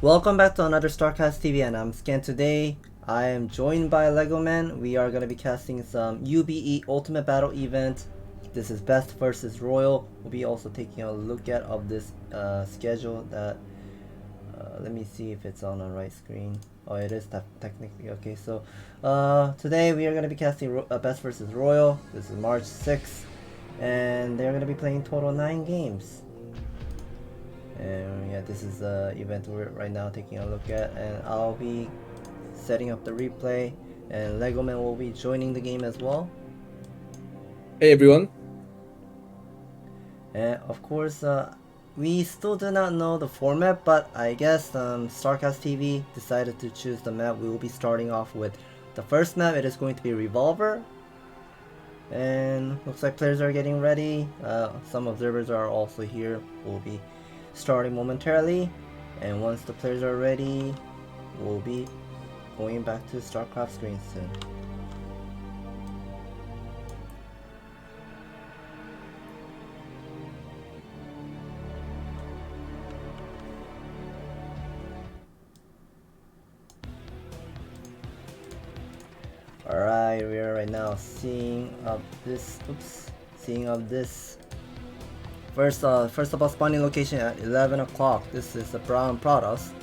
Welcome back to another StarCastTV, and I'm Scan. Today I am joined by Legoman. We are going to be casting some UBE Ultimate Battle event. This is Best versus Royal. We'll be also taking a look at of this schedule that let me see if it's on the right screen. Oh, it is technically okay. So today we are going to be casting Best versus Royal. This is March 6th, and they're going to be playing total 9 games. And yeah, this is the event we're right now taking a look at, and I'll be setting up the replay, and Legoman will be joining the game as well. Hey everyone. And of course, we still do not know the format, but I guess StarCastTV decided to choose the map. We will be starting off with the first map. It is going to be Revolver, and looks like players are getting ready. Some observers are also here. We'll be starting momentarily, and once the players are ready, we'll be going back to StarCraft screen soon. Alright, we are right now seeing up this First of all, spawning location at 11 o'clock. This is the brown Preuss.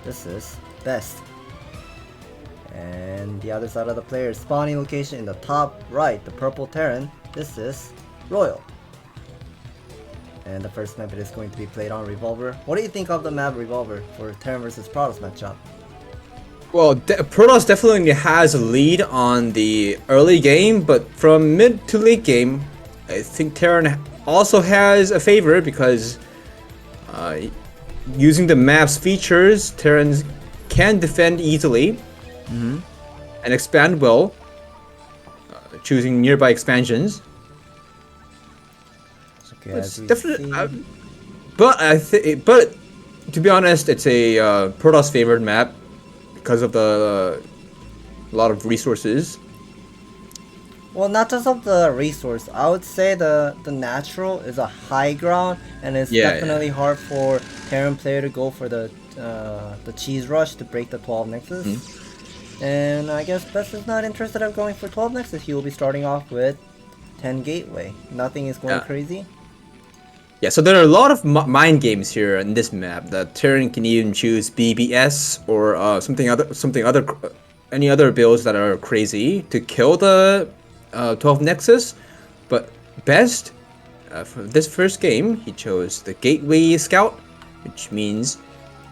This is Best. And the other side of the player, spawning location in the top right, the purple Terran. This is Royal. And the first map, it is going to be played on Revolver. What do you think of the map Revolver for Terran versus Preuss matchup? Well, Protoss definitely has a lead on the early game, but from mid to late game, I think Terran also has a favor because using the map's features, Terrans can defend easily and expand well, choosing nearby expansions. Okay, It's definitely, but to be honest, it's a Protoss favored map because of the a lot of resources. Well, not just of the resource. I would say the natural is a high ground, and it's definitely hard for Terran player to go for the cheese rush to break the 12 Nexus. And I guess Best is not interested in going for 12 Nexus. He will be starting off with 10 Gateway. Nothing is going crazy. Yeah, so there are a lot of mind games here in this map. That Terran can even choose BBS or any other builds that are crazy to kill the 12 Nexus, but Best for this first game he chose the Gateway Scout, which means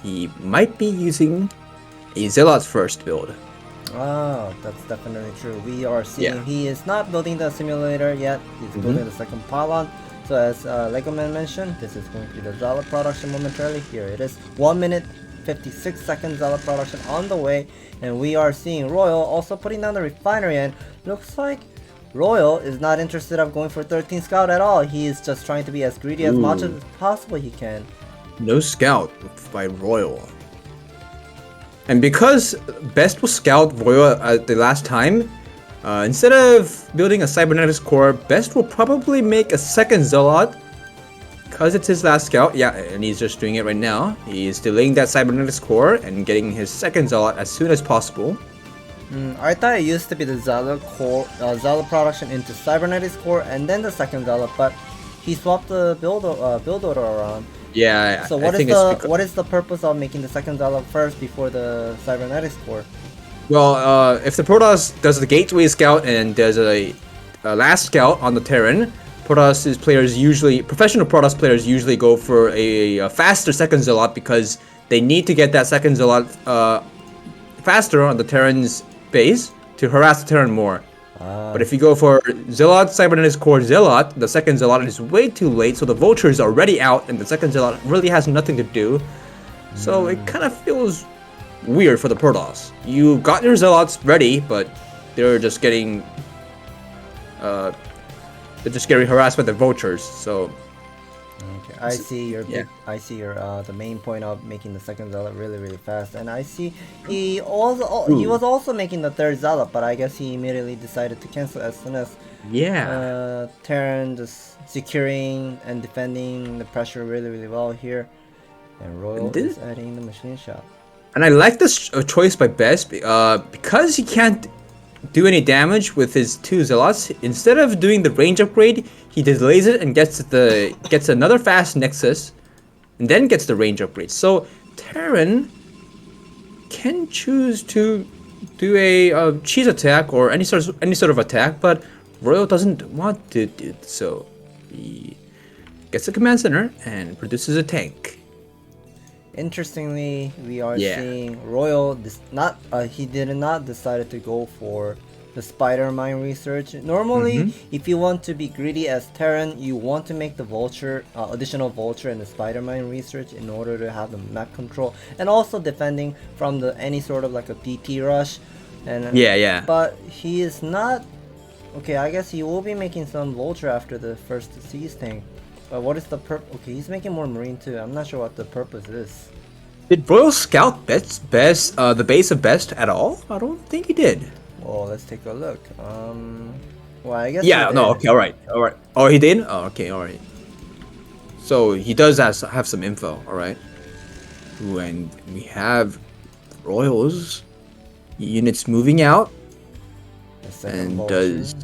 he might be using a Zealot first build. Oh, that's definitely true. We are seeing he is not building the simulator yet. He's building the second pylon. So as Legoman mentioned, this is going to be the Zealot production momentarily. Here it is, 1 minute 56 seconds Zealot production on the way, and we are seeing Royal also putting down the refinery, and looks like Royal is not interested of going for 13 scout at all. He is just trying to be as greedy as much as possible he can. No scout by Royal. And because Best will scout Royal at the last time, instead of building a cybernetics core, Best will probably make a second Zealot because it's his last scout. Yeah, and he's just doing it right now. He's delaying that cybernetics core and getting his second Zealot as soon as possible. I thought it used to be the Zealot core, Zealot production into cybernetics core and then the second Zealot, but he swapped the build order around. Yeah. So what is the purpose of making the second Zealot first before the cybernetics core? Well, if the Protoss does the Gateway Scout and does a last scout on the Terran, professional Protoss players usually go for a faster second Zealot because they need to get that second Zealot faster on the Terran's base to harass the Terran more. But if you go for Zealot, Cybernetics Core Zealot, the second Zealot is way too late, so the Vulture is already out and the second Zealot really has nothing to do. So it kind of feels weird for the Protoss. You got your Zealots ready, but they're just getting harassed by the Vultures. So okay, I see your the main point of making the second Zealot really fast, and I see he was also making the third Zealot, but I guess he immediately decided to cancel as soon as Terran just securing and defending the pressure really well here. And Royal is adding the machine shop. And I like this choice by Best because he can't do any damage with his 2 Zealots. Instead of doing the range upgrade, he delays it and gets another fast Nexus, and then gets the range upgrade. So Terran can choose to do a cheese attack or any sort of attack, but Royal doesn't want to do so. He gets a command center and produces a tank. Interestingly, we are seeing Royal he did not decide to go for the spider mine research. Normally, if you want to be greedy as Terran, you want to make the vulture, additional vulture and the spider mine research in order to have the map control and also defending from any sort of like a PT rush. And but he is not. Okay, I guess he will be making some vulture after the first siege tank. But what is the purpose? Okay, he's making more marine too. I'm not sure what the purpose is. Did Royal scout the base of Best at all? I don't think he did. Well, let's take a look. Well, I guess. Yeah. No. Okay. All right. Oh, he did. Oh, okay. All right. So he does have some info. All right. When we have Royals units moving out, and does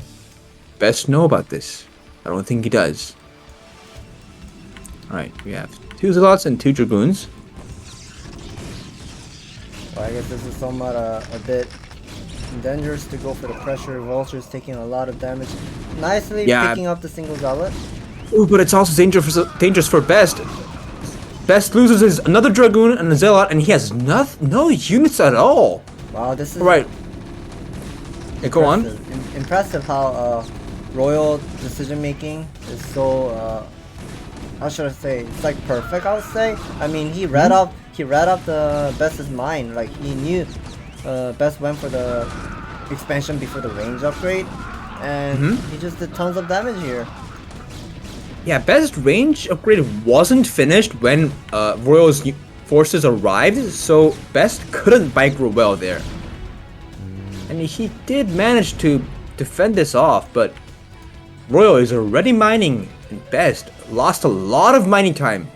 Best know about this? I don't think he does. Alright, we have 2 Zealots and 2 Dragoons. Well, I guess this is somewhat a bit dangerous to go for the pressure. Vulture's taking a lot of damage. Nicely picking up the single Zealot. Ooh, but it's also dangerous for Best. Best loses another Dragoon and a Zealot, and he has no units at all. Wow, this is... Right. Yeah, go on. Impressive how Royal decision making is so... how should I say? It's like perfect, I would say. I mean, he read up the Best's mind. Like he knew Best went for the expansion before the range upgrade, and he just did tons of damage here. Yeah, Best range upgrade wasn't finished when Royal's forces arrived, so Best couldn't micro well there. And he did manage to defend this off, but Royal is already mining, and Best lost a lot of mining time.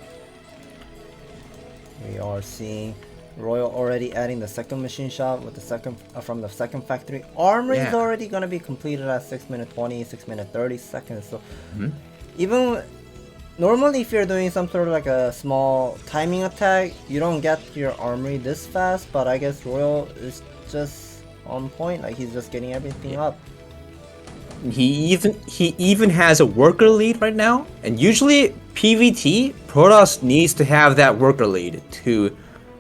We are seeing Royal already adding the second machine shop with the second from the second factory. Armory is already gonna be completed at 6 minute 20, 6 minute 30 seconds. So even normally, if you're doing some sort of like a small timing attack, you don't get your armory this fast. But I guess Royal is just on point. Like he's just getting everything up. He even has a worker lead right now, and usually PvT Protoss needs to have that worker lead to,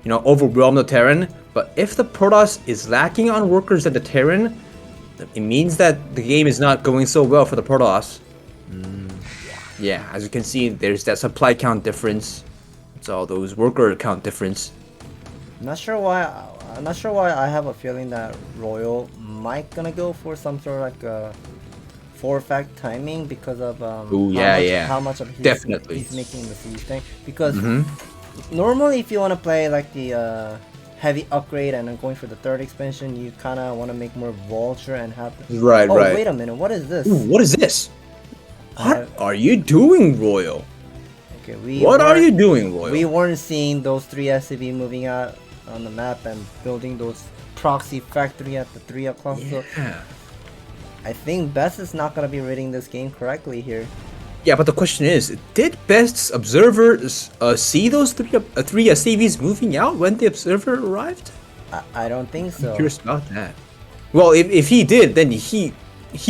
overwhelm the Terran. But if the Protoss is lacking on workers at the Terran, it means that the game is not going so well for the Protoss. Yeah, as you can see, there's that supply count difference. It's all those worker count difference. I'm not sure why I have a feeling that Royal might gonna go for some sort of like a 4-fact timing because of how much of he's making the siege thing. Because normally if you want to play like the heavy upgrade and then going for the third expansion, you kind of want to make more vulture and have right. Wait a minute, what is this? Ooh, what is this? What are you doing, Royal? Okay, what are you doing, Royal? We weren't seeing those 3 SCV moving out on the map and building those proxy factory at the 3 o'clock. Yeah. So I think Best is not going to be reading this game correctly here. Yeah, but the question is, did Best's observers see those 3 SCVs moving out when the observer arrived? I don't think so. I'm curious about that. Well, if he did, then he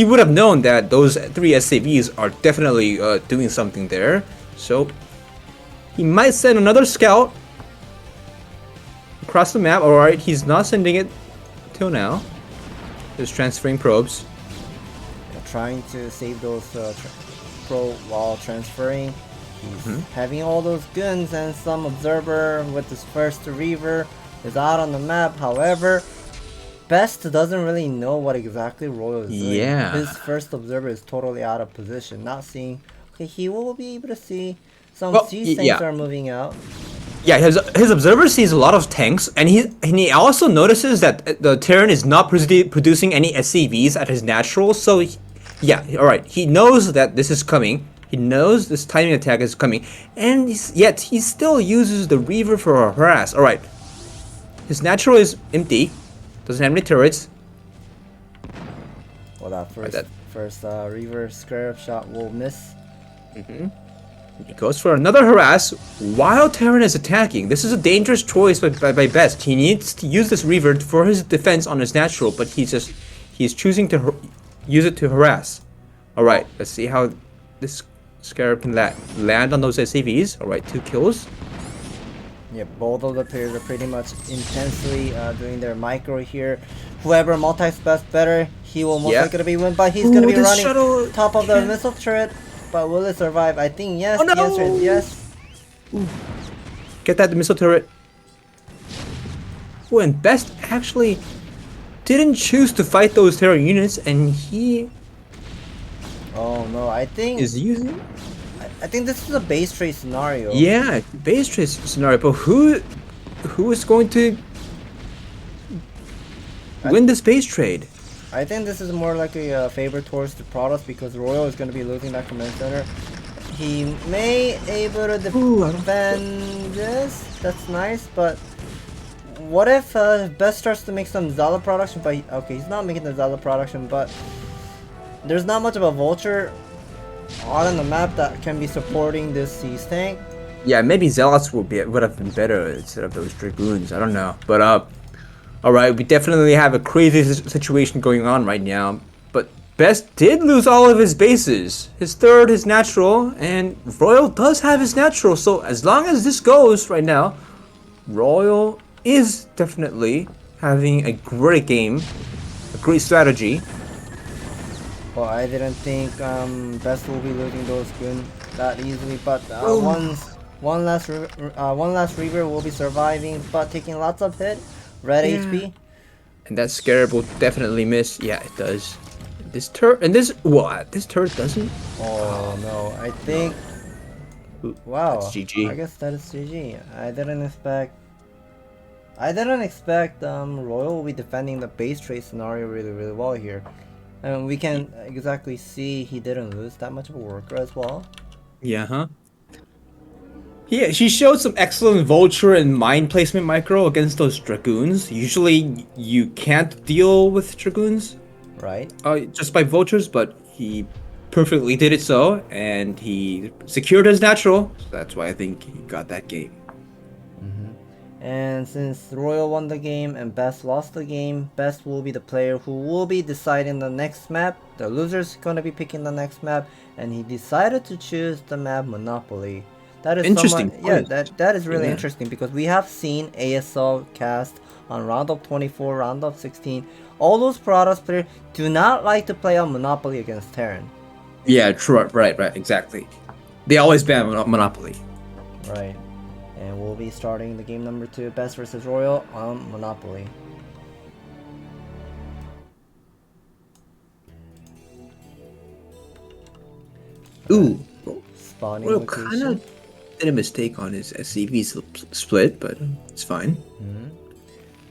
would have known that those 3 SCVs are definitely doing something there. So he might send another scout across the map. Alright, he's not sending it till now. Just transferring probes. Trying to save those pro while transferring. He's having all those guns, and some observer with his first reaver is out on the map. However, Best doesn't really know what exactly Royal is doing. Yeah. His first observer is totally out of position, not seeing. Okay, he will be able to see some siege tanks are moving out. Yeah, his observer sees a lot of tanks, and he also notices that the Terran is not producing any SCVs at his natural. So, yeah, all right. He knows that this is coming, He knows this timing attack is coming, and yet he still uses the Reaver for a harass. All right, his natural is empty, doesn't have any turrets. Well, that first Reaver Scarab shot will miss. He goes for another harass while Terran is attacking. This is a dangerous choice by Best. He needs to use this Reaver for his defense on his natural, but he's choosing to use it to harass. All right, let's see how this Scarab can land on those SCVs. All right, 2 kills. Yeah, both of the players are pretty much intensely doing their micro here. Whoever multi-spec better, he will most likely be win, but he's gonna be running top of the missile turret. But will it survive? I think yes. Oh, no. The answer is yes. Ooh. Get that missile turret. Oh, and Best actually didn't choose to fight those Terran units, and he Oh no, I think is using. I think this is a base trade scenario. Yeah, base trade scenario. But who is going to win this base trade? I think this is more like a favor towards the Protoss because Royal is going to be losing that command center. He may able to defend this. That's nice, but what if Best starts to make some Zala production? But okay, he's not making the Zala production, but there's not much of a vulture on the map that can be supporting this siege tank. Yeah, maybe Zealots would have been better instead of those Dragoons. I don't know, but alright, we definitely have a crazy situation going on right now, but Best did lose all of his bases. His third, his natural, and Royal does have his natural, so as long as this goes right now, Royal is definitely having a great game, a great strategy. Well, I didn't think Best will be losing those Goon that easily, but one last Reaver will be surviving, but taking lots of hit. Red HP. And that Scarab will definitely miss. Yeah, it does. This turret and this this turret doesn't. Oh no, I think. Wow. That's GG. I guess that is GG. I didn't expect Royal will be defending the base trade scenario really well here. And we can exactly see he didn't lose that much of a worker as well. Yeah, huh? Yeah, she showed some excellent vulture and mine placement micro against those Dragoons. Usually you can't deal with Dragoons. Right. Just by vultures, but he perfectly did it so, and he secured his natural. So that's why I think he got that game. And since Royal won the game and Best lost the game, Best will be the player who will be deciding the next map. The loser's gonna be picking the next map, and he decided to choose the map Monopoly. That is interesting. Yeah, that is really interesting because we have seen ASL cast on round of 24, round of 16. All those Protoss players do not like to play on Monopoly against Terran. Yeah, true. Right, exactly. They always ban Monopoly. Right. And we'll be starting the game number 2, Best versus Royal on Monopoly. Ooh. Spawning Royal location. kind of did a mistake on his SCV split, but it's fine.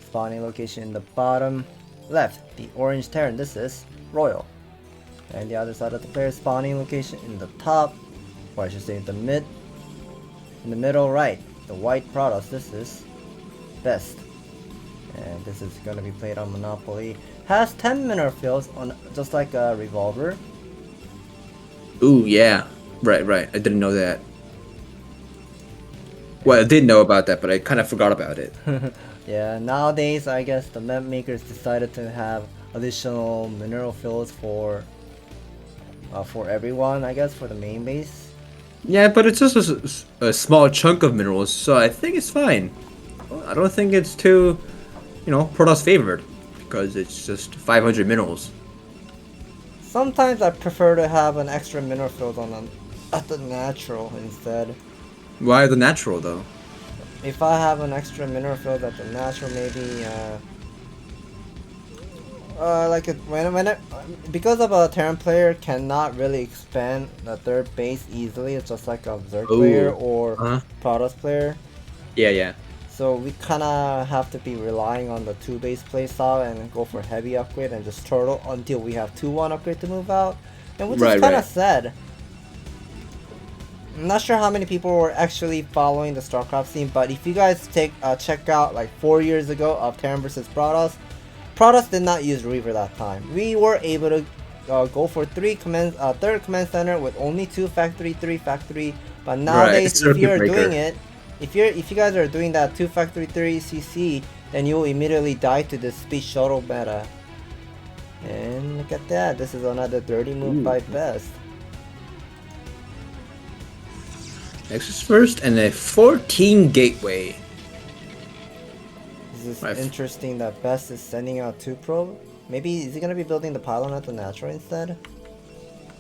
Spawning location in the bottom left, the orange Terran. This is Royal. And the other side of the player spawning location in the top, or I should say in the middle right, the white Protoss. This is Best. And this is going to be played on Monopoly. Has 10 mineral fields on just like a revolver. Ooh, yeah. Right. I didn't know that. Well, I did know about that, but I kind of forgot about it. Yeah, nowadays I guess the map makers decided to have additional mineral fields for everyone, I guess, for the main base. Yeah, but it's just a small chunk of minerals, so I think it's fine. I don't think it's too, Protoss favored, because it's just 500 minerals. Sometimes I prefer to have an extra mineral field at the natural instead. Why the natural though? If I have an extra mineral field at the natural, maybe because of a Terran player cannot really expand the third base easily. It's just like a Zerg player or Protoss player. Yeah. So we kind of have to be relying on the 2-base playstyle and go for heavy upgrade and just turtle until we have 2-1 upgrade to move out, and which is kind of sad. I'm not sure how many people were actually following the StarCraft scene, but if you guys check out like 4 years ago of Terran versus Protoss did not use Reaver that time. We were able to go for third command center with only 2 factory, 3 factory. But nowadays, if you're doing it, if you guys are doing that 2 factory 3 CC, then you will immediately die to the space shuttle meta. And look at that, this is another dirty move by Best. Nexus first and a 14 gateway. This is interesting that Best is sending out 2 probe. Maybe is he gonna be building the pylon at the natural instead?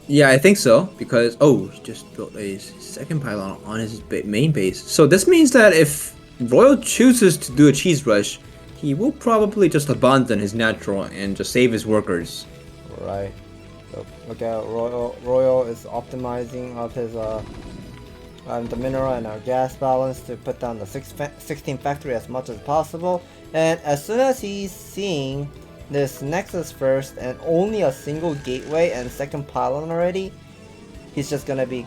Yeah, I think so, because he just built a second pylon on his main base. So this means that if Royal chooses to do a cheese rush, he will probably just abandon his natural and just save his workers. Right. So look at Royal is optimizing of his the mineral and our gas balance to put down the 16 factory as much as possible. And as soon as he's seeing this Nexus first and only a single gateway and second pylon already, he's just gonna be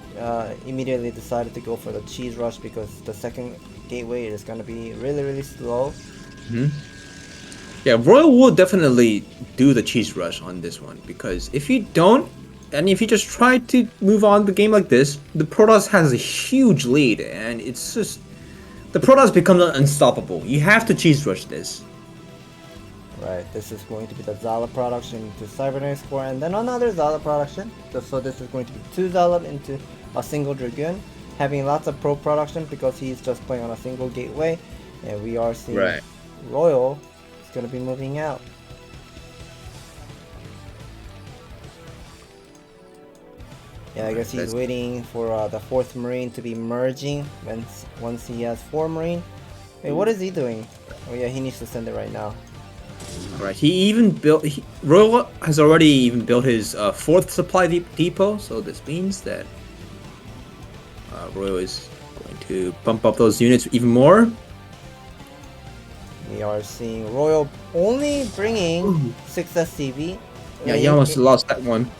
immediately decided to go for the cheese rush because the second gateway is gonna be really slow. Yeah, Royal will definitely do the cheese rush on this one, because if you don't, and if you just try to move on the game like this, the Protoss has a huge lead, and it's just the Protoss becomes unstoppable. You have to cheese rush this. Right, this is going to be the Zala production into Cybernetics core, and then another Zala production. So this is going to be 2 Zala into a single Dragoon, having lots of pro production because he's just playing on a single gateway, and we are seeing Royal is going to be moving out. Yeah, I guess he's waiting for the 4th Marine to be merging once he has 4 Marine. Wait, what is he doing? Oh yeah, he needs to send it right now. Right, he even built. Royal has already even built his 4th supply depot, so this means that Royal is going to bump up those units even more. We are seeing Royal only bringing 6 SCV. Yeah, he almost lost that one.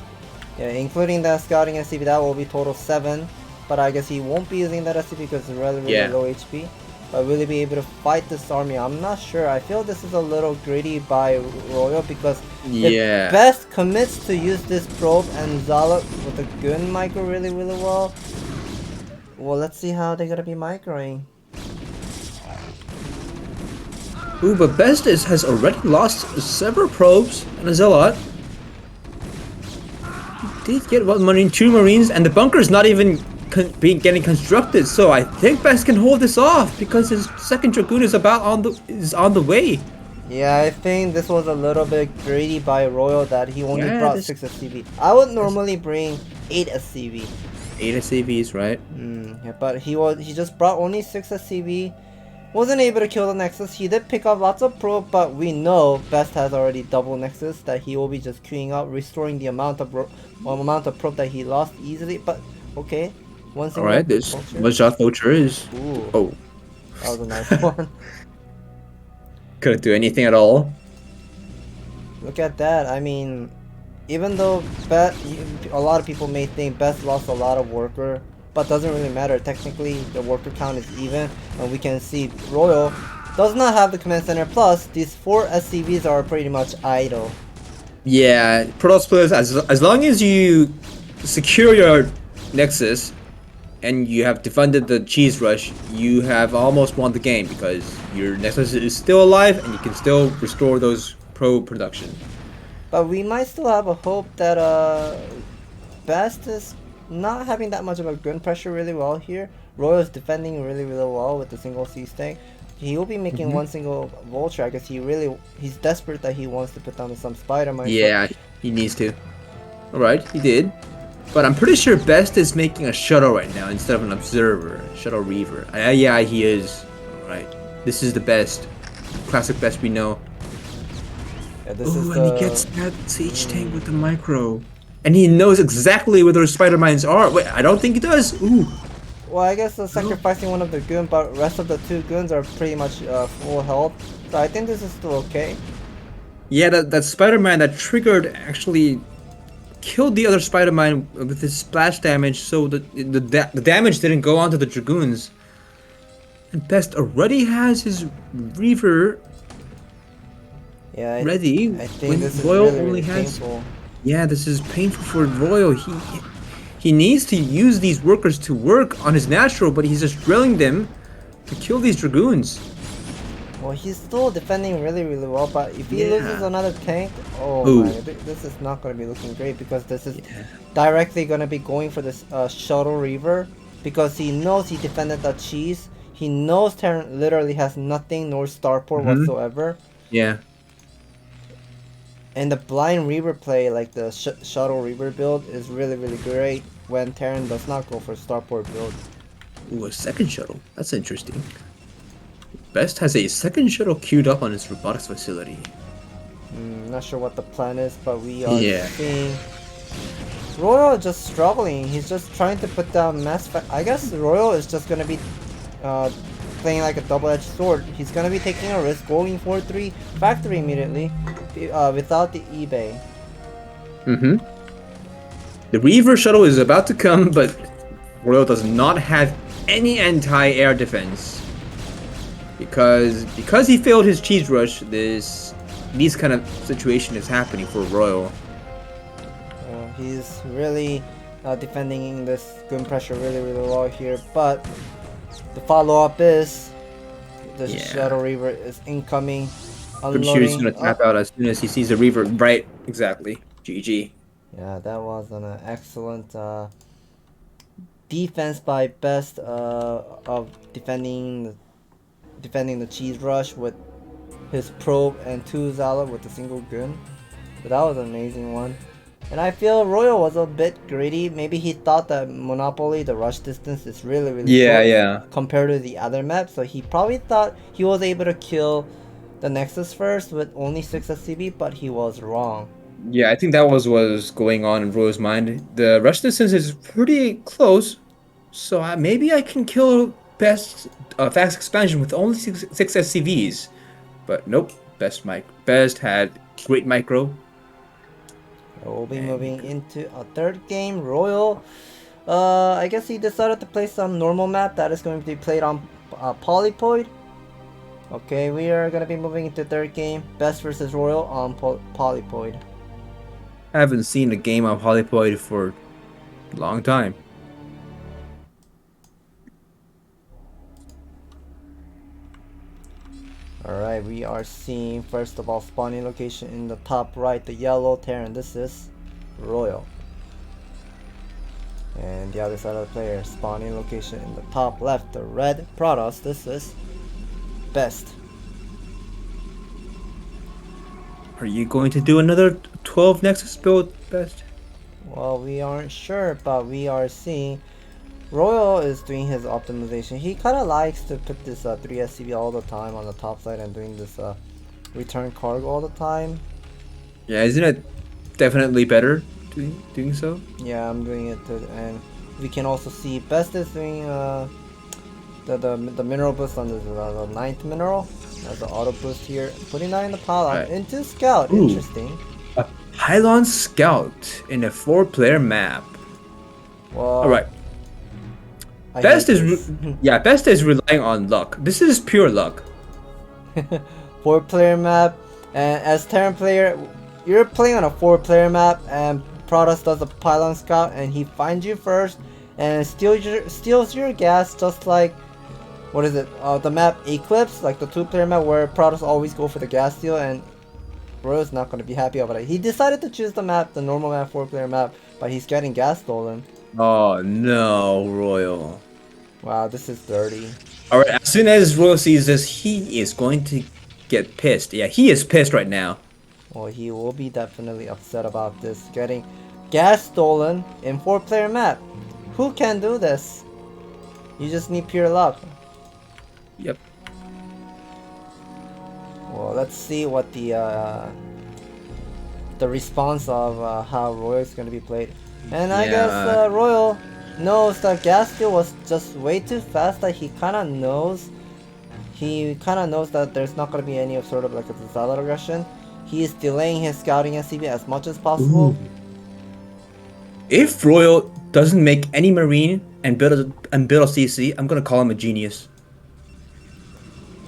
Yeah, including that scouting SCV, that will be total 7. But I guess he won't be using that SCV because it's really low HP. But will he be able to fight this army? I'm not sure. I feel this is a little greedy by Royal because if Best commits to use this probe and Zala with the gun micro really well, well, let's see how they're gonna be microing. Ooh, but Best has already lost several probes and a Zealot. He did get 1 Marine, 2 Marines, and the bunker is not even getting constructed. So I think Best can hold this off because his 2nd Dragoon is on the way. Yeah, I think this was a little bit greedy by Royal that he only brought 6 SCV. I would normally bring 8 SCV. 8 SCVs, right? Yeah, but he just brought only 6 SCV. Wasn't able to kill the Nexus. He did pick up lots of probe, but we know Best has already double Nexus that he will be just queuing up, restoring the amount of probe that he lost easily. But okay, alright, this one-shot vulture is. Ooh. Oh, that was a nice one. Couldn't do anything at all. Look at that. I mean, even though a lot of people may think Best lost a lot of worker, but doesn't really matter. Technically, the worker count is even, and we can see Royal does not have the command center. Plus, these 4 SCVs are pretty much idle. Yeah, Protoss players, as long as you secure your Nexus and you have defended the cheese rush, you have almost won the game because your Nexus is still alive and you can still restore those pro production. But we might still have a hope that Best is not having that much of a gun pressure really well here. Royal is defending really well with the single C tank. He will be making 1 single vulture. I guess he's desperate that he wants to put down some Spider-Man. Yeah, he needs to. Alright, he did. But I'm pretty sure Best is making a shuttle right now instead of an observer. Shuttle Reaver. Yeah, he is. Alright. This is the best. Classic Best we know. Yeah, and he gets that siege tank with the micro. And he knows exactly where those Spider-Mines are. Wait, I don't think he does. Ooh. Well, I guess sacrificing one of the goons, but rest of the 2 goons are pretty much full health. So I think this is still okay. Yeah, that Spider-Man that triggered actually killed the other Spider-Man with his splash damage, so the damage didn't go onto the Dragoons. And Best already has his Reaver Yeah, ready. I think When this is Royal really, only really has. painful. Yeah, this is painful for Royal. He needs to use these workers to work on his natural, but he's just drilling them to kill these Dragoons. Well, he's still defending really, really well, but if he loses another tank, oh Ooh. my, this is not going to be looking great, because this is directly going to be going for this Shuttle Reaver, because he knows he defended the cheese. He knows Terran literally has nothing nor starport whatsoever. Yeah. And the blind Reaver play, like the Shuttle Reaver build, is really, really great when Terran does not go for starport build. Ooh, a second shuttle. That's interesting. Best has a second shuttle queued up on his robotics facility. Not sure what the plan is, but we are seeing Royal just struggling. He's just trying to put down mass. I guess Royal is just gonna be playing like a double-edged sword. He's gonna be taking a risk, going for 3 factory immediately, without the eBay. The Reaver shuttle is about to come, but Royal does not have any anti-air defense. Because he failed his cheese rush, these kind of situation is happening for Royal. He's really defending this gun pressure really, really well here, but the follow-up is the Shuttle Reaver is incoming. I'm sure he's gonna tap out as soon as he sees the Reaver. Right, exactly. GG. Yeah, that was an excellent defense by Best of defending the cheese rush with his probe and 2 Zala with a single gun. So that was an amazing one. And I feel Royal was a bit greedy. Maybe he thought that Monopoly, the rush distance, is really, really short compared to the other map. So he probably thought he was able to kill the Nexus first with only 6 SCB, but he was wrong. Yeah, I think that was what was going on in Royal's mind. The rush distance is pretty close, so maybe I can kill Best fast expansion with only 6 SCVs. But nope, Best had great micro. We'll be moving into a third game. Royal, I guess he decided to play some normal map that is going to be played on Polypoid. Okay, we are going to be moving into third game. Best versus Royal on Polypoid. I haven't seen a game on Polypoid for a long time. Alright, we are seeing first of all spawning location in the top right, the yellow Terran. This is Royal. And the other side of the player, spawning location in the top left, the red Protoss. This is Best. Are you going to do another 12 Nexus build, Best? Well, we aren't sure, but we are seeing Royal is doing his optimization. He kind of likes to put this 3 SCV all the time on the top side and doing this return cargo all the time. Yeah, isn't it definitely better doing so? Yeah, I'm doing it too, and we can also see Best is doing the mineral boost on the 9th mineral as the auto boost here, putting that in the pylon into Scout. Ooh. Interesting. A Pylon Scout in a 4-player map. Well, all right. Best is relying on luck. This is pure luck. 4-player map, and as Terran player, you're playing on a 4-player map, and Protoss does a Pylon Scout, and he finds you first and steals your gas, just like what is it? The map Eclipse, like the 2-player map where Protoss always go for the gas steal, and Royal's not going to be happy about it. He decided to choose the map, the normal map, 4-player map, but he's getting gas stolen. Oh no, Royal. Wow, this is dirty. Alright, as soon as Royal sees this, he is going to get pissed. Yeah, he is pissed right now. Well, he will be definitely upset about this. Getting gas stolen in 4-player map. Who can do this? You just need pure luck. Yep. Well, let's see what the response of how Royal is going to be played. And I guess Royal knows that gas steal was just way too fast. That he kind of knows that there's not going to be any of sort of like a solid aggression. He is delaying his scouting SCV as much as possible. if Royal doesn't make any Marine and build a CC, I'm gonna call him a genius.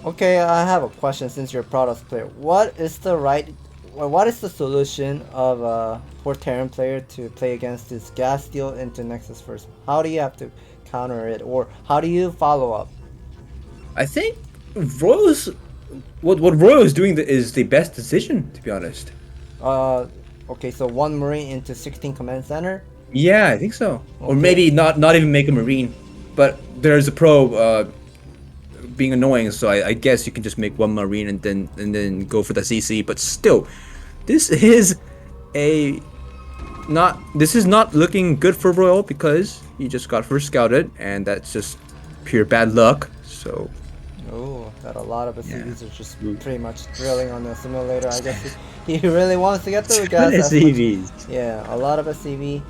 Okay, I have a question since you're a Protoss player. What is the solution of for Terran player to play against this gas steal into Nexus first? How do you have to counter it, or how do you follow up? I think Royal's what Royal is doing is the best decision, to be honest. Okay, so 1 Marine into 16 command center. Yeah, I think so. Okay. Or maybe not even make a Marine, but there's a pro being annoying, so I guess you can just make 1 Marine and then go for the CC. But still, this is not looking good for Royal because you just got first scouted, and that's just pure bad luck. So. Oh, that a lot of SCVs are just pretty much drilling on the simulator. I guess he really wants to get through gas. SCVs. Yeah, a lot of SCV.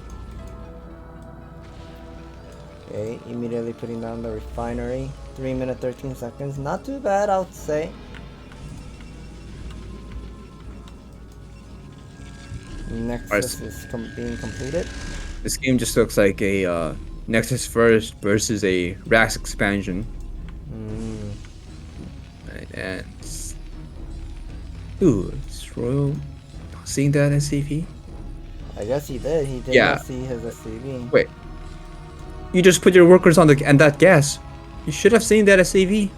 Okay, immediately putting down the refinery. 3 minutes 13 seconds. Not too bad, I would say. Nexus is being completed. This game just looks like a Nexus first versus a Rax expansion. And is Royal seeing that SCV? I guess he did. He did not see his SCV. Wait, you just put your workers on that gas. You should have seen that SCV.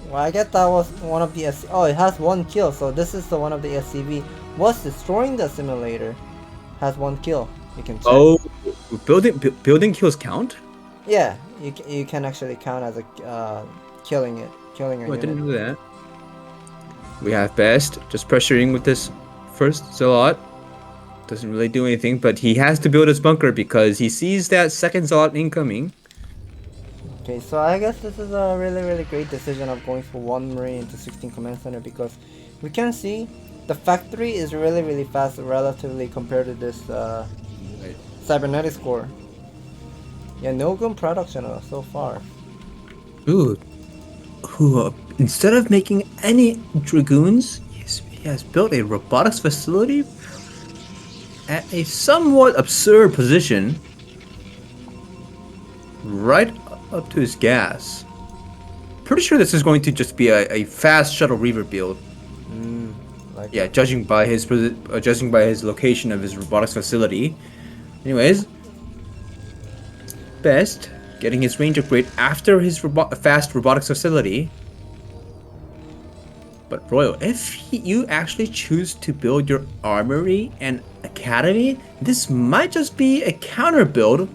Well, I guess that was one of the oh, it has 1 kill, so this is the one of the SCV was destroying the simulator. Has 1 kill. You can check. Oh, building kills count? Yeah, you can actually count as a killing a unit. I didn't know that. We have Best just pressuring with this first Zealot. Doesn't really do anything, but he has to build his bunker because he sees that second Zealot incoming. Okay, so I guess this is a really great decision of going for 1 Marine into 16 command center because we can see the factory is really fast relatively compared to this cybernetics core. Yeah, no gun production so far. Ooh. Instead of making any Dragoons, he has built a robotics facility at a somewhat absurd position right up to his gas. Pretty sure this is going to just be a fast shuttle reaver build. Judging by his location of his robotics facility. Anyways, Best getting his range upgrade after his fast robotics facility. But Royal, if you actually choose to build your armory and academy, this might just be a counter build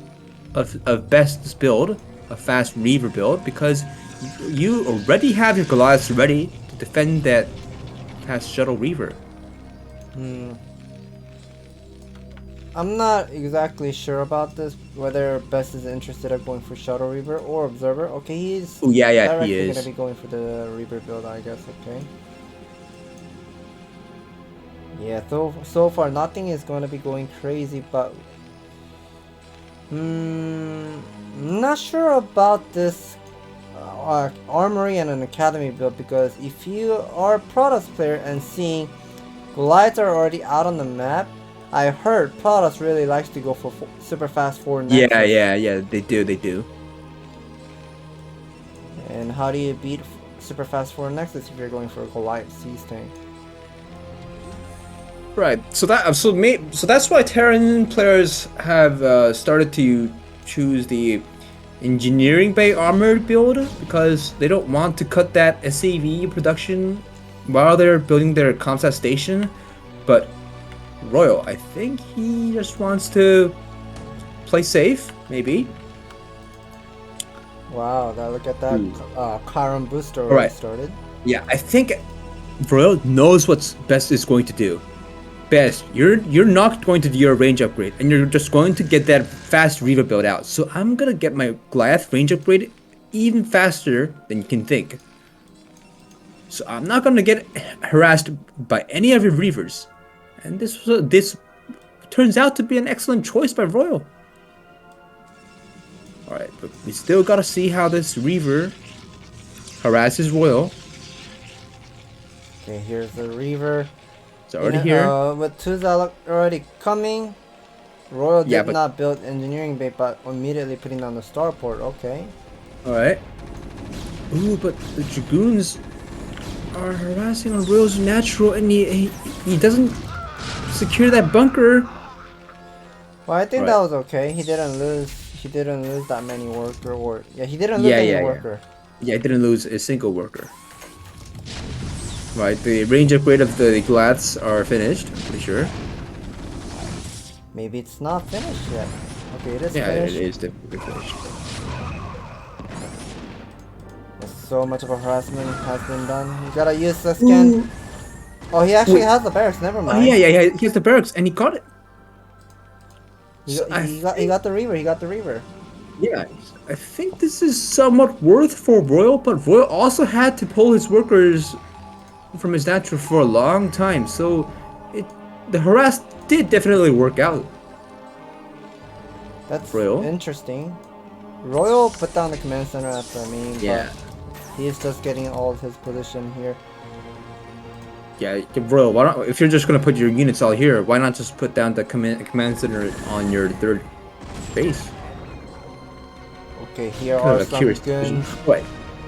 of Best's build, a fast reaver build, because you already have your Goliaths ready to defend that fast shuttle reaver. I'm not exactly sure about this, whether Best is interested in going for Shuttle Reaver or Observer. Okay, he's directly gonna be going for the Reaver build, I guess. Okay. Yeah, so far nothing is going to be going crazy, but I'm not sure about this armory and an academy build, because if you are a Protoss player and seeing Goliaths are already out on the map, I heard Protoss really likes to go for super fast 4 Nexus. Yeah, they do. And how do you beat super fast 4 Nexus if you're going for a Goliath Siege tank? Right. So that's why Terran players have started to choose the engineering bay armored build, because they don't want to cut that SAV production while they're building their comsat station. But Royal, I think he just wants to play safe, maybe. Wow, look at that Chiron booster already started. Yeah, I think Royal knows what Best is going to do. Best, you're not going to do your range upgrade, and you're just going to get that fast Reaver build out. So I'm gonna get my Goliath range upgrade even faster than you can think. So I'm not gonna get harassed by any of your Reavers. And this turns out to be an excellent choice by Royal. Alright, but we still gotta see how this Reaver harasses Royal. Okay, here's the Reaver. It's already here. With 2 Zealot already coming. Royal did Yeah, but- not build engineering bay, but immediately putting down the starport. Okay. Alright. Ooh, but the Dragoons are harassing on Royal's natural, and he doesn't secure that bunker. Well, I think Right. that was okay. He didn't lose. He didn't lose that many worker, or yeah, he didn't lose any worker. Yeah, he didn't lose a single worker. Right, the range upgrade of the Glads are finished, I'm pretty sure. Maybe it's not finished yet. Okay, it is Yeah, finished. it is definitely finished. So much of a harassment has been done. You gotta use the scan. Ooh. Oh, he actually Wait. has the barracks. Never Oh, mind. yeah, he has the barracks, and he got it. He So got the Reaver. He got the Reaver. Yeah, I think this is somewhat worth for Royal, but Royal also had to pull his workers from his natural for a long time, so the harass did definitely work out. That's Royal. interesting. Royal put down the command center after me, Yeah. but he's just getting all of his position here. Yeah, Royal, why not, if you're just gonna put your units all here, why not just put down the command center on your third base? Okay, here Kind are of a some curious decision. guns.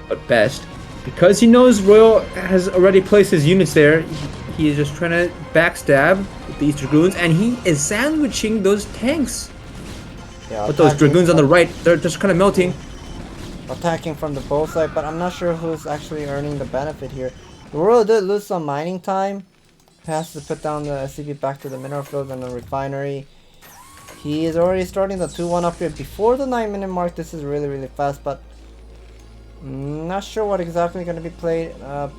But best, because he knows Royal has already placed his units there, he is just trying to backstab these Dragoons, and he is sandwiching those tanks. Yeah, But those Dragoons on the right, they're just kind of melting. attacking from the both side, but I'm not sure who's actually earning the benefit here. The Royal did lose some mining time. Has to put down the SCV back to the mineral field and the refinery. He is already starting the 2-1 upgrade before the 9-minute mark. This is really, really fast, but not sure what exactly going to be played.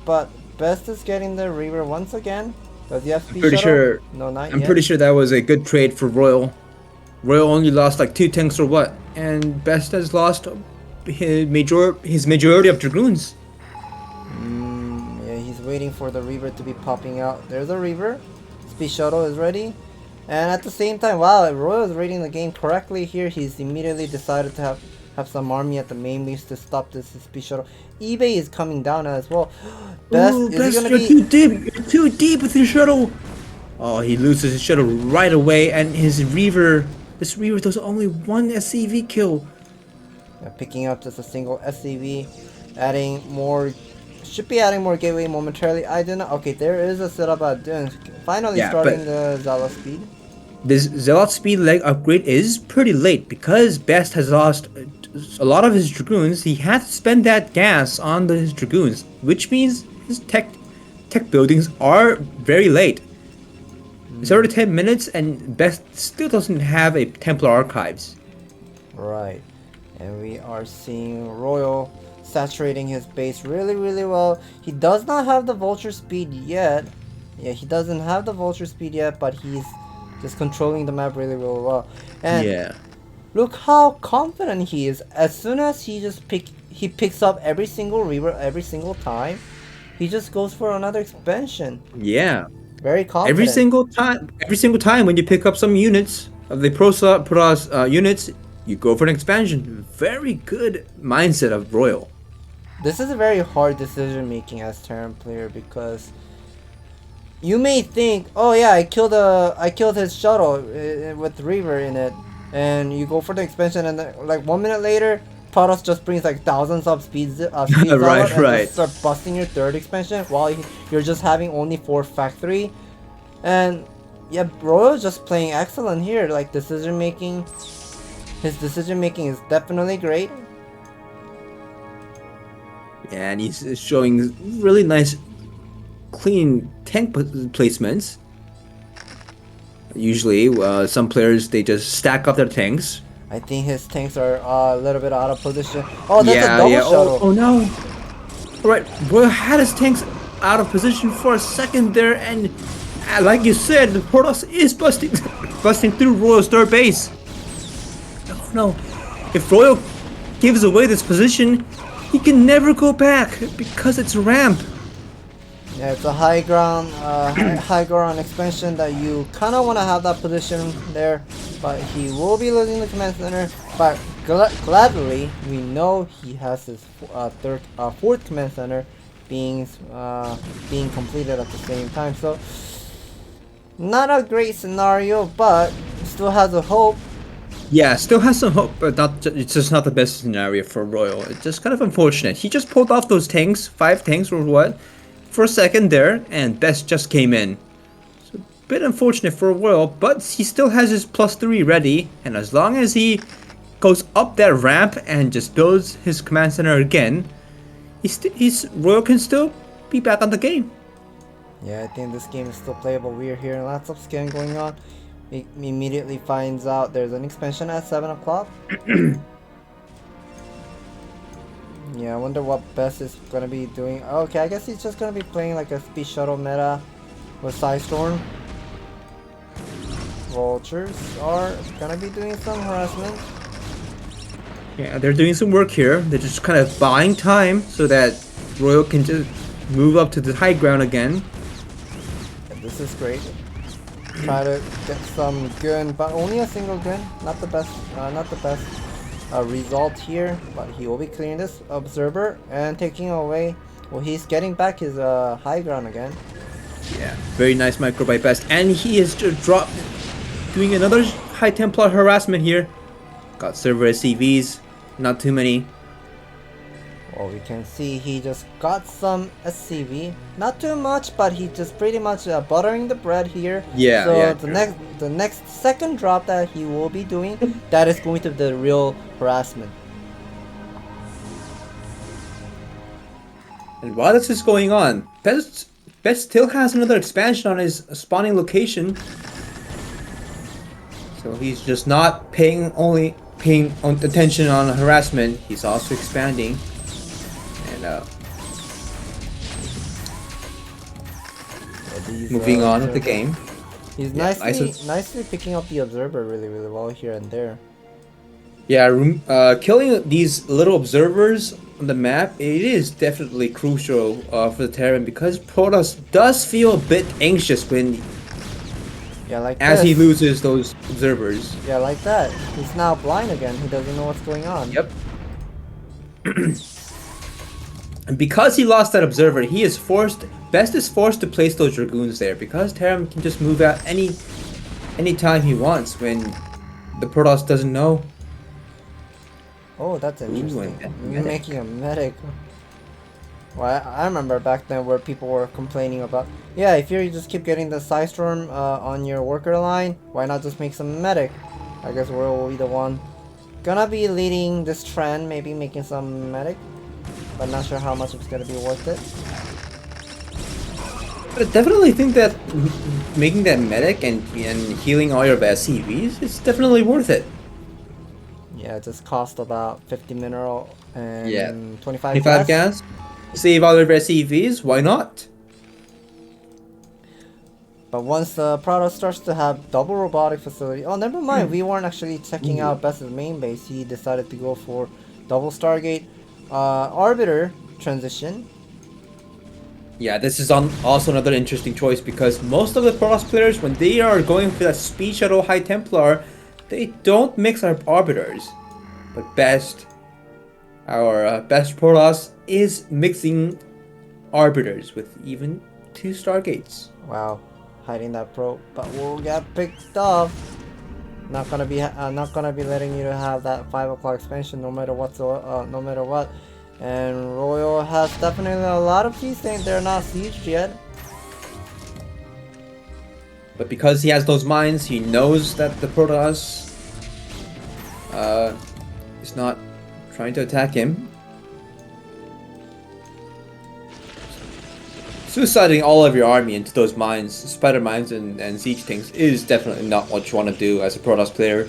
But Best is getting the Reaver once again. Does he have speed Pretty shuttle? sure. No, not I'm yet. pretty sure that was a good trade for Royal. Royal only lost like 2 tanks or what, and Best has lost his majority of Dragoons. Yeah, he's waiting for the Reaver to be popping out. There's a Reaver. Speed shuttle is ready. And at the same time, wow, Royal is reading the game correctly here. He's immediately decided to have some army at the main base to stop this speed shuttle. eBay is coming down as well. Best, Ooh, is Best, he gonna you're be... too deep. You're too deep with your shuttle. Oh, he loses his shuttle right away, and his Reaver. This Reaver does only 1 SCV kill. Yeah, picking up just a single SCV, adding more... Should be adding more gateway momentarily. I don't know. Okay, there is a setup at Dune. Finally Yeah, starting but- the Zala speed. This Zealot speed leg upgrade is pretty late because Best has lost a lot of his Dragoons. He had to spend that gas on his Dragoons, which means his tech buildings are very late. It's already 10 minutes and Best still doesn't have a Templar Archives. Right. And we are seeing Royal saturating his base really, really well. He does not have the Vulture speed yet. Yeah, he doesn't have the Vulture speed yet, but he's just controlling the map really, really well. And Yeah. look how confident he is. As soon as he picks up every single Reaver every single time, he just goes for another expansion. Yeah. Very confident. Every single time when you pick up some units of the Protoss units, you go for an expansion. Very good mindset of Royal. This is a very hard decision making as Terran player because you may think, oh yeah, I killed his shuttle with Reaver in it, and you go for the expansion, and then, like 1 minute later, Protoss just brings like thousands of speeds Right, and right. just start busting your third expansion while you're just having only 4 factory, and yeah, Royal's just playing excellent here. Like his decision making is definitely great. Yeah, and he's showing really nice, clean tank placements. Usually, some players, they just stack up their tanks. I think his tanks are a little bit out of position. Oh, that's a double shuttle. Oh no! Alright, Royal had his tanks out of position for a second there, and like you said, the Protoss is busting through Royal's third base. Oh no! If Royal gives away this position, he can never go back because it's ramp. Yeah, it's a high ground expansion that you kind of want to have that position there, but he will be losing the command center. But gladly, we know he has his fourth command center being completed at the same time. So Not a great scenario, but still has a hope. Yeah, still has some hope, but it's just not the best scenario for Royal. It's just kind of unfortunate. He just pulled off those tanks, 5 tanks or what, for a second there, and Best just came in. So a bit unfortunate for Royal, but he still has his +3 ready, and as long as he goes up that ramp and just builds his command center again, Royal can still be back on the game. Yeah, I think this game is still playable. We are hearing lots of scan going on. He immediately finds out there's an expansion at 7 o'clock. Yeah, I wonder what Best is gonna be doing. Okay, I guess he's just gonna be playing like a speed shuttle meta with Storm. Vultures are gonna be doing some harassment. Yeah, they're doing some work here. They're just kind of buying time so that Royal can just move up to the high ground again. And this is great. Try to get some gun, but only a single gun. Not the best. Result here. But he will be clearing this observer and taking away. Well, he's getting back his high ground again. Yeah, very nice micro by Best, and he is just doing another High Templar harassment here. Got server SCVs, not too many. Well, we can see he just got some SCV, not too much, but he just pretty much buttering the bread here. Yeah, so yeah. the next second drop that he will be doing, that is going to be the real harassment. And while this is going on, Best still has another expansion on his spawning location. So he's just not paying attention on harassment. He's also expanding. And moving on with the game. He's nicely picking up the observer really well here and there. Yeah, killing these little observers on the map, it is definitely crucial for the Terran, because Protoss does feel a bit anxious when he loses those observers. Yeah, like that. He's now blind again. He doesn't know what's going on. Yep. And because he lost that observer, Best is forced to place those Dragoons there, because Terran can just move out any time he wants when the Protoss doesn't know. Oh, that's interesting. You're making a medic. Well, I remember back then where people were complaining about, yeah, if you just keep getting the Storm on your worker line, why not just make some medic? I guess Royal will be the one gonna be leading this trend, maybe making some medic, but not sure how much it's gonna be worth it. But I definitely think that making that medic and healing all your SCVs is definitely worth it. Yeah, it just cost about 50 mineral and 25 gas. Save all your SCVs, why not? But once the Protoss starts to have double robotic facility, oh, never mind, we weren't actually checking out Best's main base. He decided to go for double Stargate Arbiter transition. Yeah, this is also another interesting choice, because most of the Protoss players, when they are going for that Speed Shuttle High Templar, they don't mix our Arbiters. But our best Protoss is mixing Arbiters with even 2 Stargates. Wow, hiding that probe, but we'll get picked up. Not gonna be letting you to have that 5 o'clock expansion no matter what. And Royal has definitely a lot of keys saying they're not sieged yet. But because he has those mines, he knows that the Protoss is not trying to attack him. Suiciding all of your army into those mines, spider mines and siege things, is definitely not what you want to do as a Protoss player.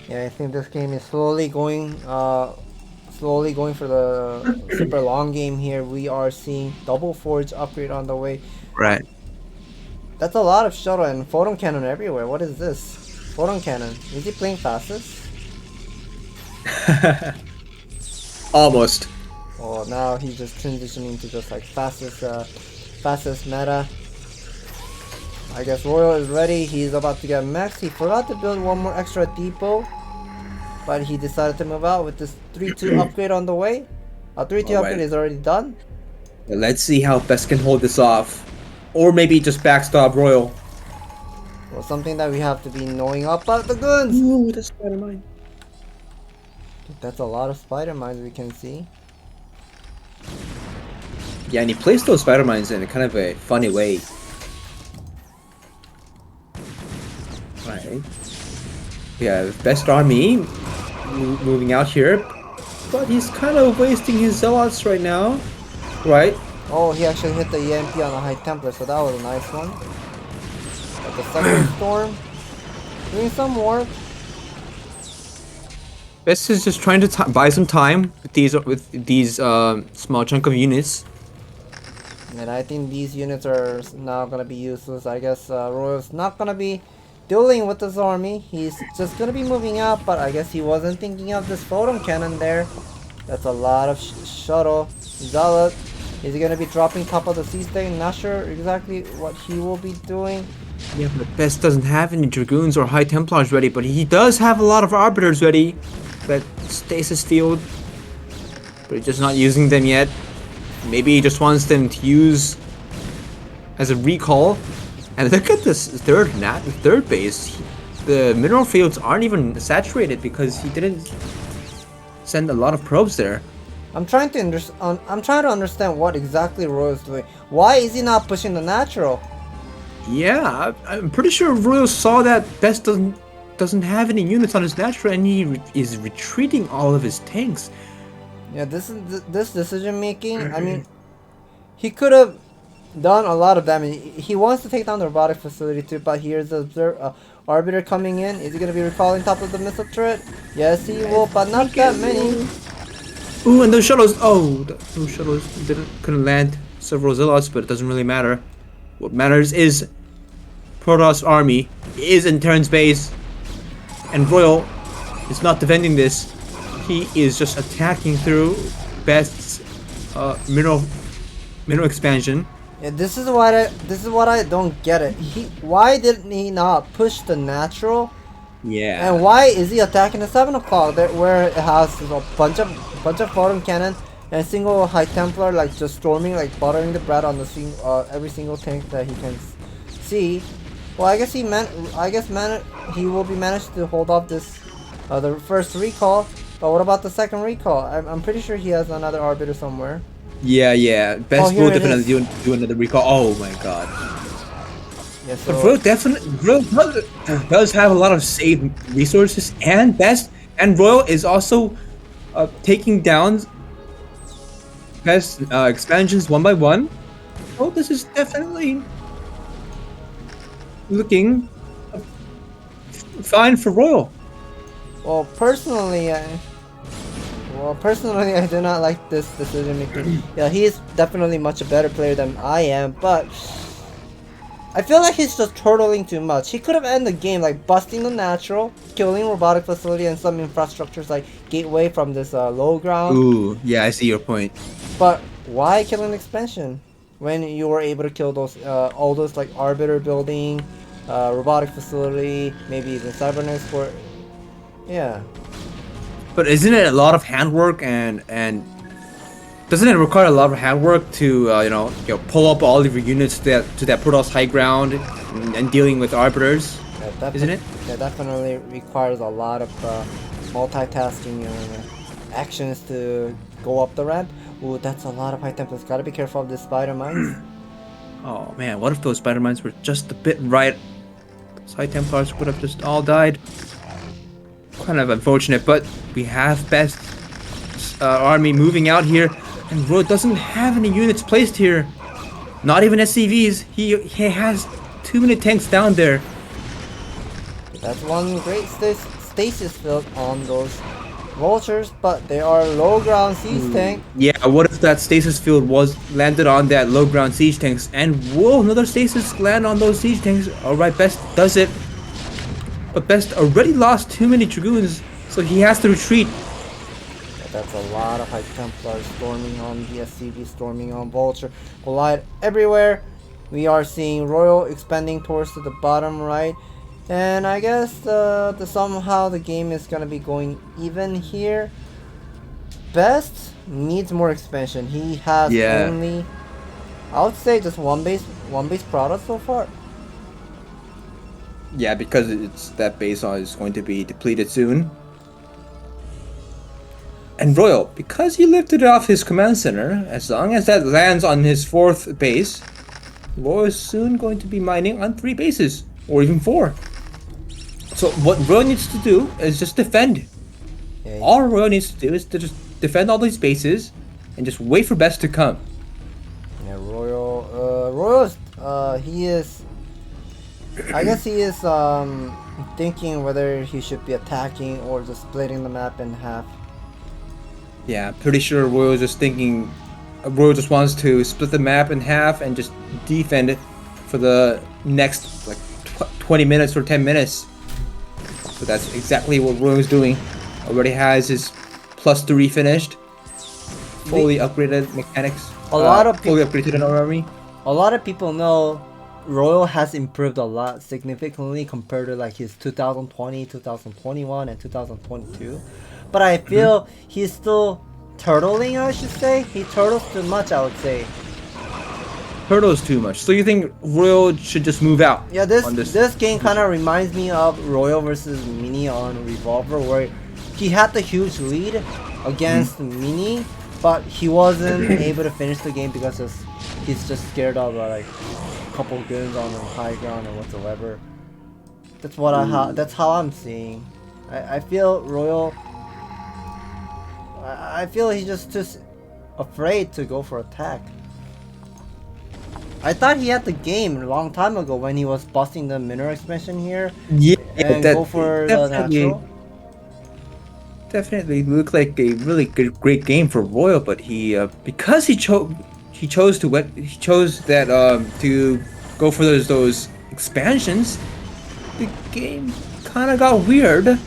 Yeah, I think this game is slowly going for the super long game here. We are seeing double forge upgrade on the way. Right. That's a lot of shuttle and photon cannon everywhere. What is this? Photon cannon. Is he playing fastest? Almost. Oh, now he's just transitioning to just like fastest meta. I guess Royal is ready. He's about to get max. He forgot to build one more extra depot, but he decided to move out with this 3-2 upgrade on the way. A 3-2 upgrade is already done. Let's see how Best can hold this off. Or maybe just backstop Royal. Well, something that we have to be knowing about the guns. Ooh, that's spider mine. That's a lot of spider mines we can see. Yeah, and he placed those spider mines in a kind of a funny way. Right. Yeah, best army moving out here, but he's kind of wasting his zealots right now, right? Oh, he actually hit the EMP on the High Templar, so that was a nice one. But the second storm, doing some work. Best is just trying to buy some time with these small chunk of units. And I think these units are now gonna be useless. I guess Royal's not gonna be dueling with this army. He's just gonna be moving out, but I guess he wasn't thinking of this photon cannon there. That's a lot of shuttle. Zealot. Is he gonna be dropping top of the sea state? Not sure exactly what he will be doing. Yeah, but Best doesn't have any Dragoons or High Templars ready, but he does have a lot of Arbiters ready. That stasis field, but he's just not using them yet. Maybe he just wants them to use as a recall. And look at this third base. The mineral fields aren't even saturated because he didn't send a lot of probes there. I'm trying to understand what exactly Royal is doing. Why is he not pushing the natural? Yeah, I'm pretty sure Royal saw that Best doesn't have any units on his natural, and he is retreating all of his tanks. Yeah, this decision making. I mean, he could have done a lot of damage. He wants to take down the robotic facility too, but here's the Arbiter coming in. Is he gonna be recalling top of the missile turret? Yes, he will, but not that many. Ooh, and those shuttles. Oh, those shuttles couldn't land several zealots, but it doesn't really matter. What matters is Protoss army is in Terran's base, and Royal is not defending this. He is just attacking through Best's mineral expansion. Yeah, this is what I don't get it. Why didn't he not push the natural? Yeah. And why is he attacking the 7 o'clock there, where it has a bunch of photon cannon and single High Templar like just storming, like buttering the bread on the every single tank that he can see. Well, I guess he will be managed to hold off this the first recall. But what about the second recall? I'm pretty sure he has another Arbiter somewhere. Yeah. Best will definitely do another recall. Oh my god. Yeah, so but Royal does have a lot of saved resources, and Best and Royal is also taking down Best expansions one by one. Oh, this is definitely looking fine for Royal. Well, personally, I do not like this decision making. Yeah, he is definitely much a better player than I am, but I feel like he's just turtling too much. He could have ended the game like busting the natural, killing robotic facility and some infrastructures like gateway from this low ground. Ooh, yeah, I see your point. But why kill an expansion when you were able to kill those all those like Arbiter building, robotic facility, maybe even cybernetics for yeah. But isn't it a lot of handwork and doesn't it require a lot of handwork to pull up all of your units to that Protoss high ground and dealing with arbiters? Yeah, isn't it? Yeah, definitely requires a lot of multitasking actions to go up the ramp. Ooh, that's a lot of High Templars. Gotta be careful of the spider mines. Oh man, what if those spider mines were just a bit right? Those High Templars would have just all died. Kind of unfortunate, but we have Best army moving out here, and Royal doesn't have any units placed here. Not even SCVs. He has too many tanks down there. That's one great stasis field on those vultures, but they are low ground siege tank. Yeah, what if that stasis field was landed on that low ground siege tanks, and whoa, another stasis land on those siege tanks. Alright, Best does it. But Best already lost too many Dragoons, so he has to retreat. Yeah, that's a lot of High Templars storming on the SCV, storming on Vulture. Collide everywhere. We are seeing Royal expanding towards to the bottom right. And I guess somehow the game is gonna be going even here. Best needs more expansion. He has only, I would say, just one base product so far. Yeah, because it's that base is going to be depleted soon. And Royal, because he lifted off his command center, as long as that lands on his 4th base, Royal is soon going to be mining on 3 bases, or even 4. So what Royal needs to do is just defend. Yeah, All Royal needs to do is to just defend all these bases, and just wait for best to come. yeah, Royal's, he is, I guess he is, thinking whether he should be attacking or just splitting the map in half. Yeah, pretty sure Royal is just thinking. Royal just wants to split the map in half and just defend it for the next like 20 minutes or 10 minutes. So that's exactly what Royal is doing. Already has his +3 finished, fully upgraded mechanics. Fully upgraded in our army. A lot of people know Royal has improved a lot significantly compared to like his 2020, 2021, and 2022. But I feel he's still turtling, I should say. He turtles too much, I would say. Turtles too much. So you think Royal should just move out? Yeah, this game kind of reminds me of Royal versus Mini on Revolver, where he had the huge lead against Mini, but he wasn't able to finish the game because he's just scared of like a couple guns on the high ground or whatsoever. That's what that's how I'm seeing. I feel Royal. I feel he's just afraid to go for attack. I thought he had the game a long time ago when he was busting the mineral expansion here. Yeah, and go for the natural. Definitely looked like a really great game for Royal, but he because he chose that to go for those expansions, the game kind of got weird.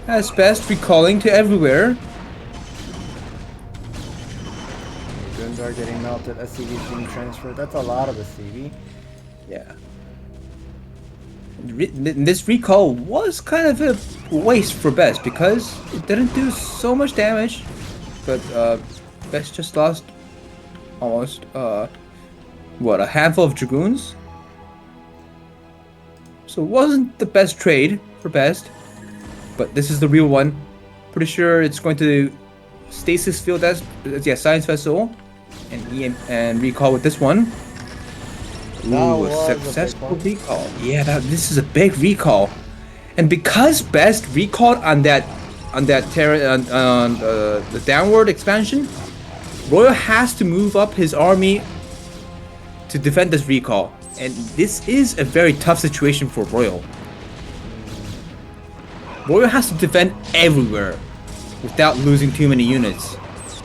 As best recalling to everywhere. Guns are getting melted. SCV is being transferred. That's a lot of SCV. Yeah. This recall was kind of a waste for Best because it didn't do so much damage, but Best just lost almost what, a handful of dragoons. So it wasn't the best trade for Best, but this is the real one. Pretty sure it's going to stasis field as science vessel and recall with this one. Ooh, a successful recall. Yeah, this is a big recall, and because Best recalled on that Terran on the downward expansion, Royal has to move up his army to defend this recall, and this is a very tough situation for Royal. Royal has to defend everywhere without losing too many units,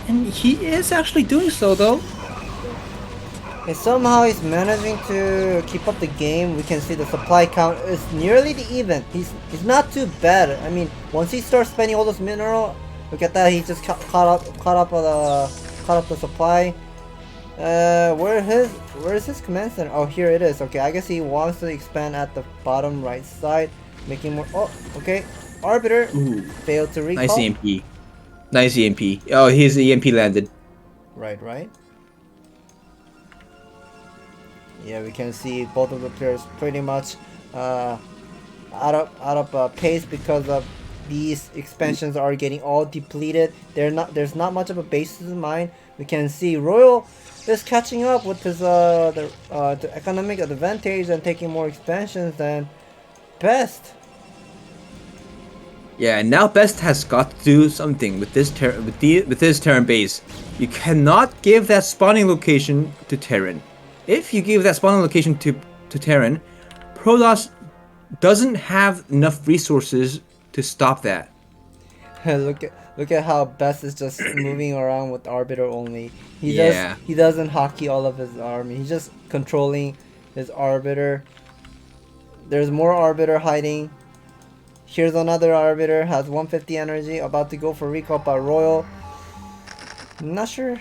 and he is actually doing so though. And somehow he's managing to keep up the game. We can see the supply count is nearly the even. He's not too bad. I mean, once he starts spending all this mineral, look at that. He just caught up the supply. Where is his command center? Oh, here it is. Okay, I guess he wants to expand at the bottom right side, making more. Oh, okay. Arbiter failed to recall. Nice EMP. Nice EMP. Oh, his EMP landed. Right. Yeah, we can see both of the players pretty much out of pace because of these expansions are getting all depleted. There's not much of a basis in mind. We can see Royal is catching up with his the economic advantage and taking more expansions than Best. Yeah, and now Best has got to do something with this Terran base. You cannot give that spawning location to Terran. If you give that spawning location to Terran, Protoss doesn't have enough resources to stop that. Look at how Best is just moving around with Arbiter only. He doesn't hockey all of his army. He's just controlling his Arbiter. There's more Arbiter hiding. Here's another Arbiter, has 150 energy, about to go for recall by Royal. Not sure.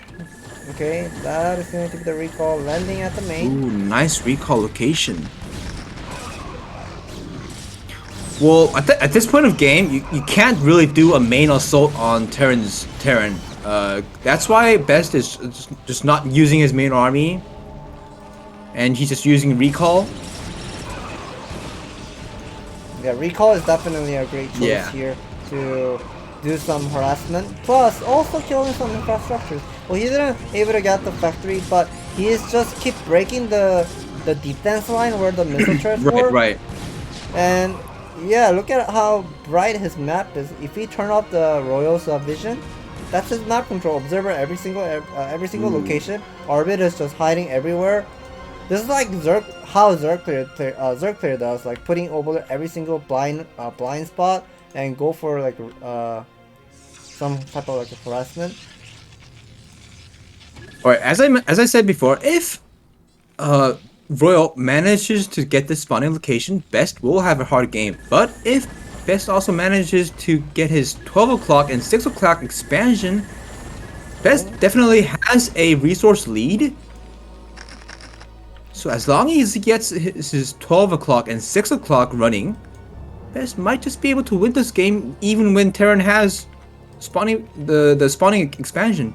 Okay, that is going to be the recall, landing at the main. Ooh, nice recall location. Well, at this point of game, you can't really do a main assault on Terran. That's why Best is just not using his main army, and he's just using recall. Yeah, recall is definitely a great choice here to do some harassment. Plus, also killing some infrastructures. Well, he didn't able to get the factory, but he is just keep breaking the defense line where the missile turrets were. Right. And yeah, look at how bright his map is. If we turn off the Royal's vision, that's his map control. Observer every single location. Orbit is just hiding everywhere. This is like how Zerg clear does, like putting over every single blind spot and go for like some type of like harassment. Alright, as I said before, if Royal manages to get the spawning location, Best will have a hard game. But if Best also manages to get his 12 o'clock and 6 o'clock expansion, Best definitely has a resource lead. So as long as he gets his 12 o'clock and 6 o'clock running, Best might just be able to win this game even when Terran has spawning the spawning expansion.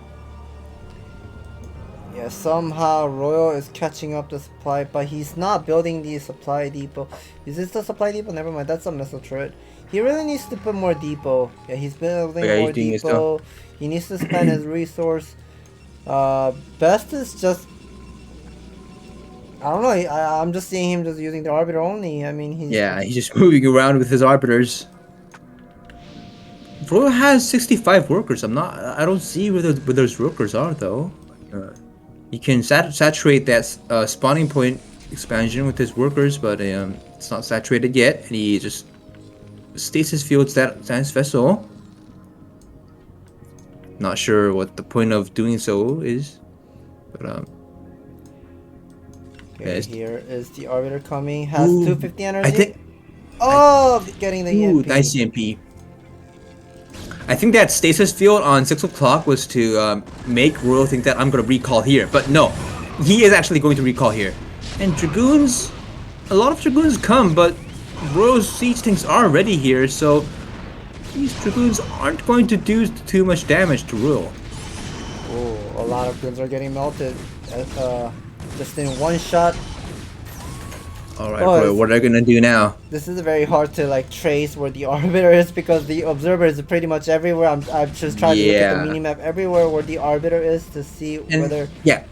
Yeah, somehow Royal is catching up the supply, but he's not building the supply depot. Is this the supply depot? Never mind, that's a missile turret. He really needs to put more depot. Yeah, he's building more depot. He needs to spend his resource. Best is just, I don't know. I'm just seeing him just using the arbiter only. I mean, he's just moving around with his arbiters. Royal has 65 workers. I don't see where those workers are though. You can saturate that spawning point expansion with his workers, but it's not saturated yet. And he just stasis fields that science vessel. Not sure what the point of doing so is, but okay, here is the arbiter coming. Has 250 energy. Getting the EMP. Nice EMP. I think that stasis field on 6 o'clock was to make Royal think that I'm going to recall here. But no, he is actually going to recall here. And Dragoons, a lot of Dragoons come, but Royal's siege tanks are ready here, so these Dragoons aren't going to do too much damage to Royal. Oh, a lot of guns are getting melted. Just in one shot. Alright, Royal, what are they gonna do now? This is very hard to like trace where the arbiter is because the observer is pretty much everywhere. I'm just trying to look at the minimap everywhere where the arbiter is to see whether. Yeah.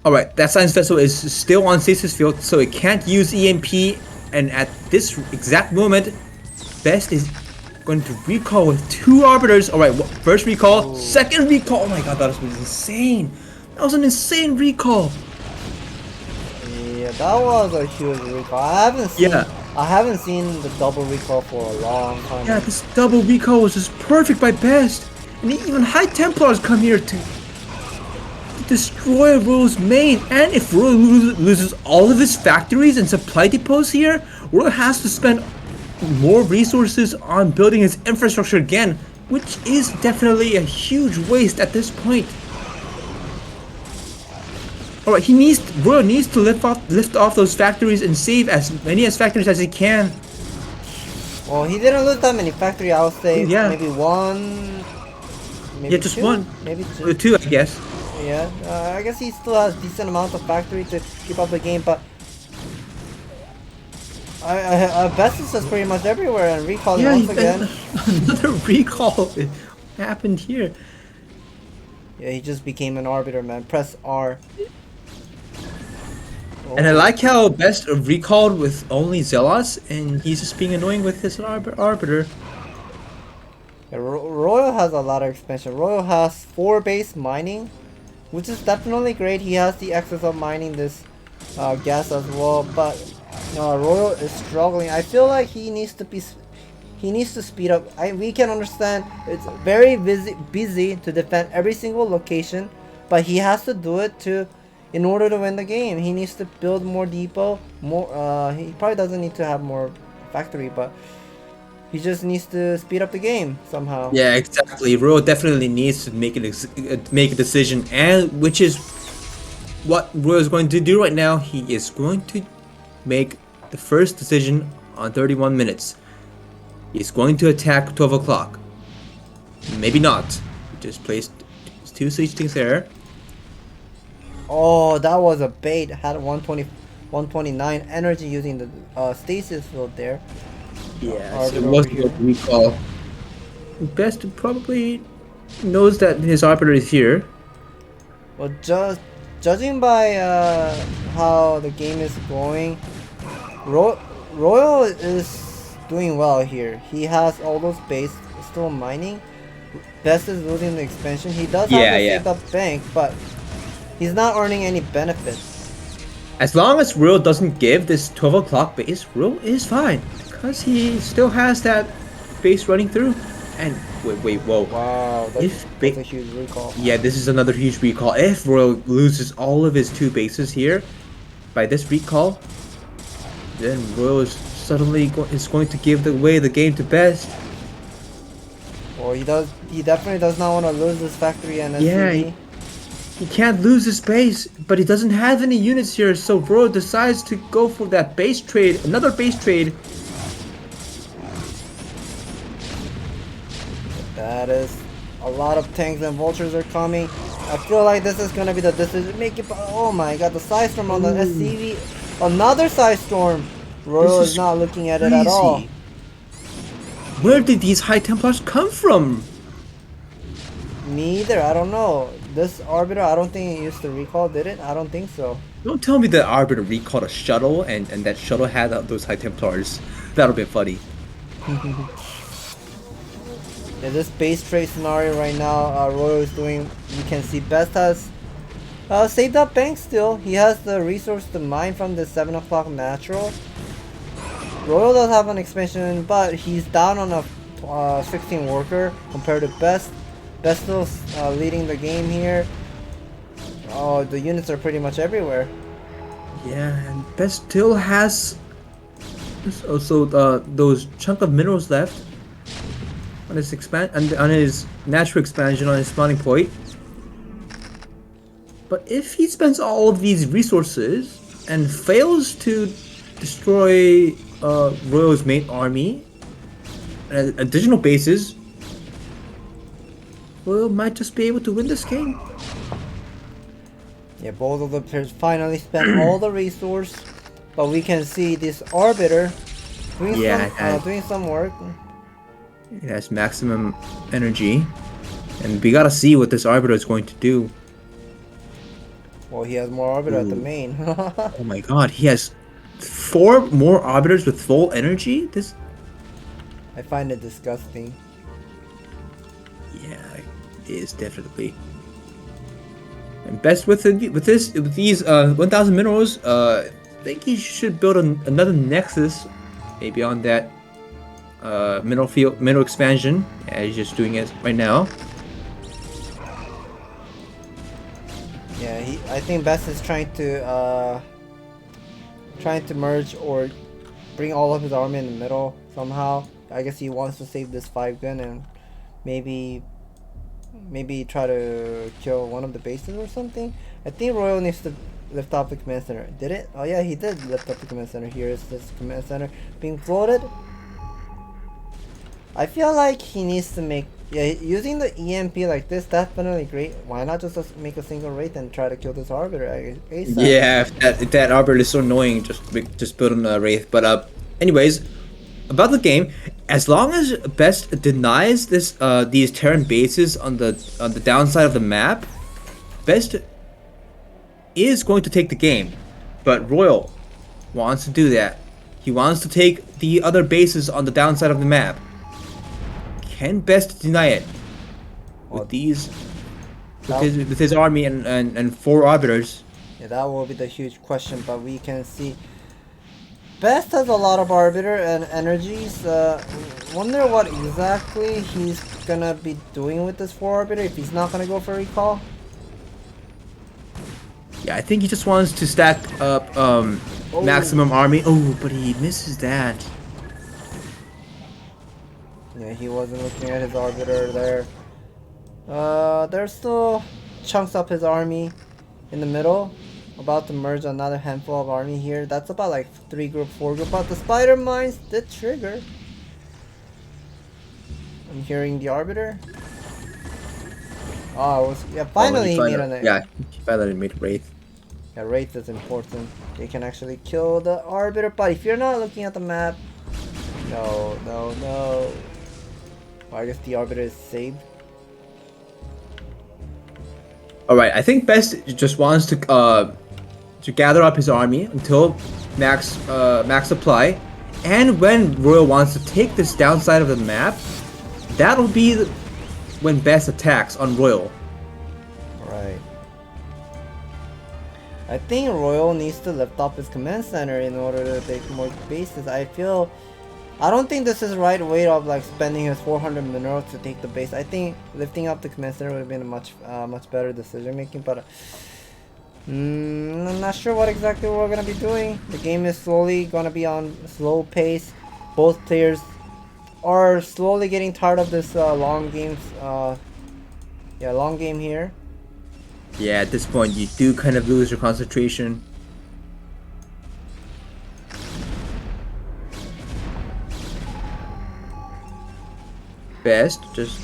Alright, that science vessel is still on stasis field, so it can't use EMP. And at this exact moment, Best is going to recall with 2 arbiters. Alright, first recall, second recall. Oh my god, that was insane. That was an insane recall. Yeah, that was a huge recall. I haven't seen the double recall for a long time. Yeah, this double recall was just perfect by Best. And even High Templars come here to destroy Royal's main. And if Royal loses all of his factories and supply depots here, Royal has to spend more resources on building his infrastructure again, which is definitely a huge waste at this point. Alright, Royal needs to lift off those factories and save as many factories as he can. Well, he didn't lose that many factories. I would say maybe one. Maybe just two? one. Maybe two. Two, I guess. Yeah, I guess he still has decent amount of factory to keep up the game, but Best is just pretty much everywhere and recalling once again. Another recall happened here. Yeah, he just became an arbiter, man. Press R. And I like how Best recalled with only Zealots, and he's just being annoying with his arbiter. Yeah, Royal has a lot of expansion. Royal has 4 base mining, which is definitely great. He has the excess of mining this gas as well, but Royal is struggling. I feel like he needs to speed up. We can understand it's very busy to defend every single location, but he has to do it in order to win the game. He needs to build more depot, he probably doesn't need to have more factory, but he just needs to speed up the game somehow. Yeah, exactly. Royal definitely needs to make a decision, and which is what Royal is going to do right now. He is going to make the first decision on 31 minutes. He's going to attack 12 o'clock. Maybe not. He just placed 2 siege things there. Oh, that was a bait. Had 129 energy using the stasis field there. Yeah, so it Arbiter over wasn't here. a recall. Best probably knows that his arbiter is here. Well, judging by how the game is going, Royal is doing well here. He has all those base still mining. Best is losing the expansion. He does have Yeah, a yeah. saved up bank, but he's not earning any benefits. As long as Real doesn't give this 12 o'clock base, Real is fine. Because he still has that base running through. And wait, whoa. Wow, that's a huge recall. Yeah, this is another huge recall. If Royal loses all of his 2 bases here by this recall, then Royal is suddenly is going to give away the game to Best. Well, he definitely does not want to lose this factory and SCV. Yeah, he can't lose his base, but he doesn't have any units here, so Royal decides to go for that base trade, another base trade. That is a lot of tanks and vultures are coming. I feel like this is gonna be the decision making. Oh my god, the side storm on the SCV, another side storm. Royal is not looking at it at all. Where did these High Templars come from? Me either, I don't know. This Arbiter, I don't think it used to recall, did it? I don't think so. Don't tell me the Arbiter recalled a shuttle and that shuttle had those High Templars. That'll be funny. Yeah, this base trade scenario right now, Royal is doing, you can see Best has saved up bank still. He has the resource to mine from the 7 o'clock natural. Royal does have an expansion, but he's down on a 16 worker compared to Best. Best still leading the game here. Oh, the units are pretty much everywhere. Yeah, and Best still has also those chunk of minerals left on his on his natural expansion on his spawning point. But if he spends all of these resources and fails to destroy Royal's main army and additional bases, Royal might just be able to win this game. Yeah, both of the players finally spent all the resource, but we can see this Arbiter doing some work. It has maximum energy, and we gotta see what this Arbiter is going to do. Well, he has more Arbiter at the main. Oh my god, he has 4 more Arbiters with full energy? I find it disgusting. Yeah, it is definitely. And Best with these 1,000 minerals, I think he should build another Nexus, maybe on that mineral expansion. Yeah, he's just doing it right now. Yeah, I think Best is trying to merge or bring all of his army in the middle somehow. I guess he wants to save this 5 gun and maybe try to kill one of the bases or something. I think Royal needs to lift up the command center. Did it? Oh yeah, he did lift up the command center. Here is this command center being floated. I feel like he needs to make, using the EMP like this, definitely great. Why not just make a single Wraith and try to kill this Arbiter ASAP? Yeah, if that Arbiter is so annoying, just build on a Wraith. But anyways, about the game, as long as Best denies these Terran bases on the downside of the map, Best is going to take the game. But Royal wants to do that. He wants to take the other bases on the downside of the map. Can Best deny it with his army and 4 Arbiters? Yeah, that will be the huge question, but we can see Best has a lot of Arbiter and energies. Wonder what exactly he's gonna be doing with this 4 Arbiter if he's not gonna go for recall. Yeah, I think he just wants to stack up maximum army. Oh, but he misses that. Yeah, he wasn't looking at his Arbiter there. There's still chunks of his army in the middle. About to merge another handful of army here. That's about like 3 group, 4 group. But the spider mines did trigger. I'm hearing the Arbiter. Oh, finally he made an... Yeah, he finally made a Wraith. Yeah, Wraith is important. They can actually kill the Arbiter, but if you're not looking at the map, No, no, no. Well, I guess the Arbiter is saved. Alright, I think Best just wants to gather up his army until max supply. And when Royal wants to take this downside of the map, that'll be when Best attacks on Royal. Right. I think Royal needs to lift up his command center in order to take more bases. I don't think this is the right way of like spending his 400 minerals to take the base. I think lifting up the command center would have been a much better decision making, but I'm not sure what exactly we're gonna be doing. The game is slowly gonna be on slow pace. Both players are slowly getting tired of this long game here. Yeah, at this point you do kind of lose your concentration. Best just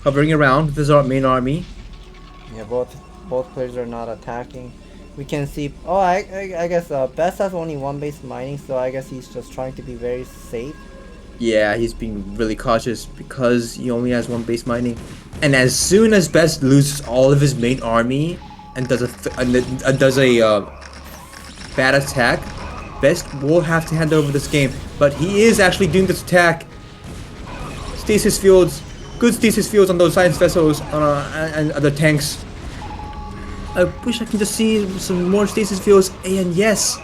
hovering around with his main army. Yeah, both players are not attacking. We can see. Oh, I guess Best has only one base mining, so I guess he's just trying to be very safe. Yeah, he's being really cautious because he only has one base mining. And as soon as Best loses all of his main army and does a bad attack, Best will have to hand over this game. But he is actually doing this attack. Stasis fields, good stasis fields on those science vessels and other tanks. I wish I can just see some more stasis fields, and yes,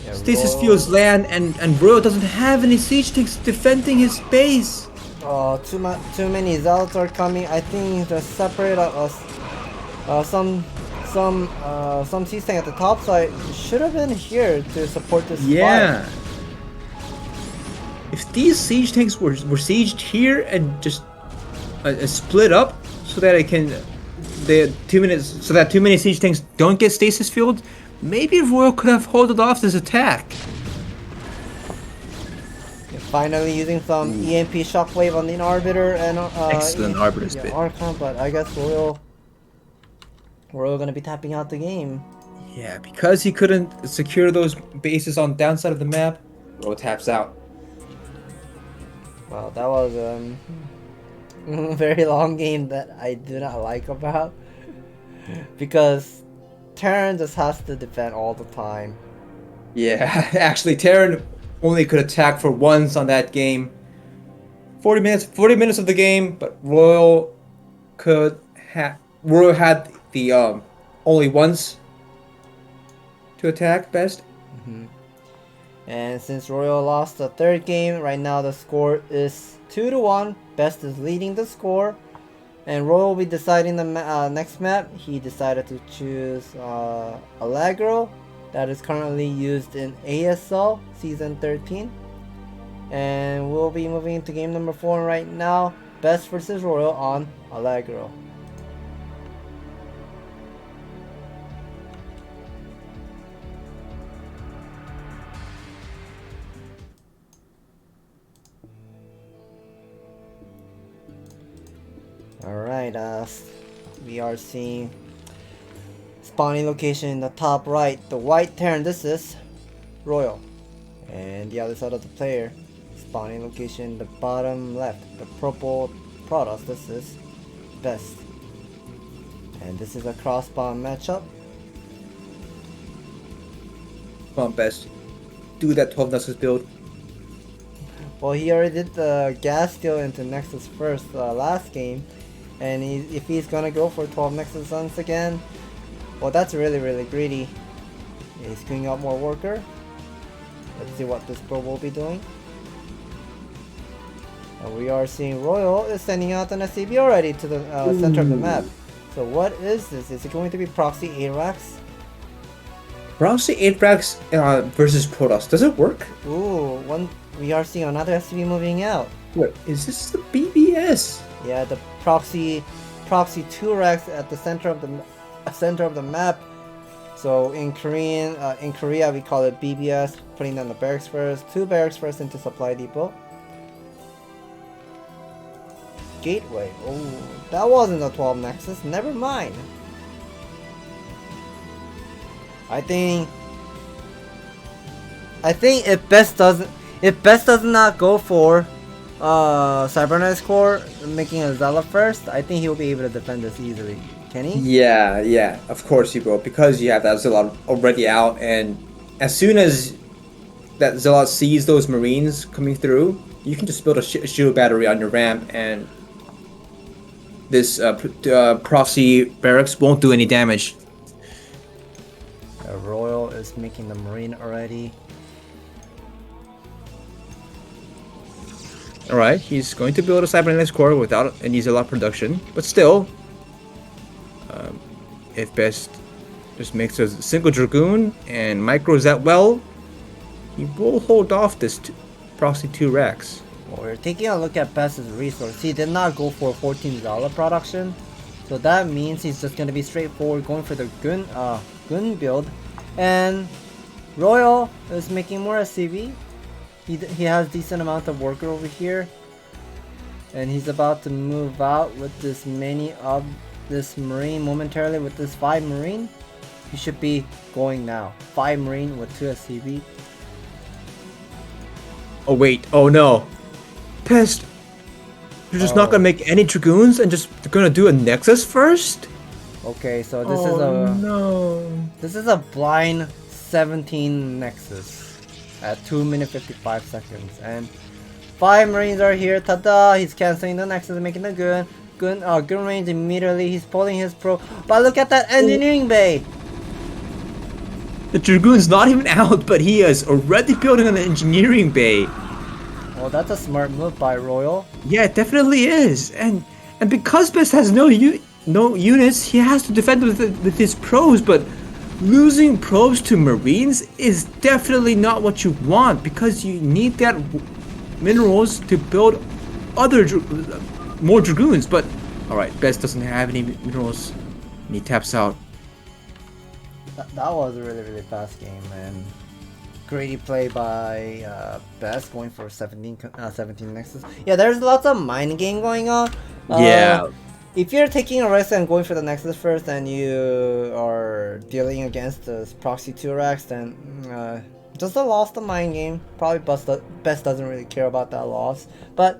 Yeah, stasis fields land, and Royal doesn't have any siege tanks defending his base. Oh, too many zealots are coming. I think to separate some siege tank at the top side should have been here to support this Yeah. fight. If these siege tanks were sieged here and just split up so that too many siege tanks don't get stasis field, maybe Royal could have holded off this attack. Yeah, finally using some EMP shockwave on the Arbiter and Excellent Arbiter spit. Archon, but I guess Royal gonna be tapping out the game. Yeah, because he couldn't secure those bases on downside of the map, Royal taps out. Wow, that was very long game that I do not like about, because Terran just has to defend all the time. Yeah, actually Terran only could attack for once on that game. 40 minutes of the game, but Royal had the only once to attack Best. And since Royal lost the third game, right now the score is 2-1. Best is leading the score, and Royal will be deciding the next map. He decided to choose Allegro, that is currently used in ASL Season 13. And we'll be moving into game number 4 right now. Best versus Royal on Allegro. Alright, we are seeing spawning location in the top right, the white Terran, this is Royal. And the other side of the player, spawning location in the bottom left, the purple Protoss, this is Best. And this is a cross spawn matchup. Come on, Best. Do that 12 Nexus build. Well, he already did the gas steal into Nexus first last game. And if he's gonna go for 12 Nexus once again, well, that's really greedy. He's queuing up more worker. Let's see what this build will be doing. And we are seeing Royal is sending out an SCB already to the center of the map. So what is this? Is it going to be Proxy ARAX? Proxy 8 racks versus Protoss. Does it work? Ooh, we are seeing another SCB moving out. What is this? The BBS? Yeah, the Proxy 2 racks at the center of the map. So in Korea we call it BBS, putting down the barracks first, 2 barracks first into supply depot. Gateway. Oh, that wasn't a 12 Nexus. Never mind. I think I think if Best does not go for Cybernetics Core, making a Zella first, I think he'll be able to defend this easily. Can he? Yeah, of course you will, because you have that Zealot already out, and as soon as that Zealot sees those Marines coming through, you can just build a shield battery on your ramp, and this Proxy barracks won't do any damage. Royal is making the Marine already. Alright, he's going to build a Cybernetics Core without any Zealot production, but still, if Best just makes a single Dragoon and micros that well, he will hold off this Proxy 2 racks. Well, we're taking a look at Best's resource. He did not go for 14 Zala production, so that means he's just going to be straightforward going for the Gun build. And Royal is making more SCV. He has decent amount of worker over here, and he's about to move out with this many of this Marine momentarily with this 5 Marine. He should be going now. 5 Marine with 2 SCV. Oh wait, oh no. Pest! You're just not gonna make any Dragoons and just gonna do a Nexus first? Okay, so this is a blind 17 Nexus at 2 minutes 55 seconds, and 5 Marines are here. Tada! He's canceling the Nexus and making the gun range immediately. He's pulling his pro, but look at that engineering bay. The Dragoon's not even out, but he is already building an engineering bay. Well, that's a smart move by Royal. Yeah, it definitely is, and because Best has no units, he has to defend with his probes, but losing probes to Marines is definitely not what you want, because you need that minerals to build more Dragoons. But alright, Best doesn't have any minerals, and he taps out. That was a really fast game, and greedy play by Best going for 17 Nexus. Yeah, there's lots of mind game going on. Yeah. If you're taking a risk and going for the Nexus first, and you are dealing against the Proxy 2 racks, then just a loss to mind game. Probably Best doesn't really care about that loss, but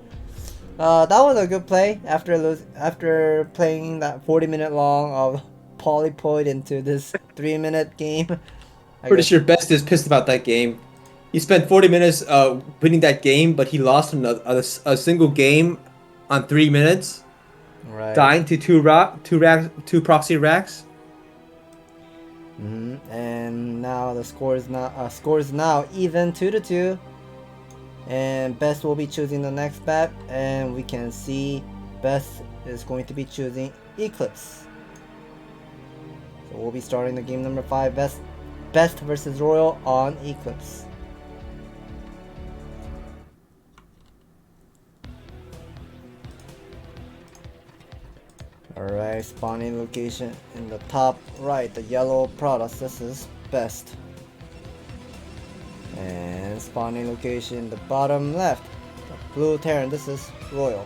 that was a good play after playing that 40-minute long of Polypoid into this 3-minute game. Pretty sure Best is pissed about that game. He spent 40 minutes winning that game, but he lost a single game on 3 minutes. Right. Dying to two Proxy racks. And now the score is now even 2-2, and Best will be choosing the next map, and we can see Best is going to be choosing Eclipse. So we'll be starting the game number 5, Best versus Royal on Eclipse. Alright, spawning location in the top right, the yellow Protoss, this is Best. And spawning location in the bottom left, the blue Terran, this is Royal.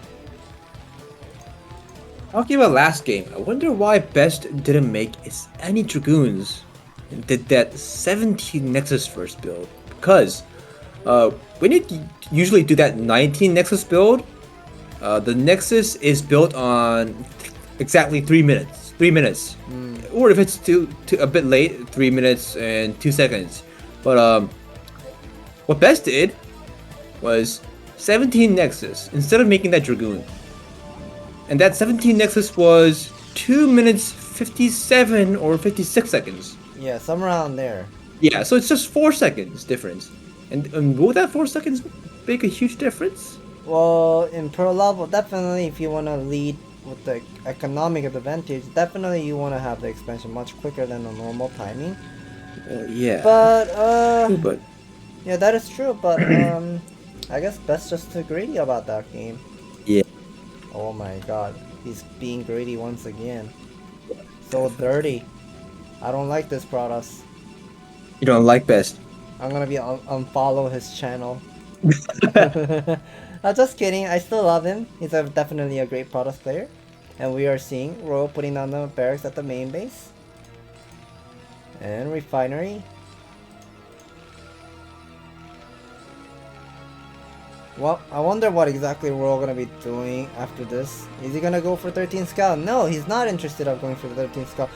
Talking about last game, I wonder why Best didn't make any Dragoons and did that 17 Nexus first build. Because when you usually do that 19 Nexus build, the Nexus is built on exactly 3 minutes. 3 minutes. Or if it's a bit late, 3 minutes and 2 seconds. But what Best did was 17 Nexus instead of making that Dragoon. And that 17 Nexus was 2 minutes 57 or 56 seconds. Yeah, somewhere around there. Yeah, so it's just 4 seconds difference. And will that 4 seconds make a huge difference? Well, in pro level, definitely if you want to lead with the economic advantage, definitely you want to have the expansion much quicker than the normal timing. Yeah. But yeah, that is true, but I guess Best just too greedy about that game. Yeah. Oh my god, he's being greedy once again. So dirty. I don't like this Protoss. You don't like Best? I'm gonna be unfollow his channel. Just kidding, I still love him. He's definitely a great Protoss player. And we are seeing Royal putting down the barracks at the main base. And refinery. Well, I wonder what exactly we're all gonna be doing after this. Is he gonna go for 13 scout? No, he's not interested of going for the 13 scout.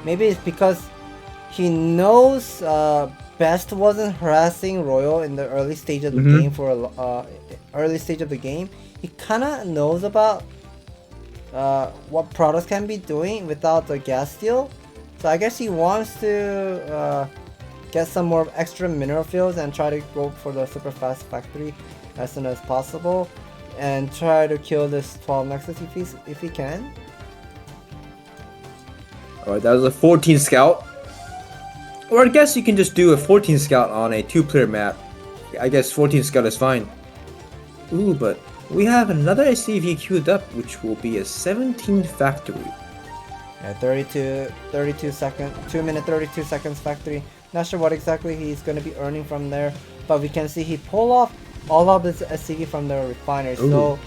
Maybe it's because he knows Best wasn't harassing Royal in the early stage of the game for early stage of the game. He kind of knows about what Protoss can be doing without the gas steal. So I guess he wants to get some more extra mineral fields and try to go for the super fast factory as soon as possible and try to kill this 12 Nexus if he can. Alright, that was a 14 scout. Or I guess you can just do a 14 scout on a 2-player map. I guess 14 scout is fine. Ooh, but we have another SCV queued up, which will be a 17 factory. Yeah, 32 seconds, 2 minute 32 seconds factory. Not sure what exactly he's going to be earning from there, but we can see he pull off all of his SCV from the refinery. Ooh. So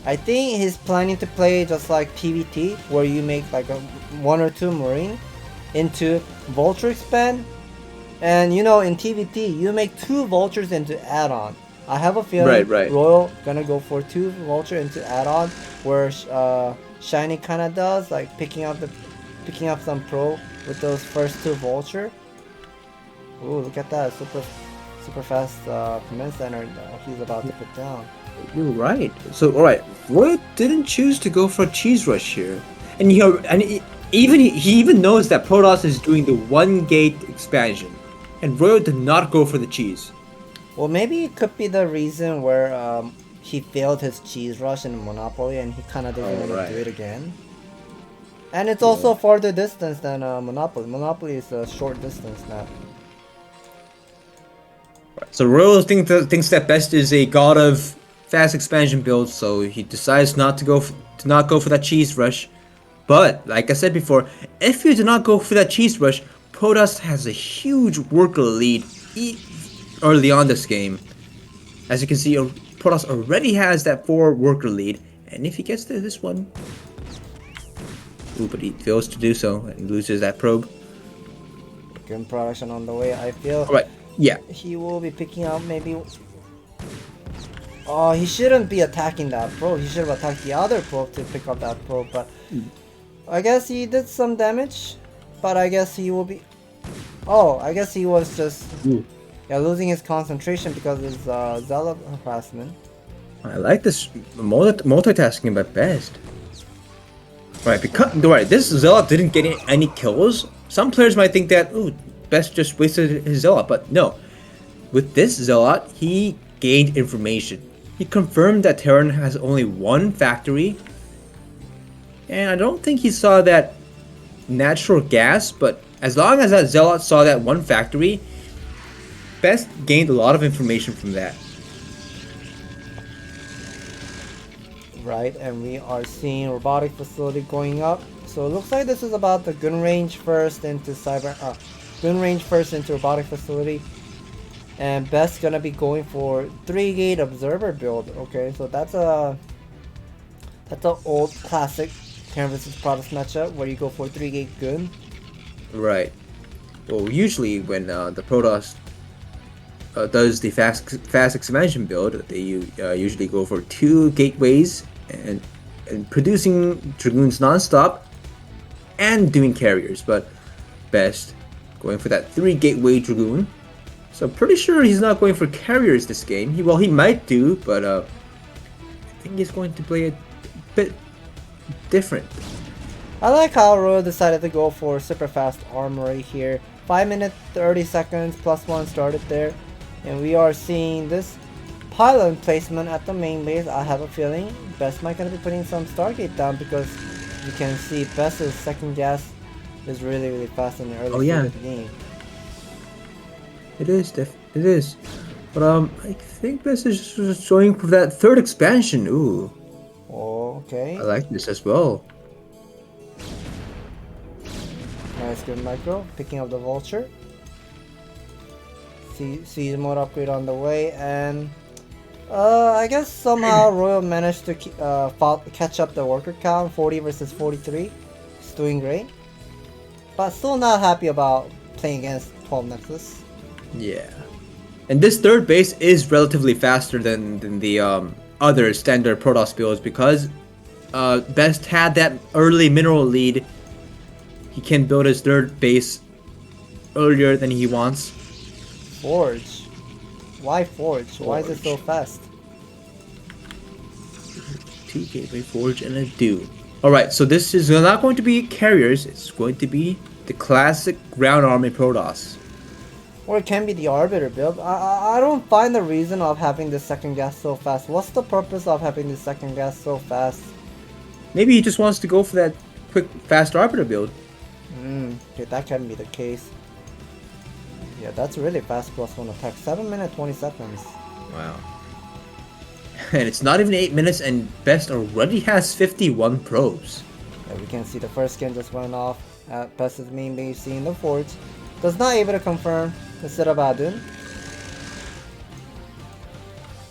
I think he's planning to play just like PvT, where you make like a 1 or 2 Marine into Vulture expand, and you know in TVT you make 2 Vultures into add-on. I have a feeling Royal gonna go for 2 Vulture into add-on, where Shiny kinda does like picking up some pro with those first 2 Vulture. Ooh, look at that super fast command center he's about to put down. You're right. So alright, Royal didn't choose to go for a cheese rush here, and he even knows that Protoss is doing the 1 gate expansion, and Royal did not go for the cheese. Well, maybe it could be the reason where he failed his cheese rush in Monopoly and he kind of didn't want to do it again. And it's also a farther distance than Monopoly. Monopoly is a short distance now. So Royal thinks that Best is a god of fast expansion build, so he decides not to go for that cheese rush. But like I said before, if you do not go for that cheese rush, Protoss has a huge worker lead early on this game. As you can see, Protoss already has that 4 worker lead, and if he gets to this one, ooh, but he fails to do so and loses that probe. Good production on the way, I feel. Alright, yeah. He will be picking up maybe. Oh, he shouldn't be attacking that probe. He should have attacked the other probe to pick up that probe, but I guess he did some damage. But I guess he will be. Oh, I guess he was just losing his concentration because of his zealot harassment. I like this multitasking by Best. Right, because this zealot didn't get any kills. Some players might think that Best just wasted his zealot, but no. With this zealot, he gained information. He confirmed that Terran has only 1 factory, and I don't think he saw that natural gas, but as long as that zealot saw that 1 factory, Best gained a lot of information from that. Right, and we are seeing robotic facility going up. So it looks like this is about the gun range first into robotic facility. And Best gonna be going for 3-gate observer build. Okay, so that's a old classic Terran vs Protoss matchup where you go for 3-gate gun. Right. Well, usually when the Protoss does the fast expansion build, they usually go for 2 gateways and producing Dragoons non-stop and doing carriers, but Best going for that 3 gateway Dragoon. So I'm pretty sure he's not going for carriers this game. He might do, but I think he's going to play a bit different. I like how Royal decided to go for super fast armory here. 5 minutes 30 seconds +1 started there, and we are seeing this pylon placement at the main base. I have a feeling Best might gonna be putting some Stargate down because you can see Best's second gas is really fast in the early stage of the game. It is. But I think Best is just going for that 3rd expansion. Ooh. Oh, okay. I like this as well. Nice, good micro. Picking up the vulture. See mode upgrade on the way, and I guess somehow Royal managed to catch up the worker count. 40 versus 43. It's doing great, but still not happy about playing against 12 Nexus. Yeah. And this third base is relatively faster than the other standard Protoss builds because Best had that early mineral lead. He can build his third base earlier than he wants. Forge. Why Forge? Why is it so fast? 2 gateway, Forge, and a Dew. Alright, so this is not going to be carriers, it's going to be the classic ground army Protoss. Or it can be the Arbiter build. I don't find the reason of having the second gas so fast. What's the purpose of having the second gas so fast? Maybe he just wants to go for that quick, fast Arbiter build. Okay, that can be the case. Yeah, that's really fast +1 attack. 7 minutes 20 seconds. Wow. And it's not even 8 minutes and Best already has 51 probes. Yeah, we can see the first skin just went off at Best's main base, seeing the Forge. Does not able to confirm the setup Adun.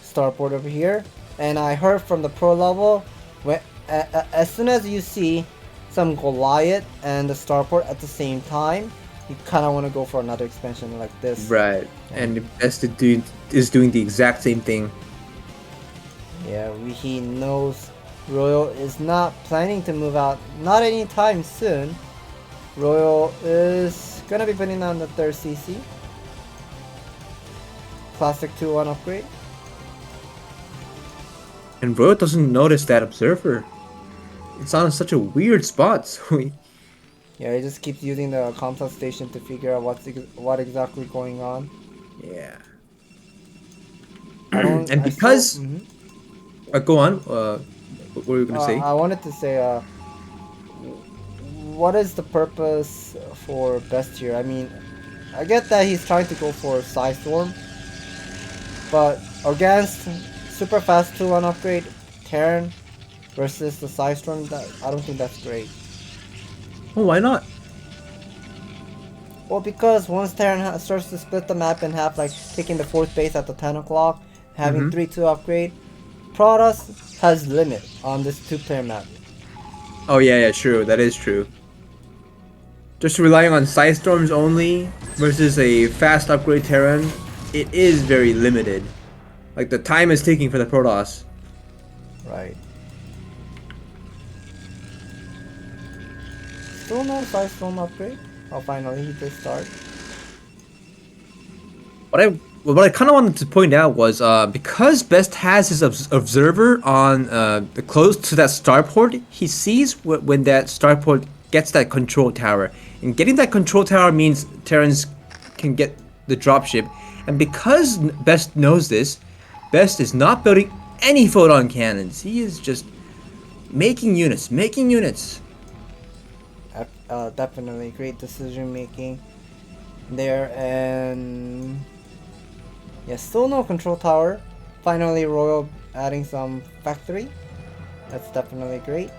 Starport over here. And I heard from the pro level, when, as soon as you see some Goliath and the Starport at the same time, you kind of want to go for another expansion like this. Right. And Best is doing the exact same thing. Yeah, he knows Royal is not planning to move out, not anytime soon. Royal is gonna be putting on the 3rd CC. Classic 2-1 upgrade. And Royal doesn't notice that observer. It's on such a weird spot, so yeah, he just keeps using the complex station to figure out what exactly going on. yeah. And because go on. What were you gonna say? I wanted to say, what is the purpose for Best here? I mean, I get that he's trying to go for Psystorm, but against super fast 2-1 upgrade Terran versus the Psystorm, I don't think that's great. Oh, why not? Well, because once Terran starts to split the map in half, like taking the 4th base at the 10 o'clock, having 3-2 upgrade, Protoss has limit on this 2-player map. Oh yeah, true. That is true. Just relying on Psystorms only versus a fast upgrade Terran, it is very limited. Like the time it's taking for the Protoss. Right. Still no Psystorm upgrade? Oh, finally he did start. What I kind of wanted to point out was because Best has his observer on the close to that starport, he sees when that starport gets that control tower, and getting that control tower means Terrans can get the dropship. And because Best knows this, Best is not building any photon cannons. He is just making units. Definitely great decision making there, and yeah, still no control tower. Finally, Royal adding some factory. That's definitely great.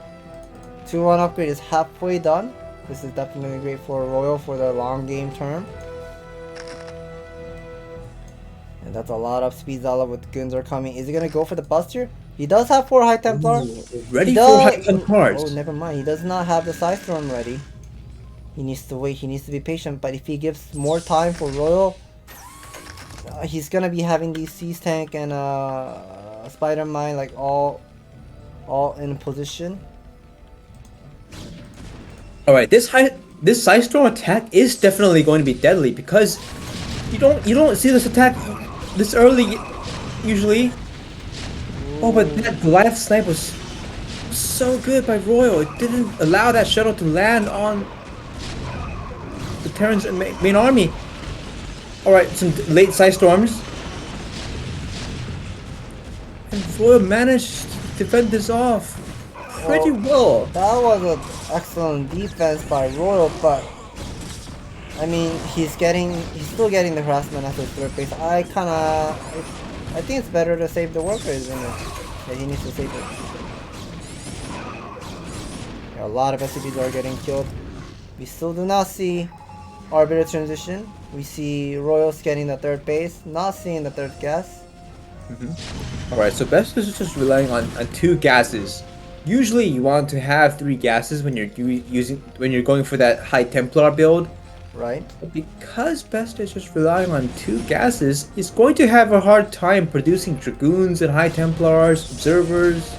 2-1 upgrade is halfway done. This is definitely great for Royal for the long game term. And that's a lot of speed Zala with guns are coming. Is he gonna go for the buster? He does have 4 High Templar. Ready for High Templars. Oh, never mind. He does not have the Psystorm ready. He needs to wait. He needs to be patient. But if he gives more time for Royal, he's gonna be having these Seize Tank and Spider Mine like all in position. All right, this Psystorm attack is definitely going to be deadly because you don't see this attack this early usually. Ooh. Oh, but that Goliath snipe was so good by Royal. It didn't allow that shuttle to land on the Terran's main army. All right, some late Psystorms, and Royal managed to defend this off pretty well. That was an excellent defense by Royal, but I mean, he's still getting the harassment at his 3rd base. I think it's better to save the workers, isn't it? Yeah, he needs to save it. Yeah, a lot of SCVs are getting killed. We still do not see Arbiter transition. We see Royals getting the 3rd base, not seeing the 3rd gas. Alright, so Best is just relying on 2 gases. Usually you want to have 3 gases when you're going for that High Templar build, right? But because Best is just relying on 2 gases, he's going to have a hard time producing Dragoons and High Templars, Observers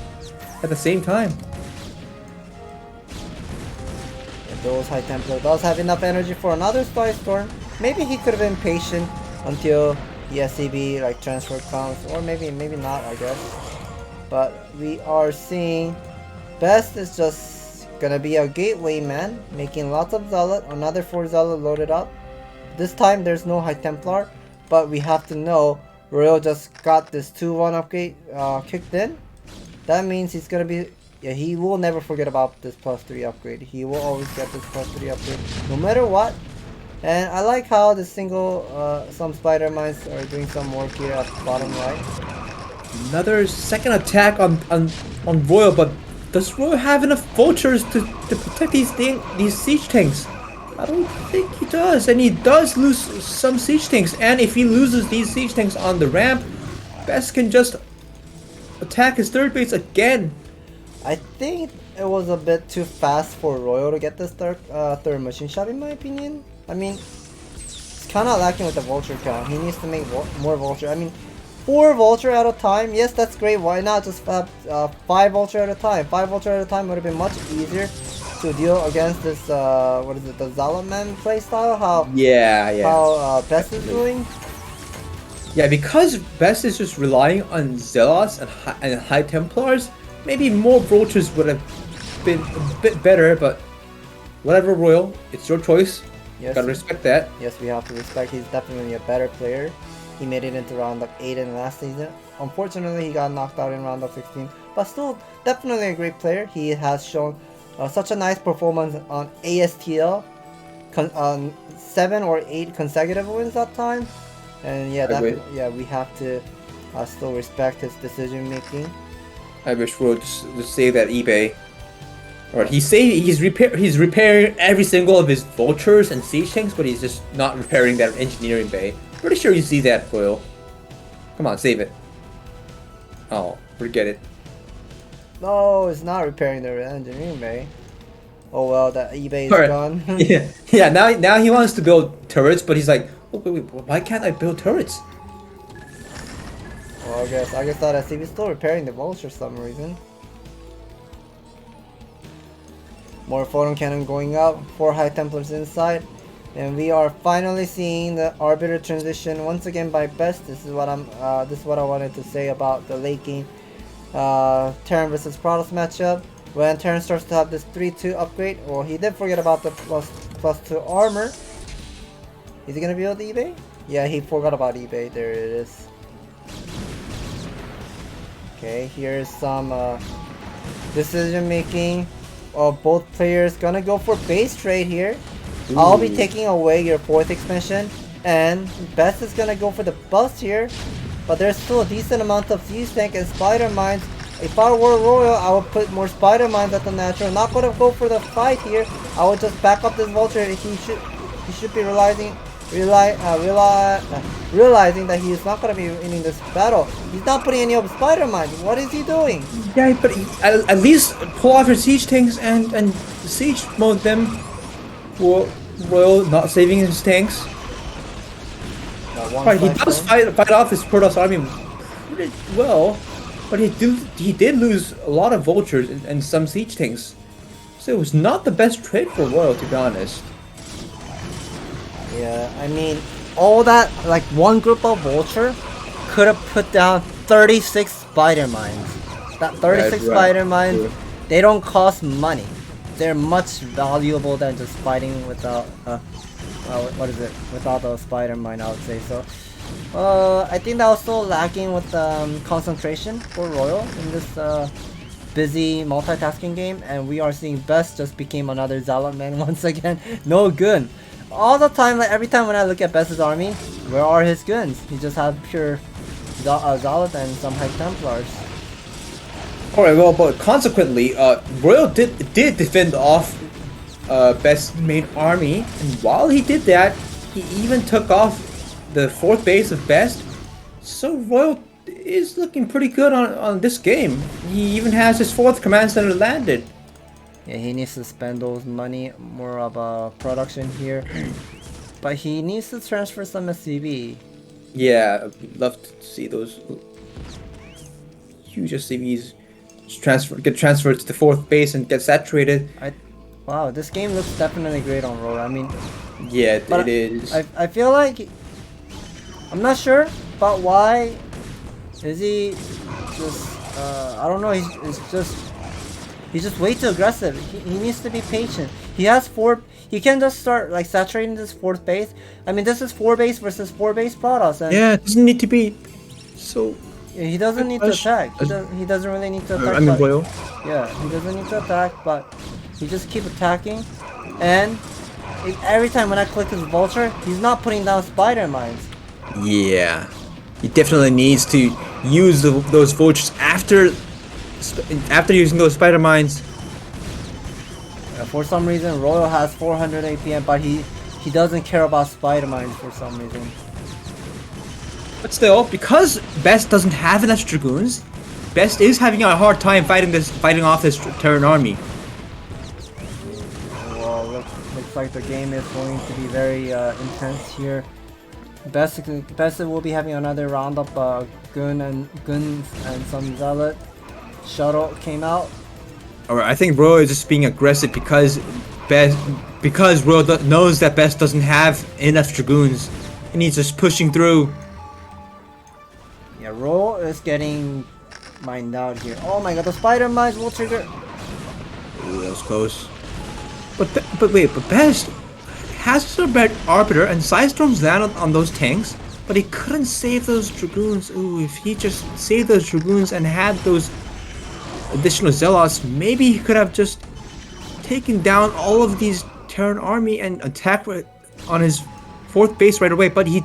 at the same time. If those High Templar does have enough energy for another Spy Storm, maybe he could have been patient until the SCB like transfer comes, or maybe not, I guess. But we are seeing Best is just gonna be a gateway man, making lots of Zealot, another 4 Zealot loaded up. This time there's no High Templar, but we have to know Royal just got this 2-1 upgrade kicked in. That means he's gonna be, yeah, he will never forget about this +3 upgrade. He will always get this +3 upgrade, no matter what. And I like how the single, some spider mines are doing some work here at the bottom right. Another second attack on Royal, but does Royal have enough vultures to protect these siege tanks? I don't think he does, and he does lose some siege tanks. And if he loses these siege tanks on the ramp, Best can just attack his third base again. I think it was a bit too fast for Royal to get this third machine shop, in my opinion. I mean, it's kind of lacking with the vulture count. He needs to make more vulture. I mean, 4 vulture at a time, yes, that's great. Why not just have 5 vulture at a time? 5 vulture at a time would have been much easier to deal against this, what is it, the Zalaman playstyle? How Best is doing? Yeah, because Best is just relying on Zealots and High Templars, maybe more vultures would have been a bit better, but whatever, Royal, it's your choice. Yes, gotta respect that. Yes, we have to respect. He's definitely a better player. He made it into round of 8 in last season. Unfortunately, he got knocked out in round of 16, but still definitely a great player. He has shown such a nice performance on ASTL, 7 or 8 consecutive wins that time. And yeah, we have to still respect his decision making. I wish we would just say that eBay. Or he's repairing every single of his vultures and siege tanks, but he's just not repairing that engineering bay. Pretty sure you see that, Foil. Come on, save it. Oh, forget it. No, it's not repairing the engineering bay. Oh well, that eBay is gone. yeah. Now he wants to build turrets, but he's like, oh, wait, why can't I build turrets? Well, I guess that SCB is still repairing the vulture for some reason. More photon cannon going up, 4 High Templars inside, and we are finally seeing the Arbiter transition once again by Best. This is what I wanted to say about the late game Terran versus Protoss matchup. When Terran starts to have this 3-2 upgrade, well, he did forget about the plus 2 armor. Is he gonna build eBay? Yeah, he forgot about eBay. There it is. Okay, here's some decision making. Both players gonna go for base trade here. Ooh. I'll be taking away your 4th expansion, and Best is gonna go for the bust here. But there's still a decent amount of siege tank and spider mines. If I were Royal, I would put more spider mines at the natural. Not gonna go for the fight here. I would just back up this vulture. He should be realizing that he is not gonna be winning this battle. He's not putting any of spider mines. What is he doing? Yeah, but at least pull off your siege tanks and siege mode them. Royal not saving his tanks. Right, he does fight off his Protoss army pretty well, but he did lose a lot of vultures and some siege tanks. So it was not the best trade for Royal, to be honest. Yeah, I mean, all that, like one group of vulture could have put down 36 spider mines. That 36 spider mines, they don't cost money. They're much valuable than just fighting without, without a spider mine, I would say. So, I think that was still lacking with concentration for Royal in this busy multitasking game. And we are seeing Best just became another Zealot man once again. No good. All the time, like every time when I look at Best's army, where are his guns? He just had pure Zealot and some High Templars. Alright, well, but consequently, Royal did defend off Best's main army, and while he did that, he even took off the 4th base of Best. So Royal is looking pretty good on this game. He even has his 4th command center landed. Yeah, he needs to spend those money more of a production here. But he needs to transfer some SCV. Yeah, I'd love to see those huge SCVs get transferred to the 4th base and get saturated. Wow, this game looks definitely great on roll. I mean, yeah, it is. I feel like I'm not sure about why is he just I don't know. He's just way too aggressive. He needs to be patient. He has 4. He can just start like saturating this 4th base. I mean, this is 4 base versus 4 base Protoss. And yeah, it doesn't need to be so. Yeah, he doesn't need to attack. He doesn't really need to attack. I mean, Royal. Yeah, he doesn't need to attack, but he just keep attacking. And every time when I click his vulture, he's not putting down spider mines. Yeah, he definitely needs to use those vultures after using those spider mines. For some reason, Royal has 400 APM, but he doesn't care about spider mines for some reason. But still, because Best doesn't have enough dragoons, Best is having a hard time fighting off this Terran army. Well, looks like the game is going to be very intense here. Best will be having another round of guns and some zealot. Shuttle came out. Alright, I think Royal is just being aggressive because Royal knows that Best doesn't have enough dragoons, and he's just pushing through. Yeah, Royal is getting mined out here. Oh my god, the spider mines will trigger. Ooh, that was close. But Best has a red Arbiter and Sidestorms land on those tanks, but he couldn't save those dragoons. Ooh, if he just saved those dragoons and had those additional zealots, maybe he could have just taken down all of these Terran army and attack on his 4th base right away. But he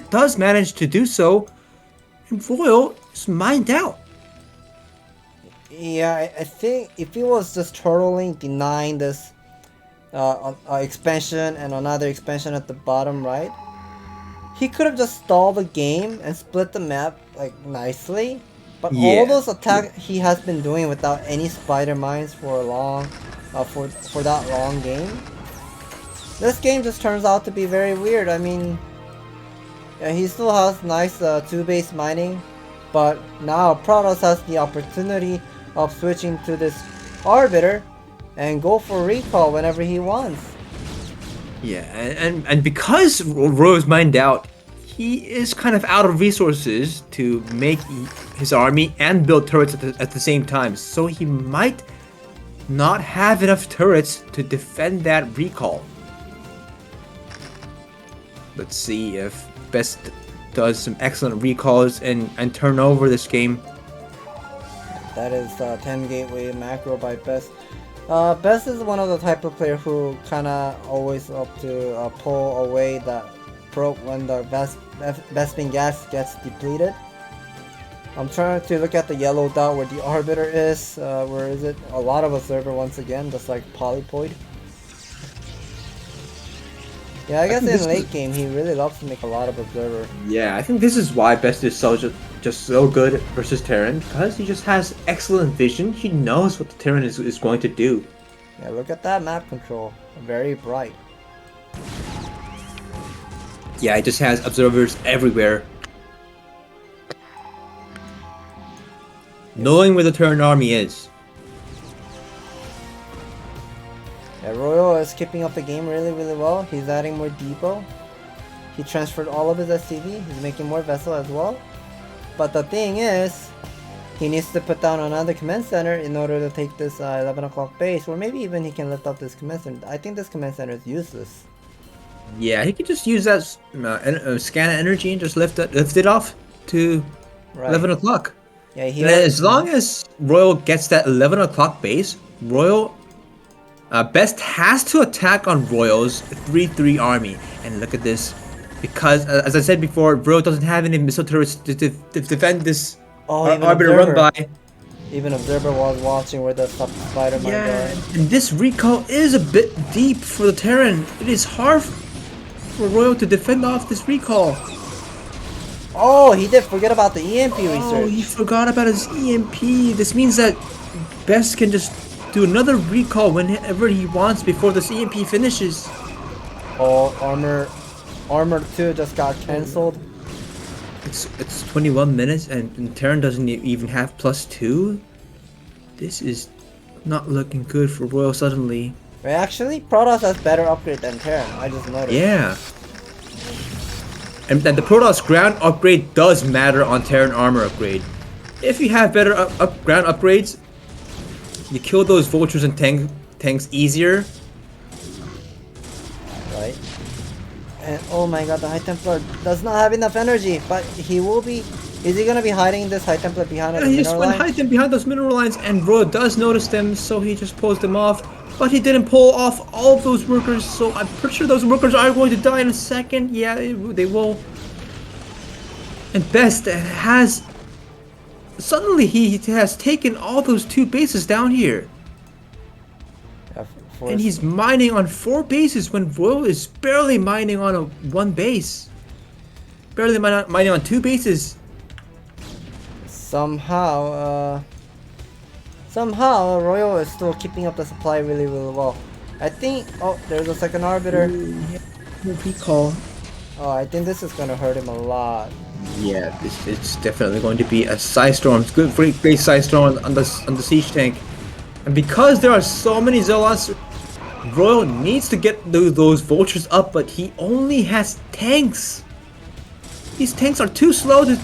does manage to do so, and Royal is mined out. Yeah, I think if he was just turtling, denying this expansion and another expansion at the bottom right, he could have just stalled the game and split the map like nicely. But yeah, all those attacks he has been doing without any spider mines for a long, for that long game. This game just turns out to be very weird. I mean, yeah, he still has nice 2-base mining, but now Protoss has the opportunity of switching to this Arbiter and go for recall whenever he wants. Yeah, and because Royal is mined out, he is kind of out of resources to make his army and build turrets at the same time. So he might not have enough turrets to defend that recall. Let's see if Best does some excellent recalls and turn over this game. That is 10 gateway macro by Best. Best is one of the type of player who kinda always up to pull away that proc when the Bespin gas gets depleted. I'm trying to look at the yellow dot where the Arbiter is. Where is it? A lot of observer once again, just like Polypoid. Yeah, I guess in late game he really loves to make a lot of observer. Yeah, I think this is why Best is just so good versus Terran, because he just has excellent vision. He knows what the Terran is going to do. Yeah, look at that map control. Very bright. Yeah, he just has observers everywhere. Knowing where the Terran army is. Yeah, Royal is keeping up the game really well. He's adding more depot. He transferred all of his SCV. He's making more vessel as well. But the thing is, he needs to put down another command center in order to take this 11 o'clock base, or maybe even he can lift up this command center. I think this command center is useless. Yeah, he could just use that scan energy and just lift it off to 11 o'clock. Yeah, as long as Royal gets that 11 o'clock base, Royal Best has to attack on Royal's 3-3 army. And look at this, because as I said before, Royal doesn't have any missile turrets to defend this Arbiter run by. Even Observer was watching where the spider might go. And this recall is a bit deep for the Terran. It is hard for Royal to defend off this recall. Oh, he did forget about the EMP research. Oh, he forgot about his EMP. This means that Best can just do another recall whenever he wants before this EMP finishes. Oh, armor Armor 2 just got cancelled. It's 21 minutes and Terran doesn't even have +2. This is not looking good for Royal suddenly. Wait, actually, Protoss has better upgrade than Terran. I just noticed. Yeah. And the Protoss ground upgrade does matter on Terran armor upgrade. If you have better ground upgrades, you kill those vultures and tanks easier. Right. And oh my god, the High Templar does not have enough energy, but he will be. Is he gonna be hiding this High Templar behind the He just mineral went line? hide them behind those mineral lines, and Royal does notice them, so he just pulls them off. But he didn't pull off all of those workers, so I'm pretty sure those workers are going to die in a second. Yeah, they will. And Best has... Suddenly he has taken all those 2 bases down here. Yeah, And he's mining on 4 bases when Royal is barely mining on 1 base. Barely mining on 2 bases. somehow Royal is still keeping up the supply really well. I think, oh, there's a second arbiter. Recall. Oh, I think this is gonna hurt him a lot. Yeah, it's definitely going to be a side storm. It's good, great side storm on the siege tank. And because there are so many Zealots, Royal needs to get those vultures up, but he only has tanks. These tanks are too slow to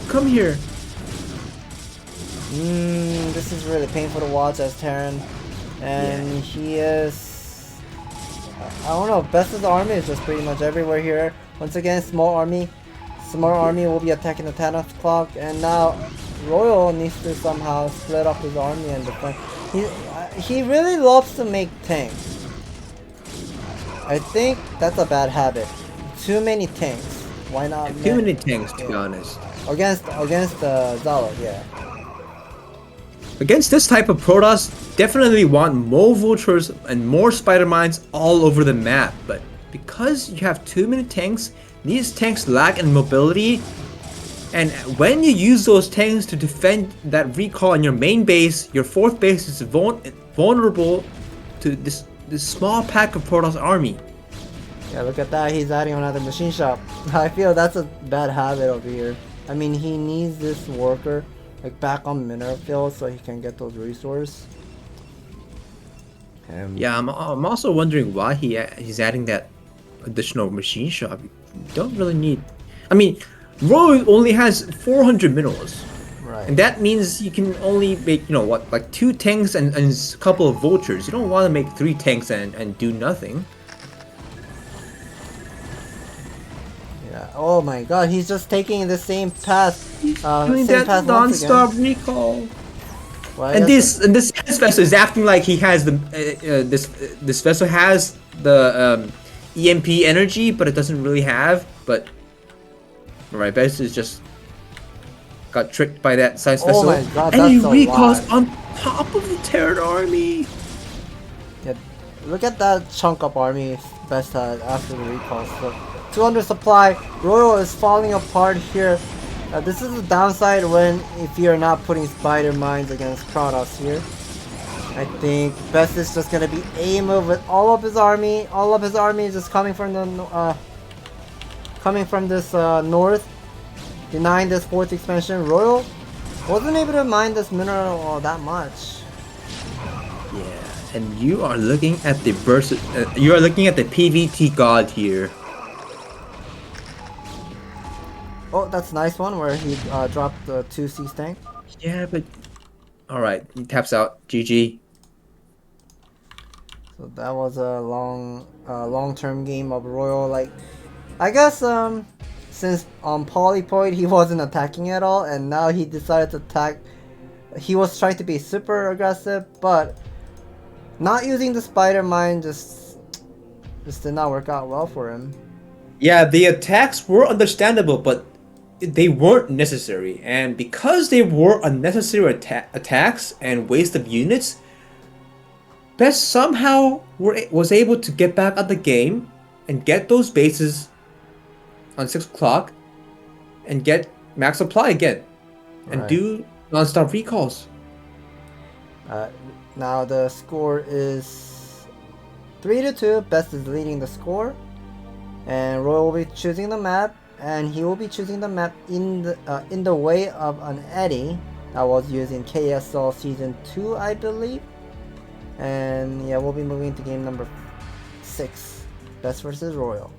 come here. This is really painful to watch as Terran. And he is... I don't know, Best of the army is just pretty much everywhere here. Once again, small army will be attacking the 10 o'clock, and now Royal needs to somehow split up his army and defend. He really loves to make tanks. I think that's a bad habit. Too many tanks. Why not? Too many tanks, to be honest. Against the Zealot, yeah. Against this type of Protoss, definitely want more vultures and more spider mines all over the map. But because you have too many tanks, these tanks lack in mobility. And when you use those tanks to defend that recall on your main base, your 4th base is vulnerable to this small pack of Protoss army. Yeah, look at that. He's adding another machine shop. I feel that's a bad habit over here. I mean, he needs this worker like back on mineral field so he can get those resources. Yeah, I'm also wondering why he's adding that additional machine shop. You don't really need... I mean, Royal only has 400 minerals. Right. And that means you can only make, like 2 tanks and a couple of vultures. You don't want to make 3 tanks and do nothing. Yeah. Oh my god, he's just taking the same path. Doing same that path non-stop recall. Well, And this vessel is acting like he has the this vessel has the EMP energy, but it doesn't really have. But alright, Best is just got tricked by that size vessel. Oh my god, and that's he a recalls lot. on top of the Terran army. Yeah, look at that chunk of army Best had after the recall. So 200 supply. Royal is falling apart here. This is the downside if you're not putting spider mines against Protoss here. I think Best is just gonna be A-move with all of his army. All of his army is just coming from the north, denying this 4th expansion. Royal wasn't able to mine this mineral all that much. Yeah, and you are looking at the you are looking at the PVT god here. Oh, that's a nice one where he dropped the 2 Sea tank. Yeah, but alright, he taps out. GG. So that was a long-term game of Royal. Like, I guess since on Polypoid he wasn't attacking at all, and now he decided to attack. He was trying to be super aggressive, but not using the spider mine just did not work out well for him. Yeah, the attacks were understandable, but they weren't necessary. And because they were unnecessary attacks and waste of units, Best somehow was able to get back at the game and get those bases on 6 o'clock and get max supply again and do non-stop recalls. Now the score is 3-2. Best is leading the score. And Royal will be choosing the map, and he will be choosing the map in the way of an eddy that was used in KSL Season 2, I believe. And yeah, we'll be moving to game number 6, Best versus Royal.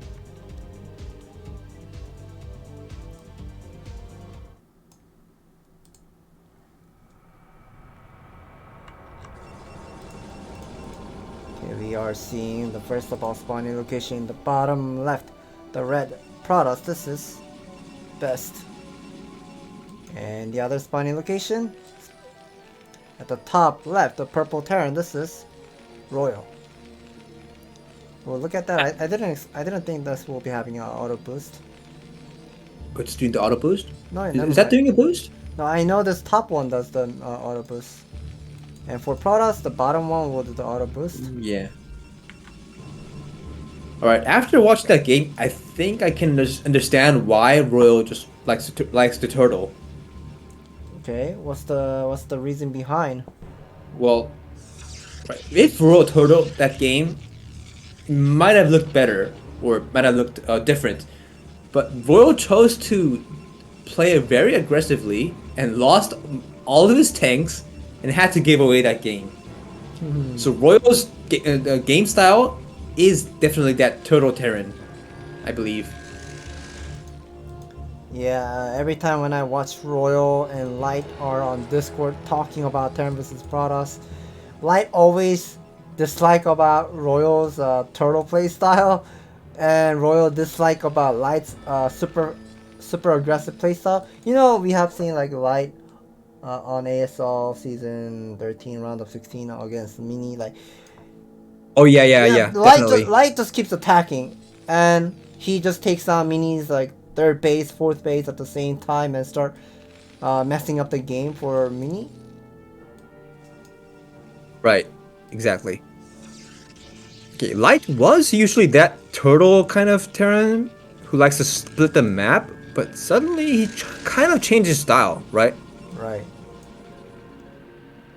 Here we are seeing the first of all spawning location in the bottom left, the red Protoss. This is Best. And the other spawning location at the top left, the purple Terran. This is Royal. Well, look at that. I didn't think this will be having an auto boost. It's doing the auto boost? No, Is that doing a boost? No, I know this top one does the auto boost. And for Protoss, the bottom one will do the auto boost. Yeah. Alright, after watching that game, I think I can understand why Royal just likes the turtle. Okay, what's the reason behind? Well, right, if Royal turtle that game, it might have looked better, or might have looked different. But Royal chose to play it very aggressively and lost all of his tanks and had to give away that game. So Royal's game style is definitely that turtle Terran, I believe. Yeah, every time when I watch Royal and Light are on Discord talking about Terran vs Protoss, Light always dislike about Royal's turtle playstyle, and Royal dislike about Light's super aggressive playstyle. You know, we have seen like Light on ASL season 13 round of 16 against Mini, like. Oh yeah. Light just keeps attacking, and he just takes down Mini's like 3rd base, 4th base at the same time and start messing up the game for Mini. Right, exactly. Okay, Light was usually that turtle kind of Terran who likes to split the map, but suddenly he kind of changed his style, right? Right.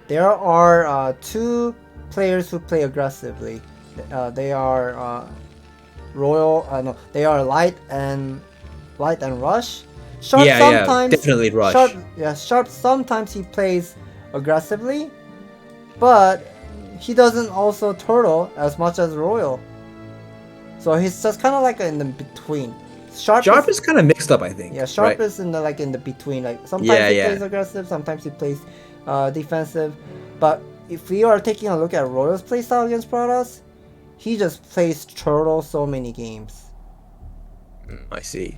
There are 2 players who play aggressively. They are Royal. No, they are Light and Rush. Sharp sometimes. Definitely Rush. Sharp sometimes he plays aggressively, but he doesn't also turtle as much as Royal. So he's just kind of like in the between. Sharp is kind of mixed up, I think. Yeah, Sharp right? is in the between. Like sometimes he plays aggressive, sometimes he plays defensive. But if we are taking a look at Royal's playstyle against Protoss, he just plays turtle so many games. I see.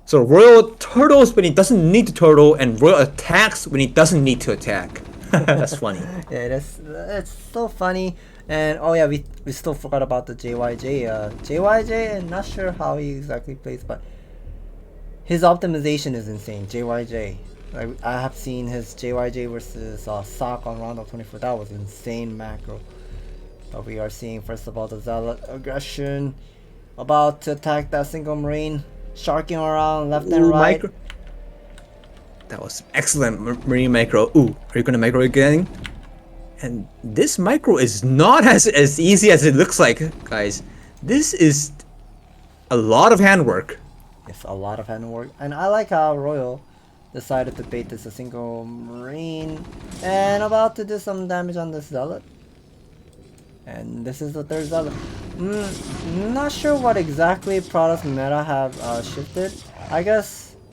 So Royal turtles when he doesn't need to turtle, and Royal attacks when he doesn't need to attack. That's funny. Yeah, it's so funny. And oh yeah, we still forgot about the JYJ. JYJ, I'm not sure how he exactly plays, but his optimization is insane. JYJ. I have seen his JYJ versus Sock on round of 24. That was insane macro. But we are seeing first of all the Zealot aggression, about to attack that single Marine, sharking around left and right. That was excellent Marine micro. Ooh, are you gonna micro again? And this micro is not as easy as it looks like, guys. This is a lot of handwork. It's a lot of handwork, and I like how Royal decided to bait this a single Marine and about to do some damage on this Zealot. And this is the 3rd Zealot. Not sure what exactly Protoss meta have shifted.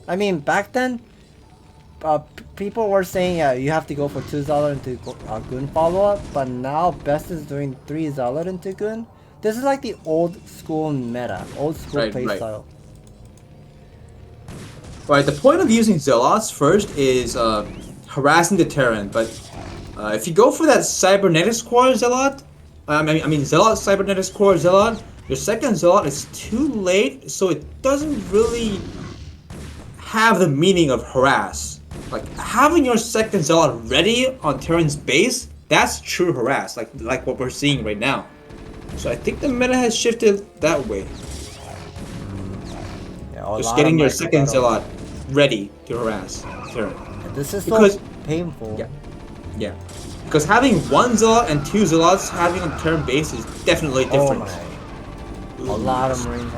I mean back then people were saying you have to go for 2 Zealot into Goon follow-up, but now Best is doing 3 Zealot into Goon. This is like the old school meta, old school playstyle. Right, the point of using Zealots first is harassing the Terran, but if you go for that Cybernetics Core Zealot, Zealot Cybernetics Core Zealot, your 2nd Zealot is too late, so it doesn't really have the meaning of harass. Like having your 2nd Zealot ready on Terran's base, that's true harass, like what we're seeing right now. So I think the meta has shifted that way. Yeah, just getting your 2nd Zealot ready to harass Terran. This is so painful. Yeah. Because having 1 Zealot and 2 Zealots having on Terran base is definitely different. A lot of Marines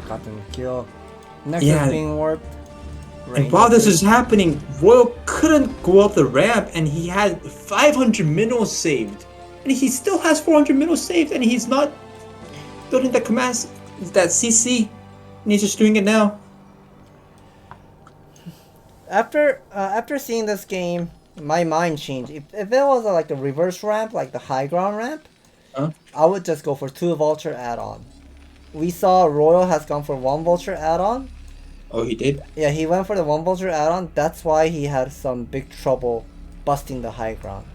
gotten killed. Next Yeah. is being warped. And while this is happening, Royal couldn't go up the ramp, and he had 500 minerals saved. And he still has 400 minerals saved, and he's not building that command, that CC, and he's just doing it now. After seeing this game, my mind changed. If it was like a reverse ramp, like the high ground ramp, I would just go for 2 vulture add-on. We saw Royal has gone for 1 vulture add-on. Oh, he did? Yeah, he went for the 1 vulture add-on. That's why he had some big trouble busting the high ground.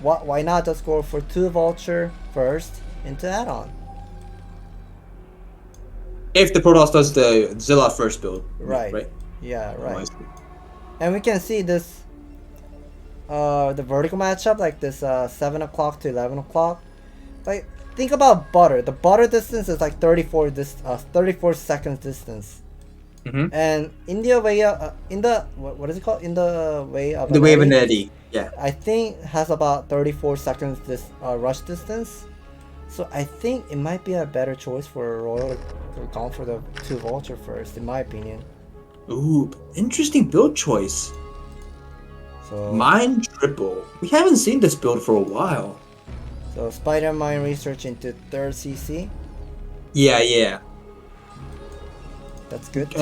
Why not just go for 2 vulture first into add-on? If the Protoss does the Zilla first build. Right. Yeah, right. Oh, and we can see this, the vertical matchup, like this 7 o'clock to 11 o'clock. Like, think about butter. The butter distance is like 34 seconds distance. Mm-hmm. And in the way, what is it called? In the way of the way of an eddy. Yeah. I think has about 34 seconds this rush distance. So I think it might be a better choice for Royal to go for the 2 vulture first, in my opinion. Ooh, interesting build choice. So Mine triple. We haven't seen this build for a while. So Spider Mine research into 3rd CC. Yeah. That's good.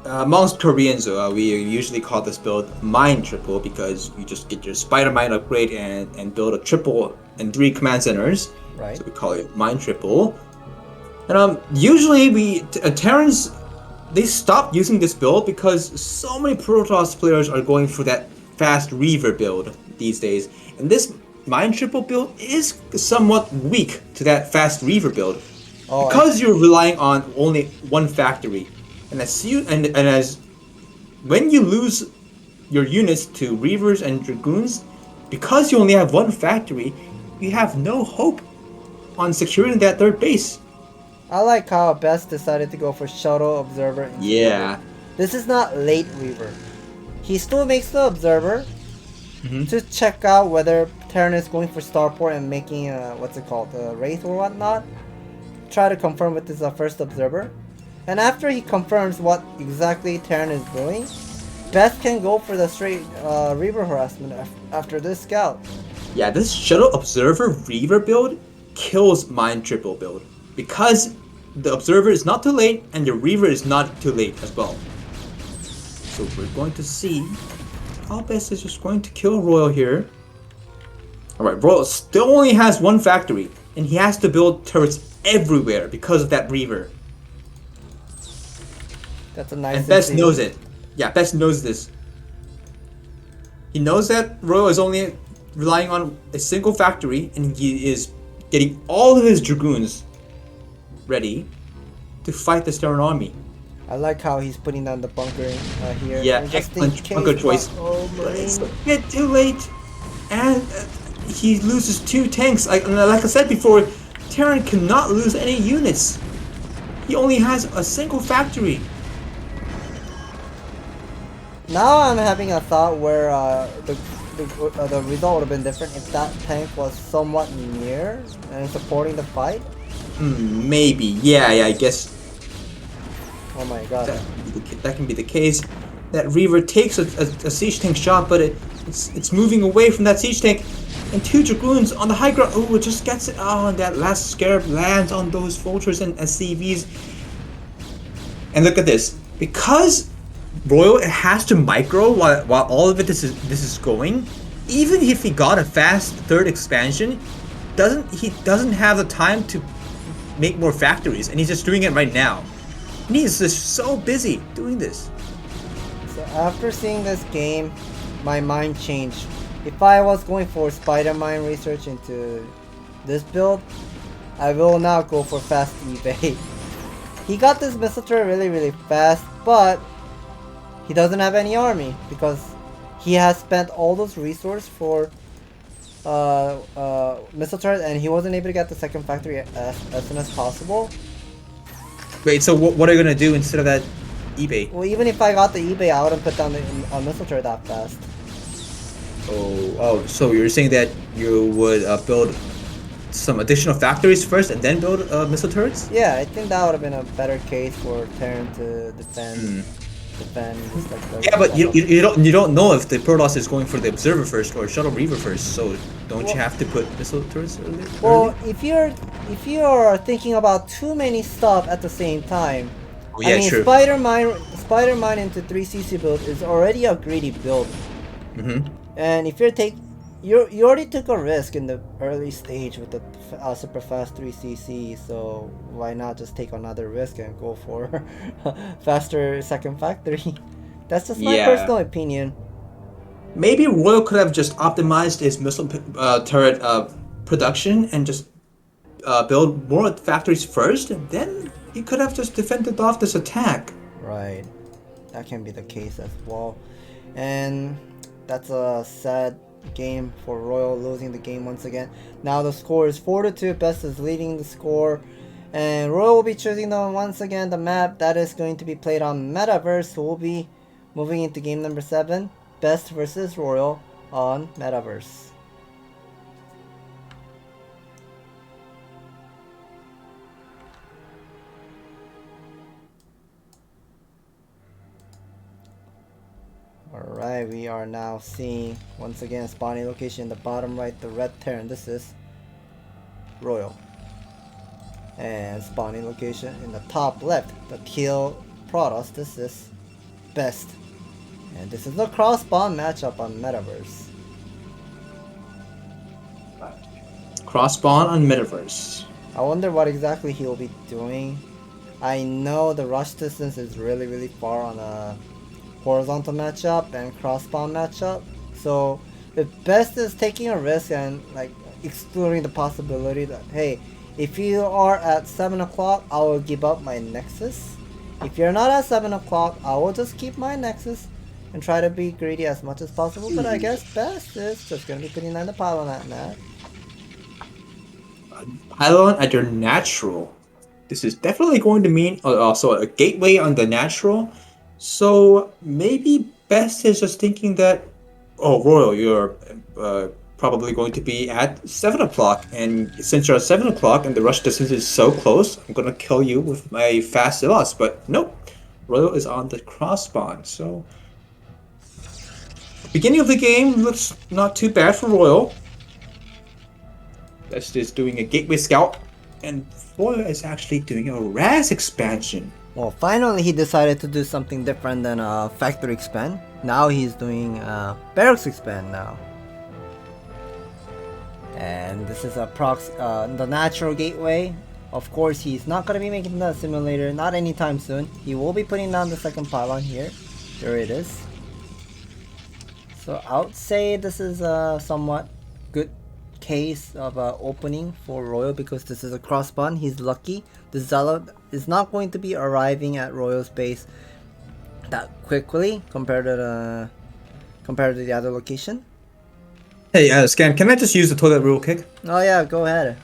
Amongst Koreans, we usually call this build Mine Triple because you just get your Spider Mine upgrade and build a triple and 3 command centers. Right. So we call it Mine Triple. And usually Terrans, they stopped using this build because so many Protoss players are going for that fast Reaver build these days. And this Mine Triple build is somewhat weak to that fast Reaver build. Because you're relying on only 1 factory. And as when you lose your units to Reavers and Dragoons, because you only have 1 factory, you have no hope on securing that 3rd base. I like how Best decided to go for Shuttle Observer. Yeah. This is not late Reaver. He still makes the Observer to check out whether Terran is going for Starport and making what's it called, Wraith or whatnot. Try to confirm with this first Observer. And after he confirms what exactly Terran is doing, Best can go for the straight Reaver harassment after this scout. Yeah, this Shuttle Observer Reaver build kills Mine Triple build. Because the Observer is not too late and the Reaver is not too late as well. So we're going to see how Best is just going to kill Royal here. Alright, Royal still only has 1 factory and he has to build turrets everywhere because of that Reaver. That's a nice. And Best knows it. Yeah, Best knows this. He knows that Royal is only relying on a single factory and he is getting all of his Dragoons ready to fight the Terran army. I like how he's putting down the bunker here. Yeah, excellent bunker choice. But it's a bit too late. And he loses 2 tanks. Like I said before, Terran cannot lose any units. He only has a single factory. Now I'm having a thought where the result would have been different if that tank was somewhat near and supporting the fight. Maybe. Yeah, I guess. Oh my god. That can be the case. That Reaver takes a siege tank shot, but it's moving away from that siege tank. And 2 Dragoons on the high ground. Oh, it just gets it. Oh, and that last Scarab lands on those Vultures and SCVs. And look at this. Because Royal has to micro while all of this is going. Even if he got a fast 3rd expansion, he doesn't have the time to make more factories, and he's just doing it right now. And he's just so busy doing this. So after seeing this game, my mind changed. If I was going for Spider Mine research into this build, I will now go for fast eBay. He got this missile turret really fast, but he doesn't have any army because he has spent all those resources for missile turret and he wasn't able to get the 2nd factory as soon as possible. Wait, so what are you gonna do instead of that eBay? Well, even if I got the eBay, I wouldn't put down the missile turret that fast. Oh, so you're saying that you would build some additional factories first and then build missile turrets? Yeah, I think that would have been a better case for Terran to defend just like the Yeah, but you don't know if the Protoss is going for the observer first or shuttle reaver first. So don't you have to put missile turrets early? Well, if you're thinking about too many stuff at the same time, Oh, yeah, I mean, true. Spider Mine into 3cc build is already a greedy build. And if you already took a risk in the early stage with the super fast 3cc, so why not just take another risk and go for faster second factory? That's just my personal opinion. Maybe Royal could have just optimized his missile turret production and just build more factories first, and then he could have just defended off this attack. Right, that can be the case as well. And that's a sad game for Royal, losing the game once again. Now the score is 4-2. Best is leading the score, and Royal will be choosing once again the map that is going to be played on Metaverse. So we'll be moving into game number 7, Best versus Royal on Metaverse. Alright, we are now seeing once again spawning location in the bottom right, the red Terran. This is Royal. And spawning location in the top left, the teal Protoss. This is Best. And this is the cross spawn matchup on Metaverse. Cross spawn on Metaverse. I wonder what exactly he will be doing. I know the rush distance is really far on a horizontal matchup and cross spawn matchup, so if Best is taking a risk and like exploring the possibility that, hey, if you are at 7 o'clock, I will give up my Nexus. If you're not at 7 o'clock, I will just keep my Nexus and try to be greedy as much as possible. But I guess Best is just gonna be putting down the pylon at that. Pylon at your natural. This is definitely going to mean also a gateway on the natural. So maybe Best is just thinking that, oh, Royal, you're probably going to be at 7 o'clock, and since you're at 7 o'clock and the rush distance is so close, I'm gonna kill you with my fast loss. But nope, Royal is on the cross spawn. So beginning of the game looks not too bad for Royal. Best is doing a gateway scout, and Royal is actually doing a RAS expansion. Well, finally he decided to do something different than a factory expand. Now he's doing barracks expand now. And this is a proxy, the natural gateway. Of course, he's not going to be making the simulator, not anytime soon. He will be putting down the second pylon here. There it is. So I would say this is a somewhat good case of opening for Royal, because this is a cross spawn. He's lucky. The Zealot is not going to be arriving at Royal's base that quickly compared to the other location. Hey, Scan, can I just use the toilet real quick? Oh yeah, go ahead.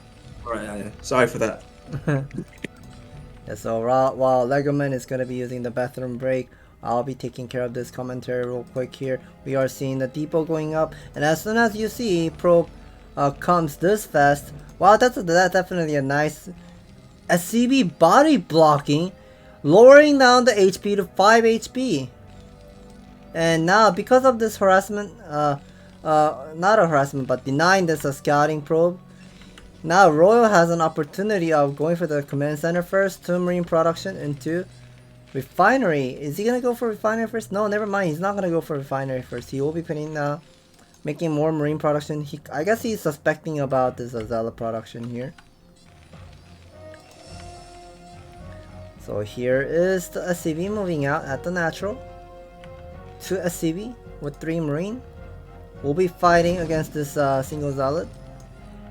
Alright, sorry for that. Yeah, so while Legoman is going to be using the bathroom break, I'll be taking care of this commentary real quick here. We are seeing the depot going up, and as soon as you see probe comes this fast, wow, that's definitely a nice SCB body blocking, lowering down the HP to 5 HP. And now because of this harassment, not a harassment, but denying this scouting probe, now Royal has an opportunity of going for the command center first, to marine production, into refinery. Is he gonna go for refinery first? No, never mind. He's not gonna go for refinery first. He will be putting making more marine production. I guess he's suspecting about this Zealot production here. So here is the SCV moving out at the natural. 2 SCV with 3 marine. We'll be fighting against this single Zealot.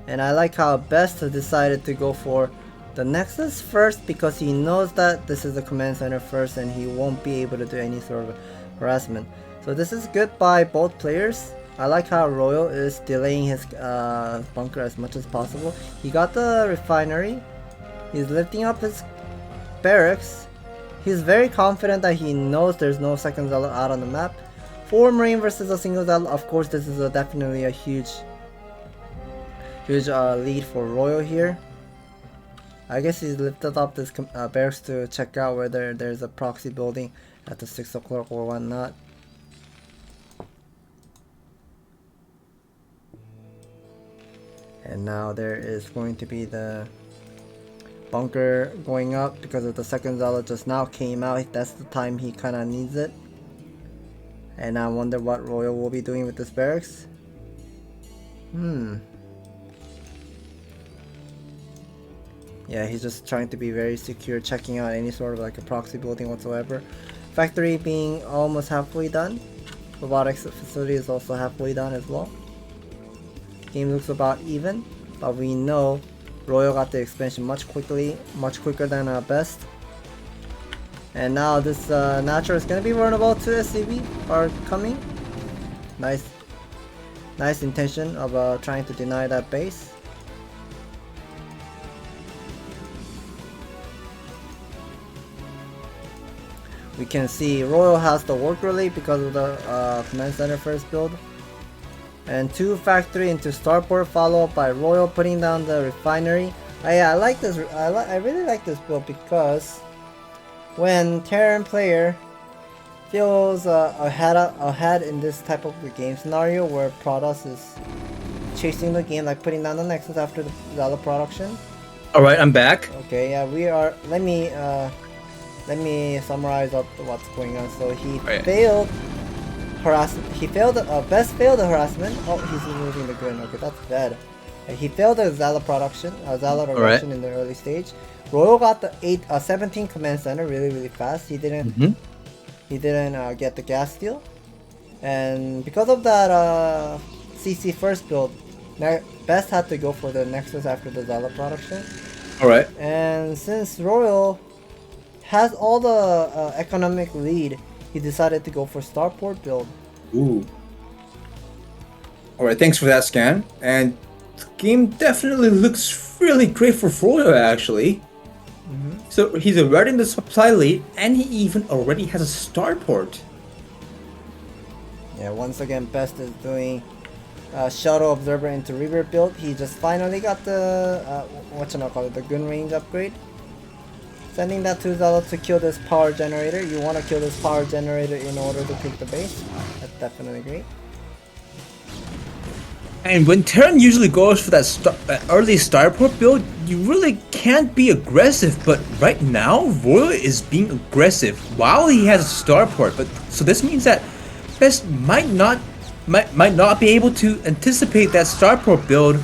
And I like how Best has decided to go for the Nexus first, because he knows that this is the command center first and he won't be able to do any sort of harassment. So this is good by both players. I like how Royal is delaying his bunker as much as possible. He got the refinery. He's lifting up his barracks. He's very confident that he knows there's no second Zealot out on the map. 4 marine versus a single Zealot. Of course, this is definitely a huge Huge lead for Royal here. I guess he's lifted up this barracks to check out whether there's a proxy building at the 6 o'clock or whatnot. And now there is going to be the bunker going up because of the second zealot just now came out. That's the time he kind of needs it. And I wonder what Royal will be doing with this barracks. Yeah, he's just trying to be very secure, checking out any sort of like a proxy building whatsoever. Factory being almost halfway done. Robotics facility is also halfway done as well. Game looks about even, but we know Royal got the expansion much quicker than Best. And now this Natural is going to be vulnerable to SCV are coming. Nice intention of trying to deny that base. We can see Royal has the work relief because of the command center first build. And 2 factory into starport, followed up by Royal putting down the refinery. I like this. I really like this build because when Terran player feels ahead in this type of game scenario where Protoss is chasing the game, like putting down the Nexus after the Zala production. All right, I'm back. Okay, yeah, we are. Let me summarize up what's going on. So he failed harassment. Best failed the harassment. Oh, he's removing the gun. Okay, that's bad. He failed the Zala production, in the early stage. Royal got the 17 command center really fast. He didn't get the gas steal, and because of that CC first build, Best had to go for the Nexus after the Zala production. Alright. And since Royal has all the economic lead, he decided to go for starport build. Ooh. Alright, thanks for that scan. And the game definitely looks really great for Royal actually. So he's already in the supply lead, and he even already has a starport. Yeah, once again, Best is doing shuttle observer into Reaver build. He just finally got the the gun range upgrade. Sending that to Zala to kill this power generator. You want to kill this power generator in order to take the base. That's definitely great. And when Terran usually goes for that early starport build, you really can't be aggressive. But right now, Royal is being aggressive while he has a starport. But so this means that Best might not be able to anticipate that starport build.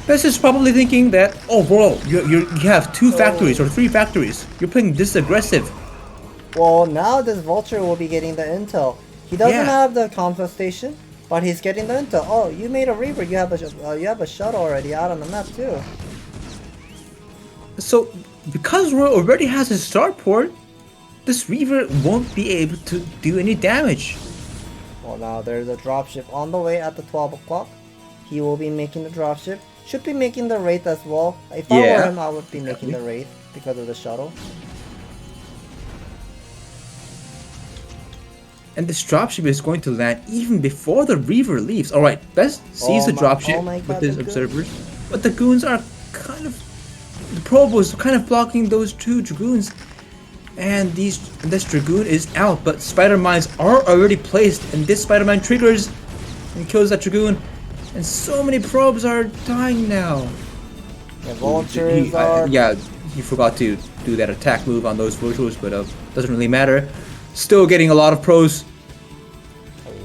Best is probably thinking that, oh, Royal, you have 2 factories or 3 factories. You're playing this aggressive. Well, now this Vulture will be getting the intel. He doesn't have the comfort station, but he's getting the intel. Oh, you made a Reaver. You have a shuttle already out on the map too. So, because Royal already has his starport, this Reaver won't be able to do any damage. Well, now there's a dropship on the way at the 12 o'clock. He will be making the dropship. Should be making the Wraith as well. If I were him, I would be making the Wraith because of the shuttle. And this dropship is going to land even before the Reaver leaves. Alright, Best sees the dropship with his observers. But the goons are kind of... The probe was kind of blocking those 2 Dragoons. And this Dragoon is out, but Spider Mines are already placed. And this Spider Mine triggers and kills that Dragoon. And so many probes are dying now. The Vultures are... he forgot to do that attack move on those Vultures, but doesn't really matter. Still getting a lot of pros.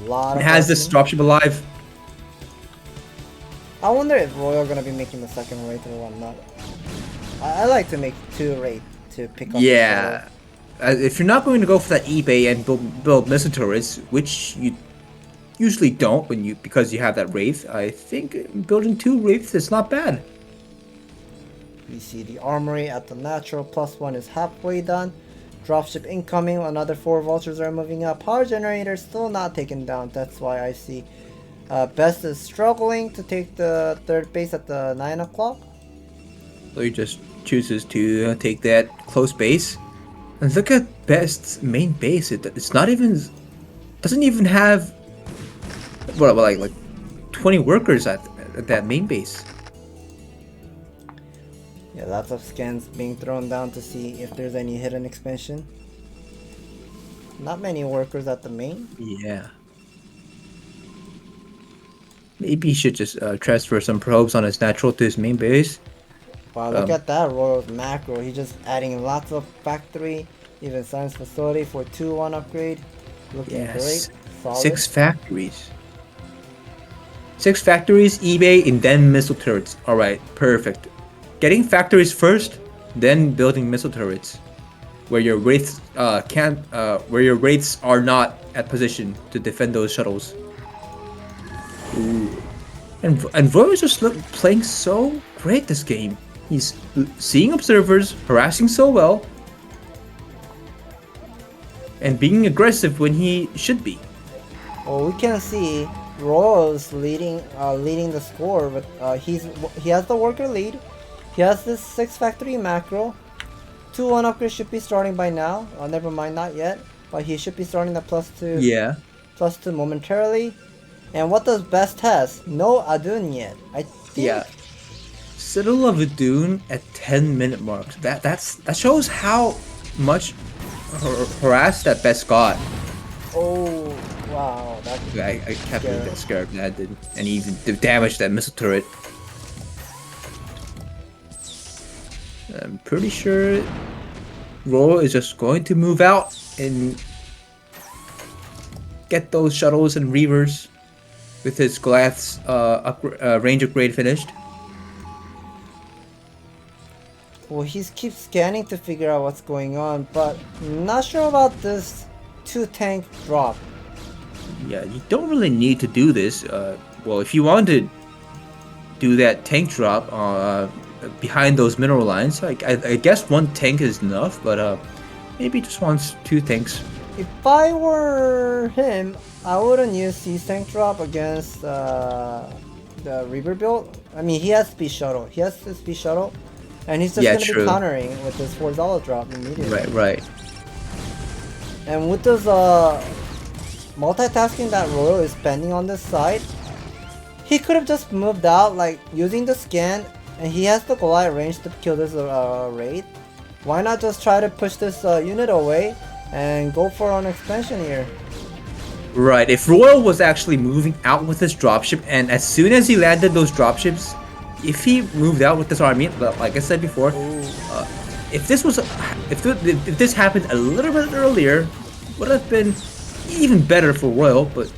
And has this dropship alive. I wonder if Royal gonna be making the second Wraith or whatnot. I like to make 2 Wraith to pick up. Yeah. If you're not going to go for that eBay and build missile turrets, which you usually don't because you have that Wraith, I think building 2 Wraiths is not bad. We see the armory at the natural +1 is halfway done. Dropship incoming, another 4 Vultures are moving up. Power generator still not taken down. That's why I see Best is struggling to take the 3rd base at the 9 o'clock. So he just chooses to take that close base. And look at Best's main base. It's not even... doesn't even have... like 20 workers at that main base. Yeah, lots of scans being thrown down to see if there's any hidden expansion. Not many workers at the main. Yeah. Maybe he should just transfer some probes on his natural to his main base. Wow, look at that Royal's macro. He's just adding lots of factory, even science facility for 2-1 upgrade. Looking great. Solid. 6 factories. 6 factories, eBay, and then missile turrets. Alright, perfect. Getting factories first, then building missile turrets. Where your wraiths where your wraiths are not at position to defend those shuttles. Ooh. And Roy is just playing so great this game. He's seeing observers, harassing so well, and being aggressive when he should be. Well, we can see Royal's leading the score, but he has the worker lead. He has this 6 factory macro. 2-1 upgrade should be starting by now. Never mind, not yet. But he should be starting the +2. Yeah. +2 momentarily. And what does Best has? No Adun yet. I think. Yeah. Citadel of Adun at 10-minute marks. That shows how much harassed that Best got. Oh wow! I can't believe that scared that did, and even damaged that missile turret. I'm pretty sure Royal is just going to move out and get those shuttles and reavers with his Goliath's range upgrade finished. Well, he keeps scanning to figure out what's going on, but not sure about this 2-tank drop. Yeah, you don't really need to do this. Well, if you want to do that tank drop behind those mineral lines, I guess 1 tank is enough, but maybe just wants 2 tanks. If I were him, I wouldn't use his tank drop against the Reaver build. I mean, he has speed shuttle. He has the speed shuttle, and he's just gonna be countering with this $4 drop immediately. Right. And with this multitasking that Royal is spending on this side, he could have just moved out, like using the scan, and he has the Goliath range to kill this raid. Why not just try to push this unit away and go for an expansion here? Right, if Royal was actually moving out with his dropship, and as soon as he landed those dropships, if he moved out with this army, like I said before, if this happened a little bit earlier, would have been even better for Royal. But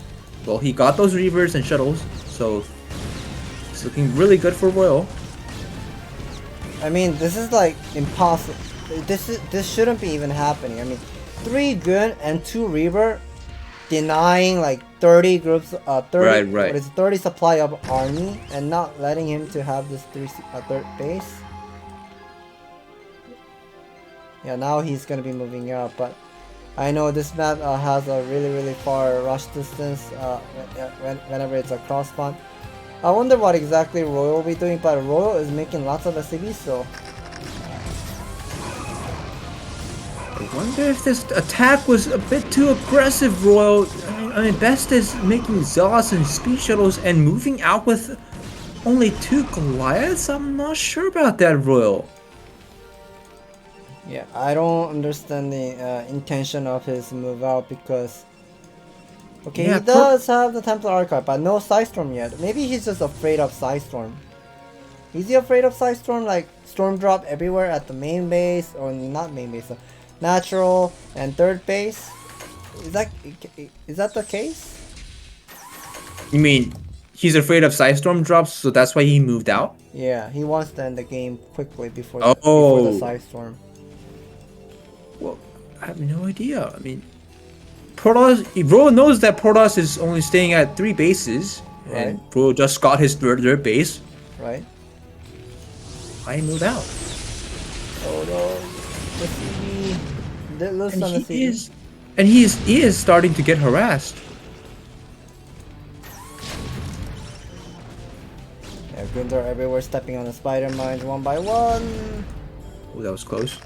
well, he got those reavers and shuttles, so it's looking really good for Royal. I mean, this is like impossible. This shouldn't be even happening. I mean, 3 Gun and 2 Reaver denying like 30 groups, 30 right. What is it, 30 supply of army, and not letting him to have this third base. Yeah, now he's gonna be moving out, but I know this map has a really far rush distance whenever it's a cross spawn. I wonder what exactly Royal will be doing, but Royal is making lots of SCVs still. I wonder if this attack was a bit too aggressive, Royal. I mean, Best is making Zealots and speed shuttles and moving out with only 2 Goliaths? I'm not sure about that, Royal. Yeah, I don't understand the intention of his move out, because okay, he does have the Templar Archive, but no Psystorm yet. Maybe he's just afraid of Psystorm. Is he afraid of Psystorm? Like Storm drop everywhere at the main base, or not main base, natural and third base? Is that the case? You mean he's afraid of Psystorm drops, so that's why he moved out? Yeah, he wants to end the game quickly before the Psystorm. Well, I have no idea. I mean, Protoss, Royal knows that Protoss is only staying at 3 bases, right. And Royal just got his third base. Right. I moved out. Oh no, the CD. Listen on the CD. And he is starting to get harassed. Yeah, Goons are everywhere, stepping on the spider mines one by one. Oh, that was close.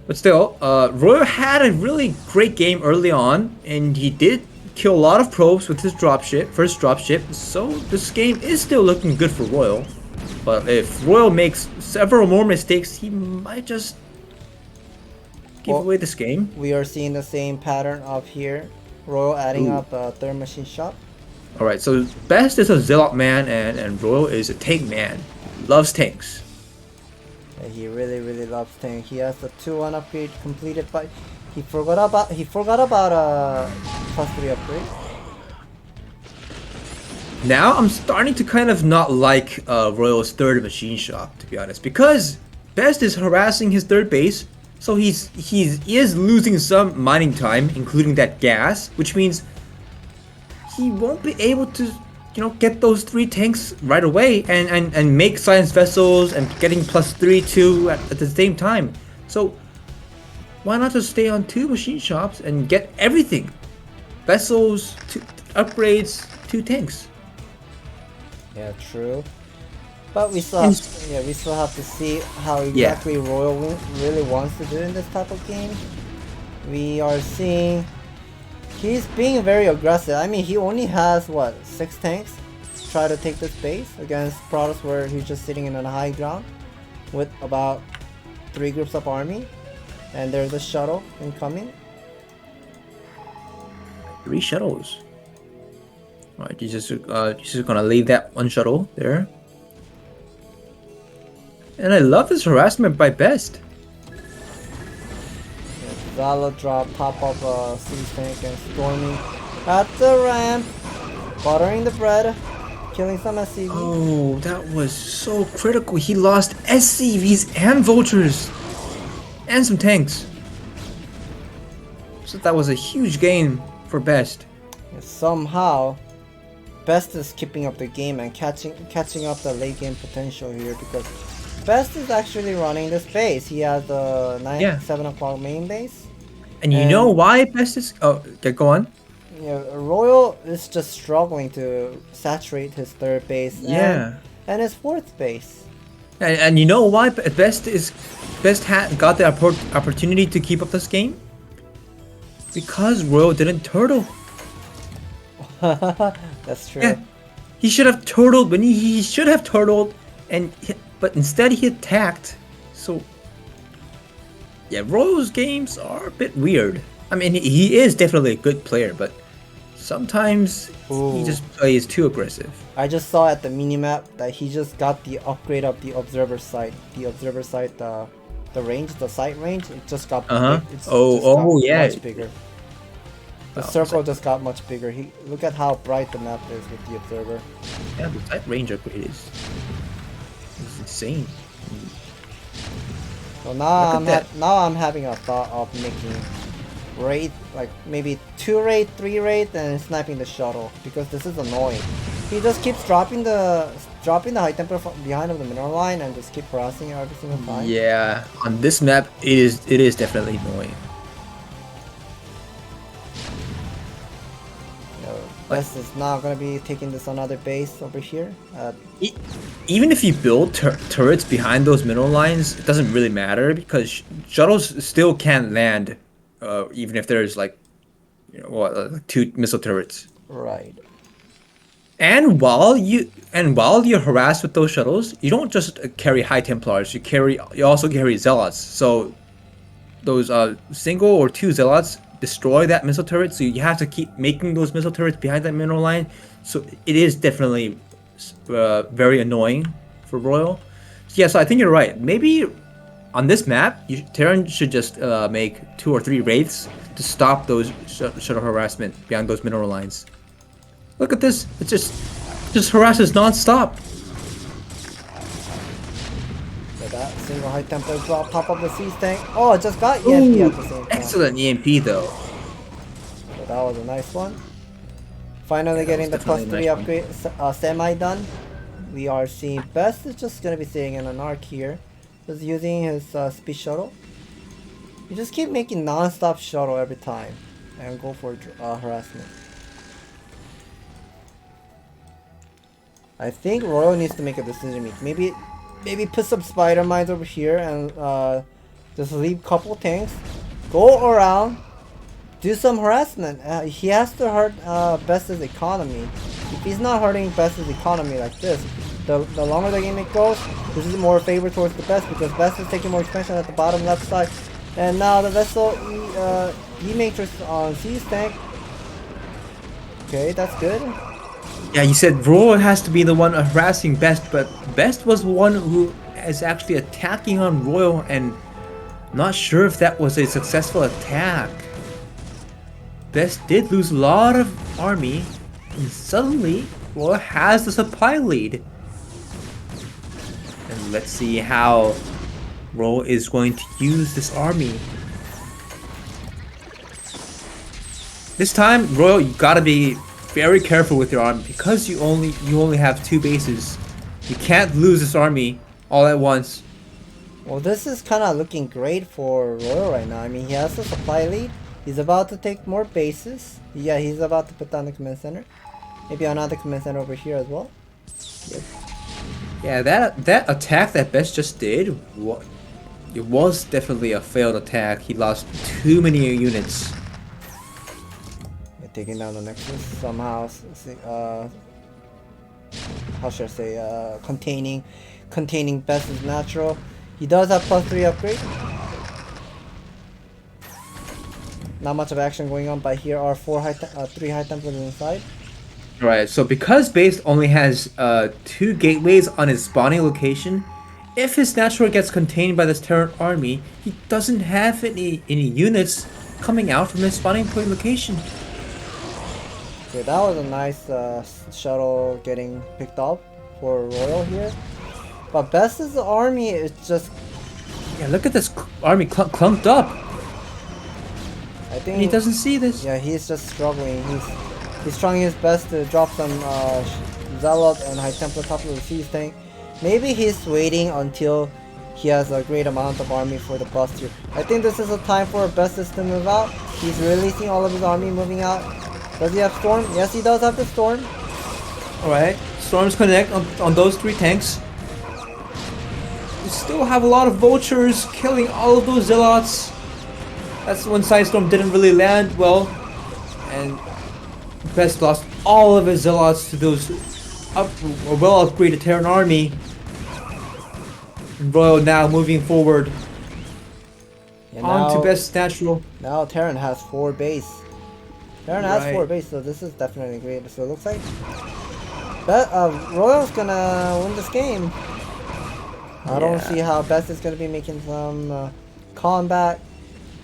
But still, Royal had a really great game early on, and he did kill a lot of probes with his dropship, first dropship, so this game is still looking good for Royal. But if Royal makes several more mistakes, he might just give away this game. We are seeing the same pattern up here. Royal adding up a third machine shop. Alright, so Best is a Zealot man and Royal is a tank man. Loves tanks. Yeah, he really loves tank. He has the 2-1 upgrade completed, but he forgot about +3 upgrade. Now I'm starting to kind of not like Royal's third machine shop, to be honest, because Best is harassing his third base, so he is losing some mining time, including that gas, which means he won't be able to, you know, get those 3 tanks right away and make science vessels and getting +3 too at the same time. So why not just stay on 2 machine shops and get everything? Vessels, 2 upgrades, 2 tanks. Yeah, true. But we still have to see how exactly Royal really wants to do in this type of game. We are seeing he's being very aggressive. I mean, he only has what, 6 tanks to try to take this base against Protoss, where he's just sitting in a high ground with about 3 groups of army, and there's a shuttle incoming. 3 shuttles. Alright, he's just gonna leave that 1 shuttle there. And I love this harassment by Best. Zala drop, pop up siege tank and storming at the ramp, buttering the bread, killing some SCV. Oh, that was so critical. He lost SCVs and vultures and some tanks. So that was a huge gain for Best. And somehow Best is keeping up the game and catching up the late game potential here, because Best is actually running this base. He has the 7 o'clock main base. And you know why Best is... Oh, go on. Yeah, Royal is just struggling to saturate his third base and his fourth base. And you know why Best got the opportunity to keep up this game? Because Royal didn't turtle. That's true. Yeah. He should have turtled when he should have turtled, but instead he attacked. So yeah, Royal's games are a bit weird. I mean, he is definitely a good player, but sometimes he just plays too aggressive. I just saw at the minimap that he just got the upgrade of the observer sight. The observer sight, the range, the sight range, it just got much bigger. The circle just got much bigger. Look at how bright the map is with the observer. Yeah, the sight range upgrade is insane. So now I'm having a thought of making raid, like maybe 2 raid, 3 raid, and sniping the shuttle, because this is annoying. He just keeps dropping the high temper behind of the mineral line and just keep harassing it every single time. Yeah, on this map it is definitely annoying. Best is now gonna be taking this another base over here. Even if you build turrets behind those mineral lines, it doesn't really matter, because shuttles still can't land, even if there's like, 2 missile turrets. Right. And while you're harassed with those shuttles, you don't just carry High Templars. You also carry Zealots. So those single or 2 Zealots destroy that missile turret, so you have to keep making those missile turrets behind that mineral line. So it is definitely very annoying for Royal. So yeah, so I think you're right. Maybe on this map, Terran should just make 2 or 3 wraiths to stop those shuttle harassment behind those mineral lines. Look at this! It just harasses non-stop. That single high tempo drop, pop up the siege tank. Oh, it just got EMP at the same time. Excellent EMP though. So that was a nice one. Finally getting the +3 upgrade semi done. We are seeing Best is just gonna be sitting in an arc here, just using his speed shuttle. You just keep making non-stop shuttle every time and go for harassment. I think Royal needs to make a decision. Maybe put some spider mines over here and just leave couple tanks, go around, do some harassment. He has to hurt Best's economy. If he's not hurting Best's economy like this, the longer the game it goes, this is more favor towards the Best because Best is taking more expansion at the bottom left side. And now the Vessel E-Matrix on C's tank. Okay, that's good. Yeah, you said Royal has to be the one harassing Best, but Best was the one who is actually attacking on Royal, and not sure if that was a successful attack. Best did lose a lot of army, and suddenly Royal has the supply lead. And let's see how Royal is going to use this army. This time, Royal, you gotta be very careful with your army because you only have 2 bases. You can't lose this army all at once. Well, this is kind of looking great for Royal right now. I mean, he has a supply lead. He's about to take more bases. Yeah, he's about to put down the command center. Maybe another command center over here as well. Yep. Yeah, that attack that Best just did, it was definitely a failed attack. He lost too many units. Taking down the Nexus somehow, how should I say, containing Best is natural. He does have +3 upgrade. Not much of action going on, but here are 3 high templars inside. Right, so because Base only has 2 gateways on his spawning location, if his natural gets contained by this Terran army, he doesn't have any units coming out from his spawning point location. Okay, that was a nice shuttle getting picked up for Royal here. But Best's army is just... Yeah, look at this army clumped up. I think and he doesn't see this. Yeah, he's just struggling. He's trying his best to drop some Zealot and High Templar top of the siege tank. Maybe he's waiting until he has a great amount of army for the bust here. I think this is a time for Bestis to move out. He's releasing all of his army, moving out. Does he have Storm? Yes, he does have the Storm. Alright, Storms connect on those 3 tanks. You still have a lot of vultures killing all of those zealots. That's when Sidestorm didn't really land well. And Best lost all of his zealots to those well upgraded Terran army. And Royal now moving forward. And on to Best natural. Now Terran has 4 base. Terran has 4 base, so this is definitely great. So it looks like Royal's gonna win this game. I don't see how Best is gonna be making some combat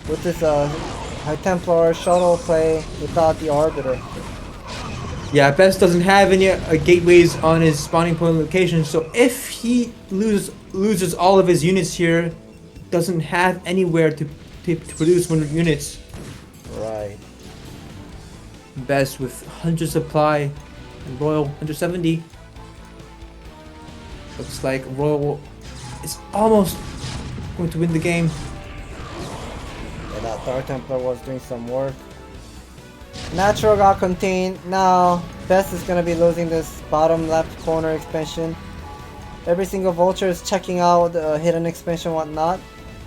with this High Templar shuttle play without the Arbiter. Yeah, Best doesn't have any gateways on his spawning point location, so if he loses all of his units here, doesn't have anywhere to produce 100 units. Right. Best with 100 supply and Royal 170. Looks like Royal is almost going to win the game. Yeah, that Dark Templar was doing some work. Natural got contained. Now Best is gonna be losing this bottom left corner expansion. Every single vulture is checking out the hidden expansion, whatnot.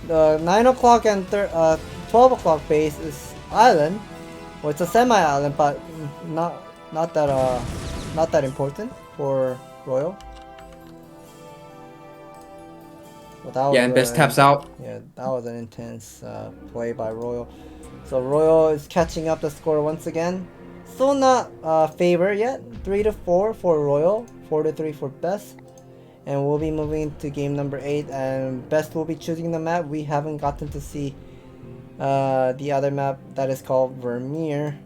The 9 o'clock and 12 o'clock base is island. Well, it's a semi-island, but not that important for Royal. Well, yeah, and Best taps out. Yeah, that was an intense play by Royal. So Royal is catching up the score once again. Still not favor yet. 3-4 for Royal, 4-3 for Best. And we'll be moving to game number 8, and Best will be choosing the map. We haven't gotten to see the other map that is called Vermeer.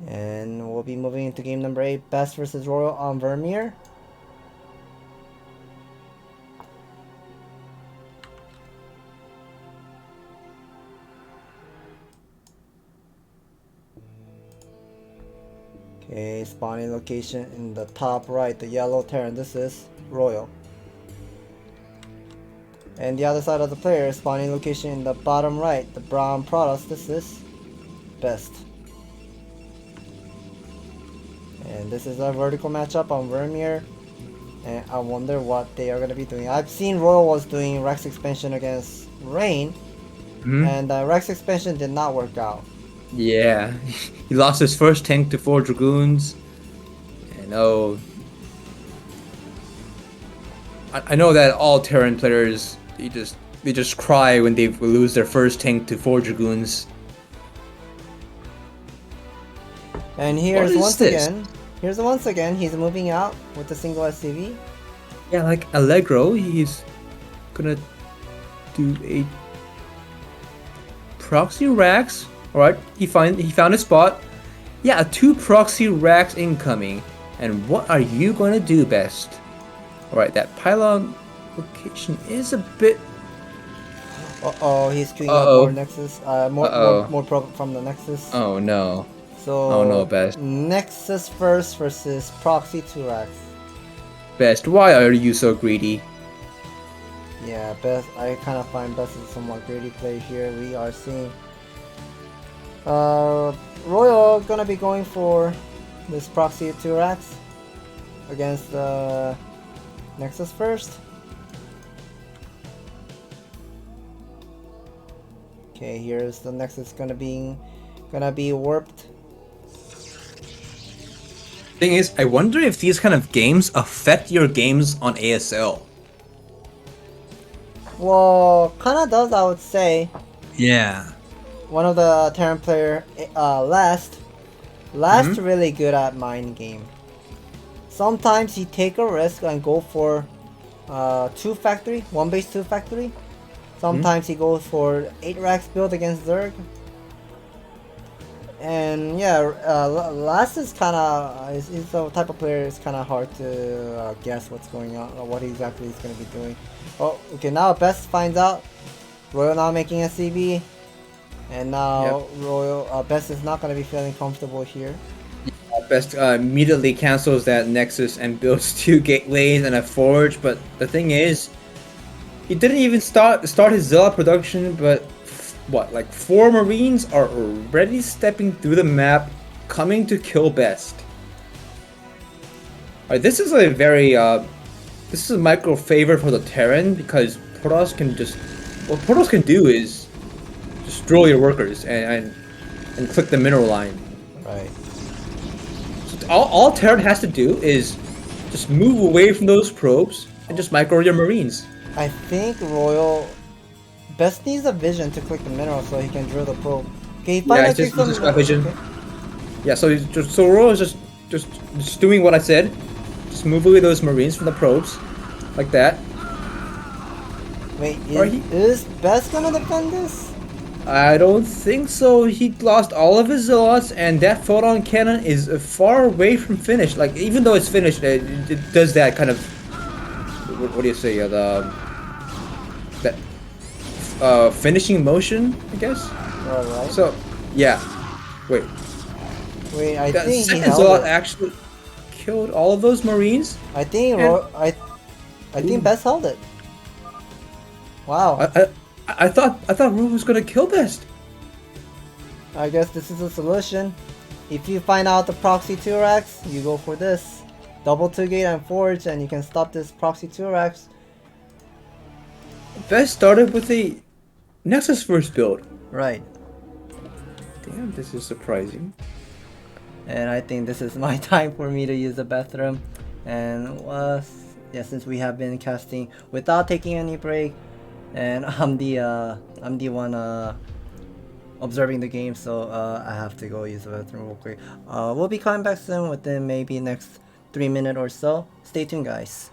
And we'll be moving into game number 8, Best versus Royal on Vermeer. Okay, spawning location in the top right, the yellow Terran. This is Royal. And the other side of the player, spawning location in the bottom right, the brown Protoss. This is Best. And this is a vertical matchup on Vermeer. And I wonder what they are going to be doing. I've seen Royal was doing Rex expansion against Rain. And Rex expansion did not work out. Yeah, he lost his first tank to 4 dragoons, and oh, I know that all Terran players they just cry when they lose their first tank to 4 dragoons. And What is this? here's once again, he's moving out with the single SCV. Yeah, like Allegro, he's gonna do a proxy racks. All right, he found a spot. Yeah, 2 proxy racks incoming. And what are you gonna do best? All right, that pylon location is a bit. Uh-oh, he's queuing up Uh-oh. more Nexus, Uh-oh. more pro from the Nexus. Oh no. So Oh no, best. Nexus first versus Proxy 2x. Best, why are you so greedy? Yeah, Best. I kind of find Best is somewhat greedy play here. We are seeing Royal gonna be going for this Proxy 2x against Nexus first. Okay, here's the Nexus gonna be warped. Thing is, I wonder if these kind of games affect your games on ASL. Well, kinda does, I would say. Yeah. One of the Terran player, last really good at mind game. Sometimes he take a risk and go for 2 factory, 1 base 2 factory. Sometimes he goes for 8 racks build against Zerg. And yeah, last is kinda, he's the type of player it's kinda hard to guess what's going on, or what exactly he's gonna be doing. Oh, okay, now Best finds out. Royal now making a CB. And now Royal, Best is not gonna be feeling comfortable here. Best immediately cancels that Nexus and builds 2 gateways and a forge, but the thing is, he didn't even start his Zealot production, but what, like 4 Marines are already stepping through the map, coming to kill Best. Alright, this is a very, this is a micro favor for the Terran, because Protoss can just, what Protoss can do is just drill your workers and click the mineral line. Right. So all Terran has to do is just move away from those probes and just micro your Marines. I think Royal Best needs a vision to click the mineral so he can drill the probe. Okay, he finally just clicks got vision. Okay. Yeah, so Royal is just doing what I said. Just move away those Marines from the probes, like that. Wait, is Best gonna defend this? I don't think so. He lost all of his Zealots, and that photon cannon is far away from finished. Like, even though it's finished, it does that kind of, what do you say, finishing motion, I guess. Alright. So, yeah. Wait, I that think he second held Zealot it. actually killed all of those Marines. I think I think Best held it. Wow. I thought Royal was gonna kill Best. I guess this is a solution. If you find out the Proxy 2 racks, you go for this. Double 2 gate and forge, and you can stop this Proxy 2 racks. Best started with a Nexus first build. Right. Damn, this is surprising. And I think this is my time for me to use the bathroom. And yeah, since we have been casting without taking any break, and I'm the one observing the game, so I have to go use the bathroom real quick. We'll be coming back soon within maybe next 3 minutes or so. Stay tuned, guys.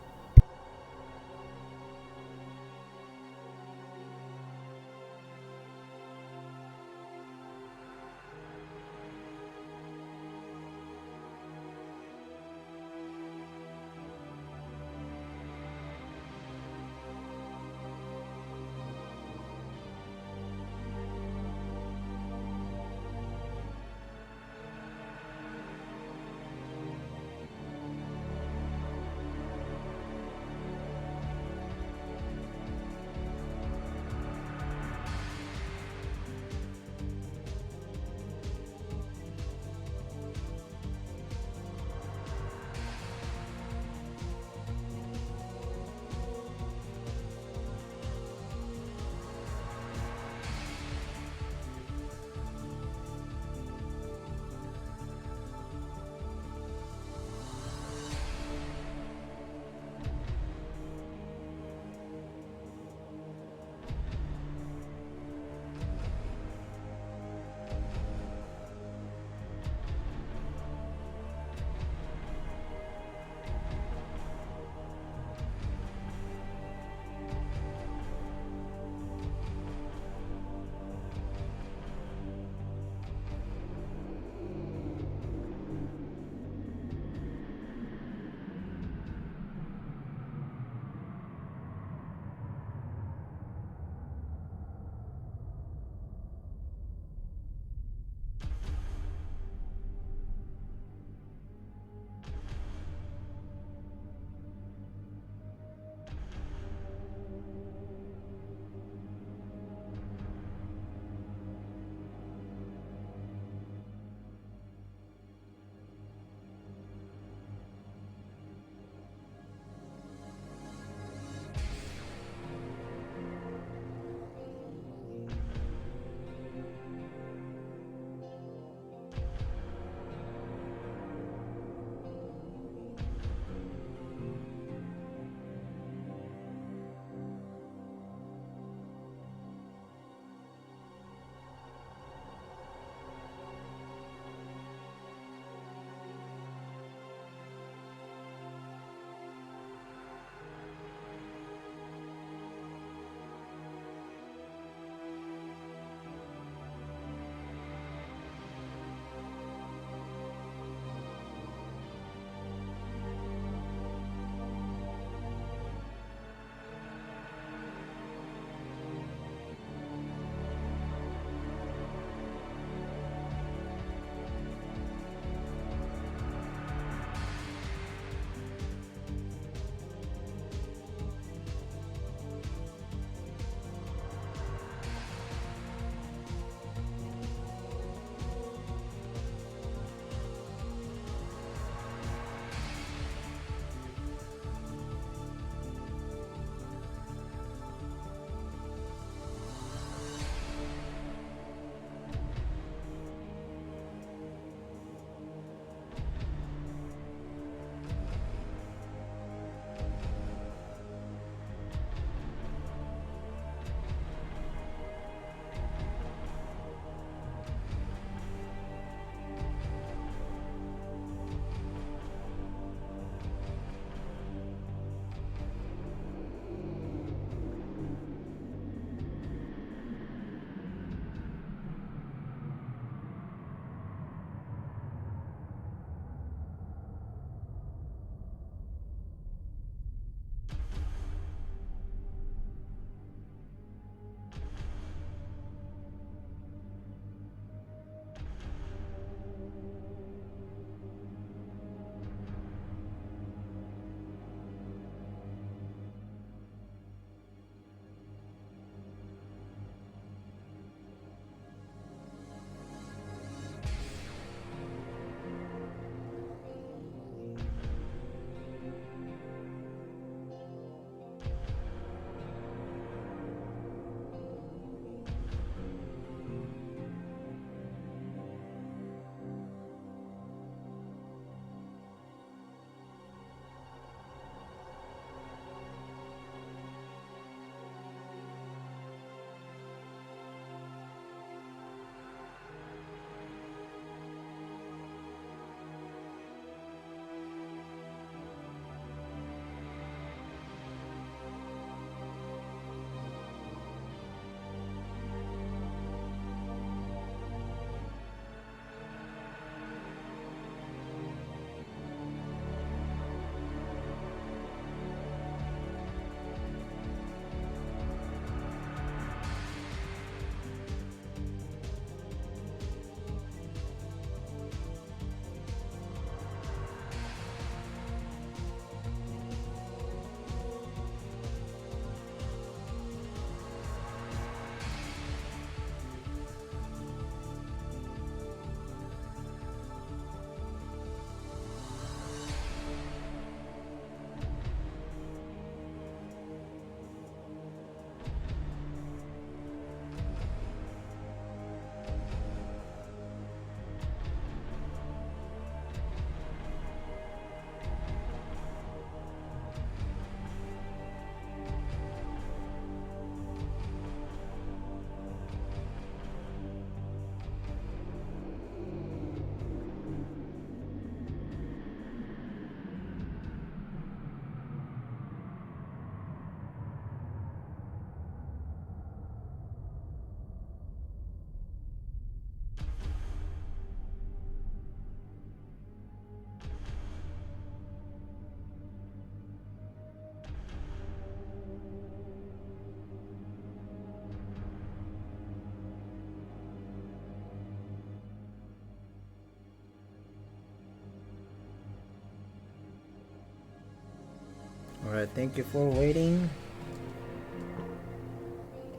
Alright, thank you for waiting.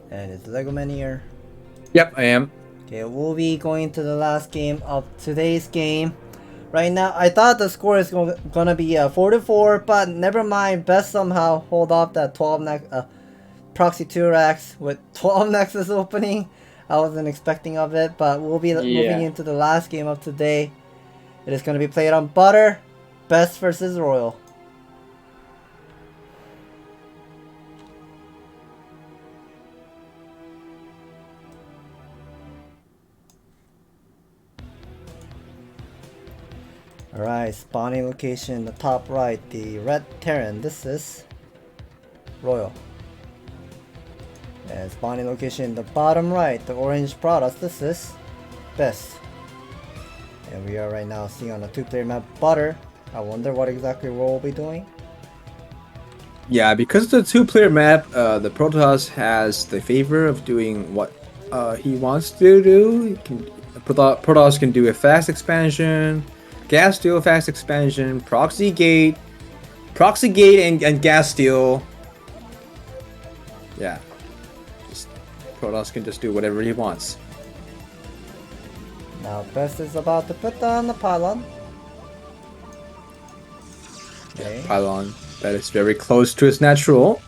And it's Legoman here. Yep, I am. Okay, we'll be going to the last game of today's game. Right now, I thought the score is gonna be 4-4, but never mind. Best somehow hold off that 12 Proxy 2 racks with 12 Nexus opening. I wasn't expecting of it, but we'll be moving into the last game of today. It is gonna be played on Butter, Best versus Royal. Alright, spawning location in the top right, the red Terran. This is Royal. And spawning location in the bottom right, the orange Protoss. This is Best. And we are right now seeing on a 2-player map Butter. I wonder what exactly we'll be doing. Yeah, because it's a 2-player map, the Protoss has the favor of doing what he wants to do. Protoss can do a fast expansion, gas steal fast expansion, proxy gate and gas steal. Yeah, Protoss can just do whatever he wants. Now Best is about to put down the pylon. Okay. Yeah, pylon that is very close to his natural.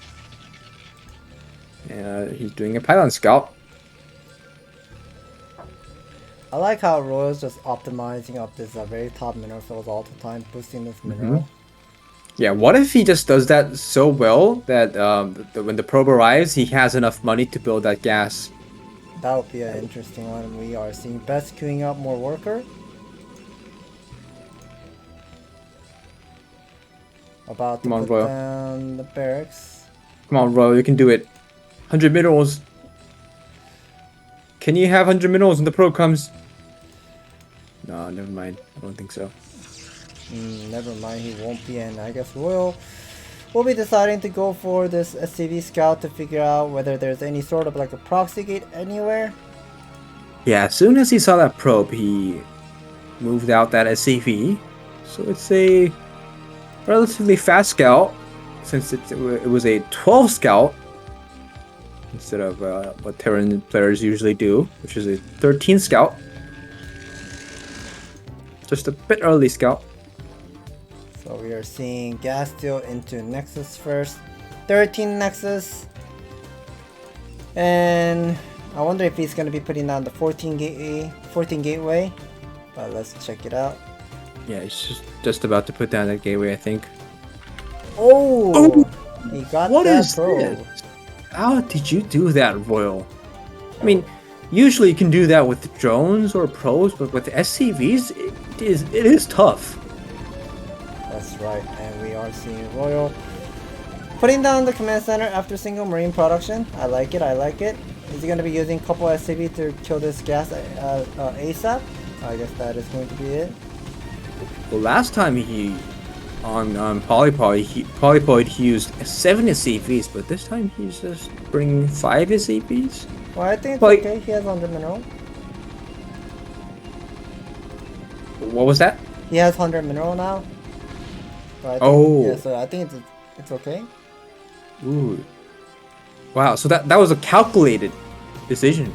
He's doing a pylon scout. I like how Royal's just optimizing up this very top mineral fields all the time, boosting this mineral. Yeah, what if he just does that so well that when the probe arrives, he has enough money to build that gas? That would be an interesting one. We are seeing Best queuing up more worker. About to put down the barracks. Come on, Royal, you can do it. 100 minerals. Can you have 100 minerals when the probe comes? No, never mind. I don't think so. Never mind, he won't be, and I guess Royal will be deciding to go for this SCV scout to figure out whether there's any sort of like a proxy gate anywhere. Yeah, as soon as he saw that probe, he moved out that SCV. So it's a relatively fast scout, since it was a 12 scout instead of what Terran players usually do, which is a 13 scout. Just a bit early scout. So we are seeing gas steal into Nexus first. 13 Nexus. And I wonder if he's going to be putting down the 14 gateway. But let's check it out. Yeah, he's just about to put down that gateway, I think. Oh! He got what that is probe. this? How did you do that, Royal? I mean, usually you can do that with drones or probes, but with SCVs, it is tough. That's right, and we are seeing Royal putting down the command center after single marine production. I like it, I like it. Is he going to be using a couple SCV to kill this gas ASAP? I guess that is going to be it. Well, last time he on Polypoid he used 7 SCVs, but this time he's just bringing 5 SCVs. Well, I think it's okay. He has 100 mineral. What was that? He has 100 mineral now. So I think, yeah, so I think it's okay. Ooh. Wow, so that was a calculated decision.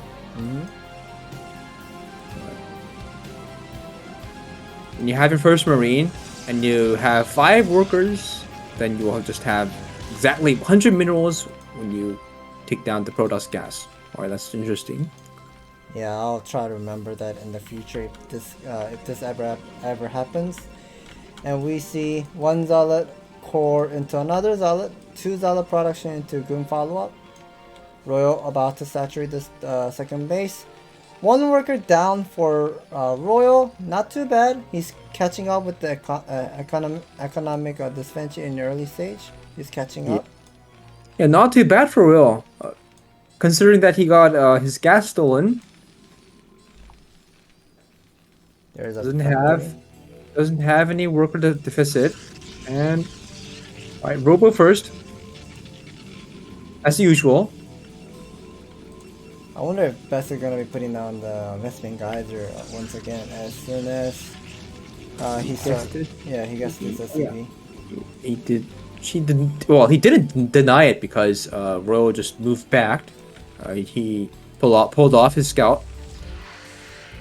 When you have your first marine and you have 5 workers, then you will just have exactly 100 minerals when you take down the Protoss gas. Alright, that's interesting. Yeah, I'll try to remember that in the future if this ever happens. And we see 1 Zealot core into another Zealot, 2 Zealot production into Goon follow-up. Royal about to saturate this second base. 1 worker down for Royal, not too bad. He's catching up with the economic disadvantage in the early stage. He's catching up. Yeah, not too bad for Royal. Considering that he got his gas stolen. There's a doesn't have any worker deficit. And alright, Robo first. As usual. I wonder if Best is gonna be putting down the investment geyser once again as soon as he starts. Yeah, he gets this SCV. He did. he didn't. Well, he didn't deny it because Royal just moved back. He pulled off his scout.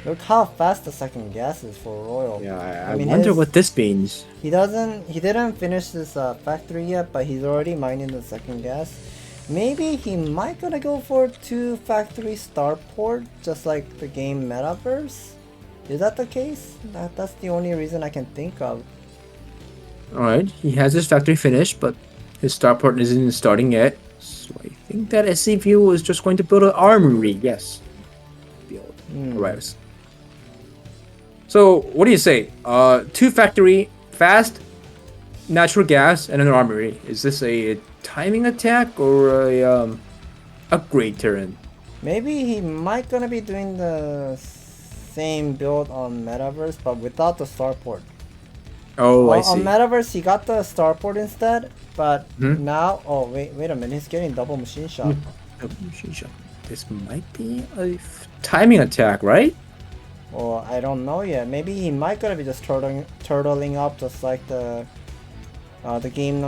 Look how fast the second gas is for Royal. Yeah, I mean, wonder what this means. He didn't finish this factory yet, but he's already mining the second gas. Maybe he might gonna go for 2 factory starport, just like the game Metaverse. Is that the case? That's the only reason I can think of. Alright, he has his factory finished, but his starport isn't starting yet. So I think that SCVU is just going to build an armory. Yes. Build. Arrives. So, what do you say? 2 factory, fast, natural gas, and an armory. Is this a timing attack or a upgrade Terran? Maybe he might gonna be doing the same build on Metaverse, but without the starport. Oh, I see. On Metaverse, he got the starport instead, but now... Oh, wait a minute. He's getting double machine shot. Double machine shot. This might be a timing attack, right? Well, I don't know yet. Maybe he might gonna be just turtling up just like the game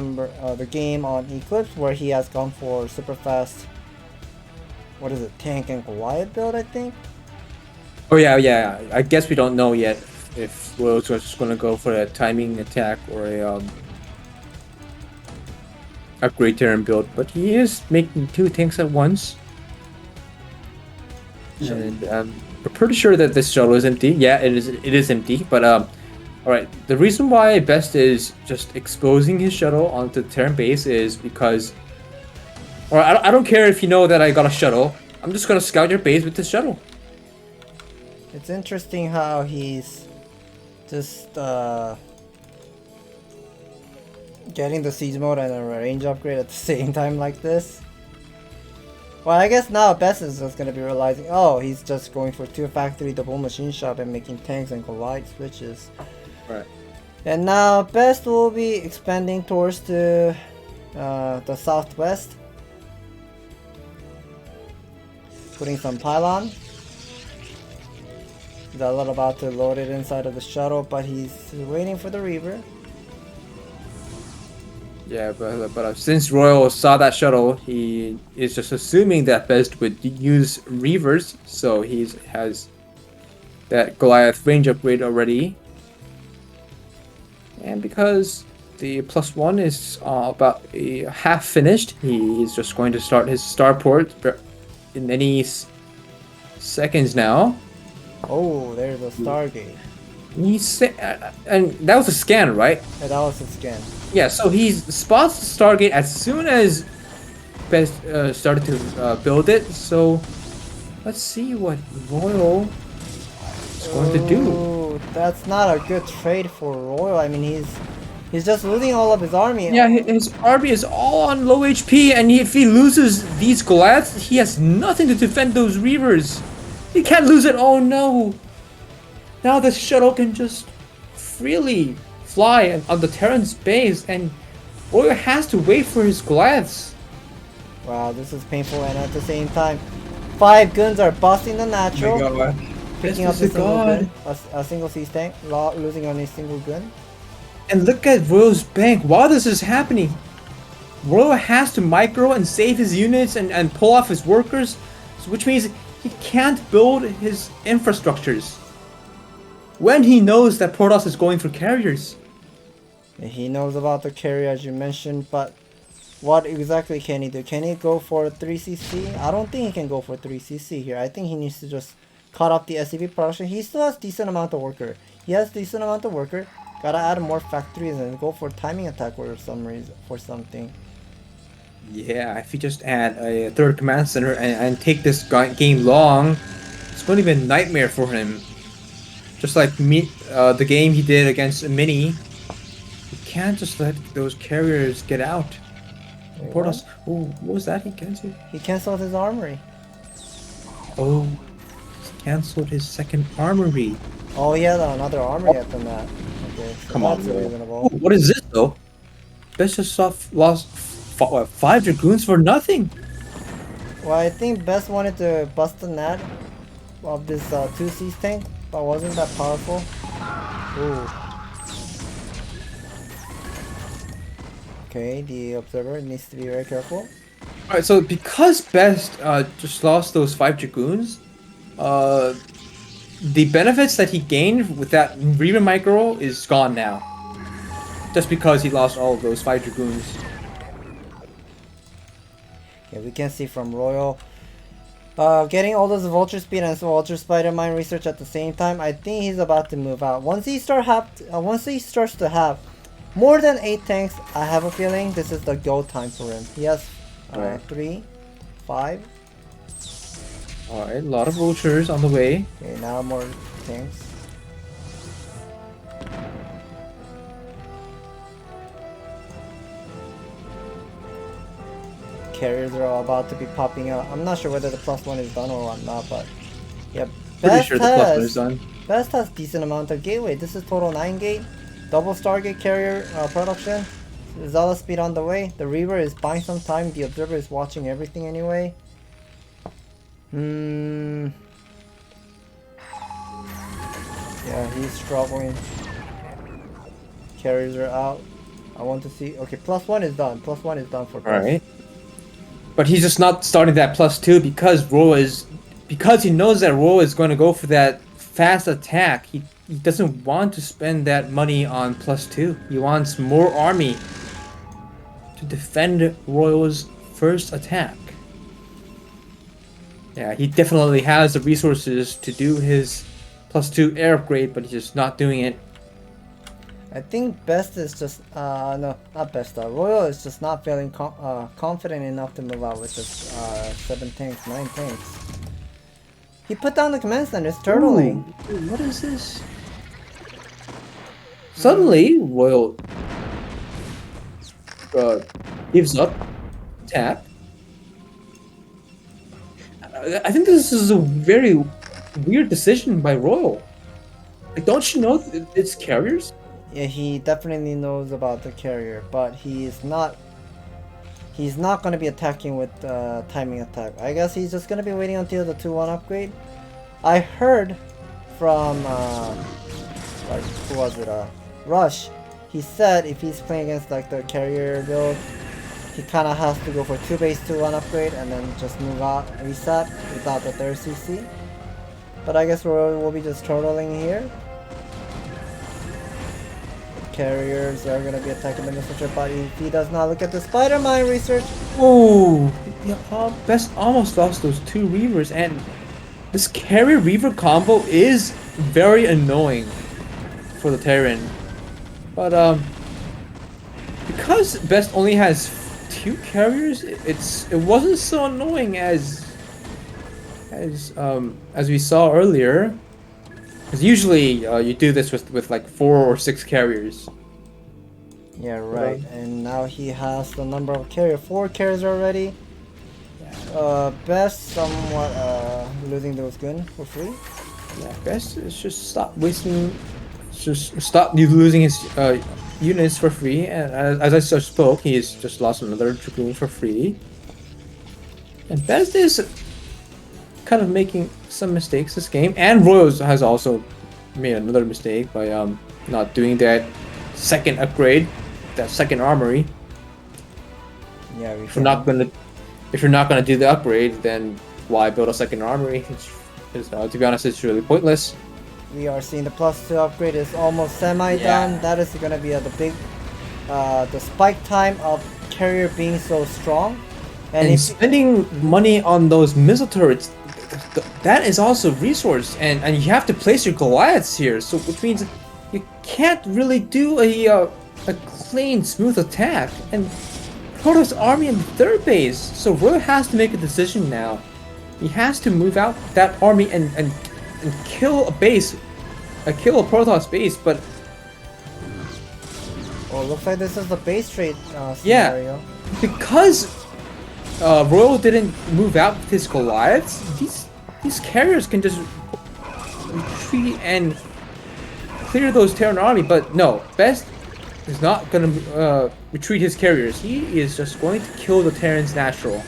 on Eclipse, where he has gone for super fast. What is it? Tank and Goliath build, I think. Oh yeah. I guess we don't know yet if Will's just gonna go for a timing attack or a upgrade Terran build, but he is making 2 tanks at once. And we're pretty sure that this shuttle is empty. Yeah, it is empty. But alright, the reason why Best is just exposing his shuttle onto the Terran base is because, or I don't care if you know that I got a shuttle. I'm just gonna scout your base with this shuttle. It's interesting how he's just getting the siege mode and a range upgrade at the same time like this. Well, I guess now Best is just gonna be realizing, oh, he's just going for 2 factory double machine shop and making tanks and collide switches. Right. And now Best will be expanding towards the southwest, putting some pylon. He's about to load it inside of the shuttle, but he's waiting for the Reaver. Yeah, but since Royal saw that shuttle, he is just assuming that Best would use Reavers, so he has that Goliath range upgrade already. And because the +1 is about a half finished, he is just going to start his starport in any seconds now. Oh, there's a Stargate. And that was a scan, right? Yeah, that was a scan. Yeah, so he spots the Stargate as soon as Best started to build it. So let's see what Royal is going to do. That's not a good trade for Royal. I mean, he's just losing all of his army. Yeah, his army is all on low HP, and if he loses these Goliaths, he has nothing to defend those Reavers. He can't lose it. Oh no! Now the shuttle can just freely fly on the Terran's base, and Royal has to wait for his Goliaths. Wow, this is painful, and at the same time, 5 guns are busting the natural. Oh my God. Picking up a single gun, a single siege tank, losing on a single gun. And look at Royal's bank. While this is happening, Royal has to micro and save his units and pull off his workers, which means he can't build his infrastructures when he knows that Protoss is going for carriers. He knows about the carrier as you mentioned, but what exactly can he do? Can he go for 3cc? I don't think he can go for 3cc here. I think he needs to just cut off the SCV production. He still has decent amount of worker. Gotta add more factories and go for timing attack for some reason, for something. Yeah, if you just add a 3rd command center and take this game long, it's going to be a nightmare for him. Just like the game he did against Mini, you can't just let those carriers get out. Protoss. Oh, what was that he canceled? He cancelled his armory. Oh, he cancelled his 2nd armory. Oh, he had another armory at the mat. Okay, so Come on, that's reasonable. Oh, what is this though? Best just lost 5 dragoons for nothing. Well, I think Best wanted to bust the net of this 2 siege tank, but wasn't that powerful. Ooh. Okay, the observer needs to be very careful. Alright, so because Best just lost those 5 Dragoons, the benefits that he gained with that Reaver Micro is gone now. Just because he lost all of those 5 Dragoons. Okay, we can see from Royal getting all those Vulture Speed and Vulture Spider Mine research at the same time. I think he's about to move out. Once he starts to have more than 8 tanks, I have a feeling this is the go time for him. He has 3, 5. Alright, a lot of vultures on the way. Okay, now more tanks. Carriers are all about to be popping out. I'm not sure whether the +1 is done or not, but yeah, Pretty sure the +1 is done. Best has decent amount of gateway. This is total 9 gate. Double Stargate carrier production. Zala speed on the way. The Reaver is buying some time. The Observer is watching everything anyway. Yeah, he's struggling. Carriers are out. I want to see. Okay, +1 is done. +1 is done for Preuss. Alright. But he's just not starting that +2 because he knows that Royal is going to go for that fast attack. He doesn't want to spend that money on +2. He wants more army to defend Royal's first attack. Yeah, he definitely has the resources to do his +2 air upgrade, but he's just not doing it. I think Best is just, no, not Best, Royal is just not feeling confident enough to move out with this 7 tanks, 9 tanks. He put down the command center, it's turtling. Ooh, what is this? Suddenly, Royal gives up, tap. I think this is a very weird decision by Royal. Like, don't you know it's carriers? Yeah, he definitely knows about the carrier, but he's not going to be attacking with timing attack. I guess he's just going to be waiting until the 2-1 upgrade. I heard from like, who was it, Rush. He said if he's playing against like the carrier build, he kind of has to go for 2 base 2-1 upgrade and then just move out, reset without the 3rd CC. But I guess Royal will be just turtling here. Carriers are gonna be attacking the missile trip, but if he does not look at the spider mine research. Oh, yeah, Best almost lost those 2 Reavers, and this carrier Reaver combo is very annoying for the Terran. But because Best only has 2 carriers, it wasn't so annoying as we saw earlier. Because usually you do this with like 4 or 6 carriers. Yeah, right. And now he has the number of carrier. 4 carriers already. Best somewhat losing those guns for free. Yeah, Best is just stop wasting, just stop losing his units for free. And as I just spoke, he's just lost another Dragoon for free. And Best is kind of making some mistakes this game, and Royal has also made another mistake by not doing that 2nd upgrade, that 2nd armory. Yeah, if you're not gonna do the upgrade, then why build a 2nd armory? To be honest, it's really pointless. We are seeing the +2 upgrade is almost semi-done. That is gonna be the big, the spike time of carrier being so strong. And spending money on those missile turrets, that is also resource, and you have to place your Goliaths here, so which means you can't really do a clean, smooth attack. And Protoss army in the 3rd base, so Royal has to make a decision now. He has to move out that army and kill a base, kill a Protoss base. But well, looks like this is the base trade scenario. Yeah, because Royal didn't move out with his Goliaths, these carriers can just retreat and clear those Terran army. But no, Best is not gonna retreat his carriers. He is just going to kill the Terran's natural.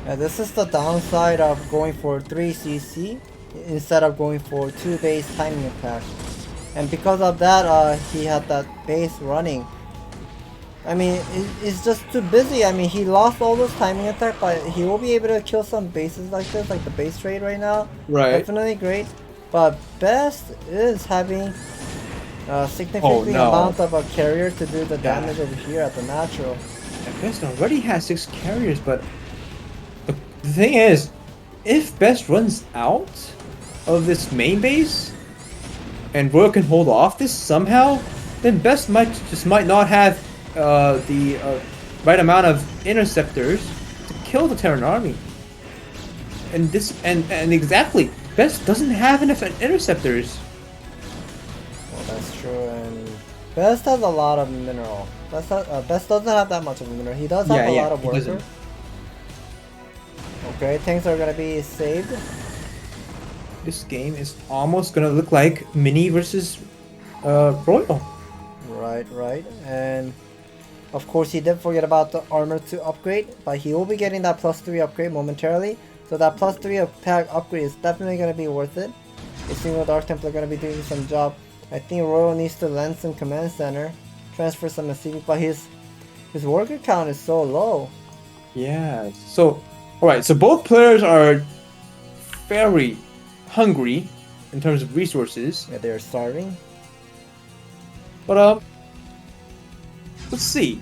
Yeah, this is the downside of going for 3 CC instead of going for 2 base timing attack. And because of that, he had that base running. I mean, he's just too busy. I mean, he lost all those timing attack, but he will be able to kill some bases like this, like the base trade right now. Right. Definitely great. But Best is having a significant amount of a carrier to do the damage over here at the natural. And Best already has 6 carriers, but the thing is, if Best runs out of this main base and Royal can hold off this somehow, then Best might not have the right amount of interceptors to kill the Terran army. And this and exactly, Best doesn't have enough interceptors. Well, that's true, and Best has a lot of mineral. Best doesn't have that much of a mineral. He does have a lot of worker. Okay, things are gonna be saved. This game is almost gonna look like Mini versus Royal. Right, and of course he did forget about the armor 2 upgrade, but he will be getting that +3 upgrade momentarily. So that +3 pack upgrade is definitely gonna be worth it. A single Dark Templar gonna be doing some job. I think Royal needs to land some command center, transfer some SCV, but his worker count is so low. Yeah. So, all right. So both players are very hungry in terms of resources. Yeah, they're starving. But let's see.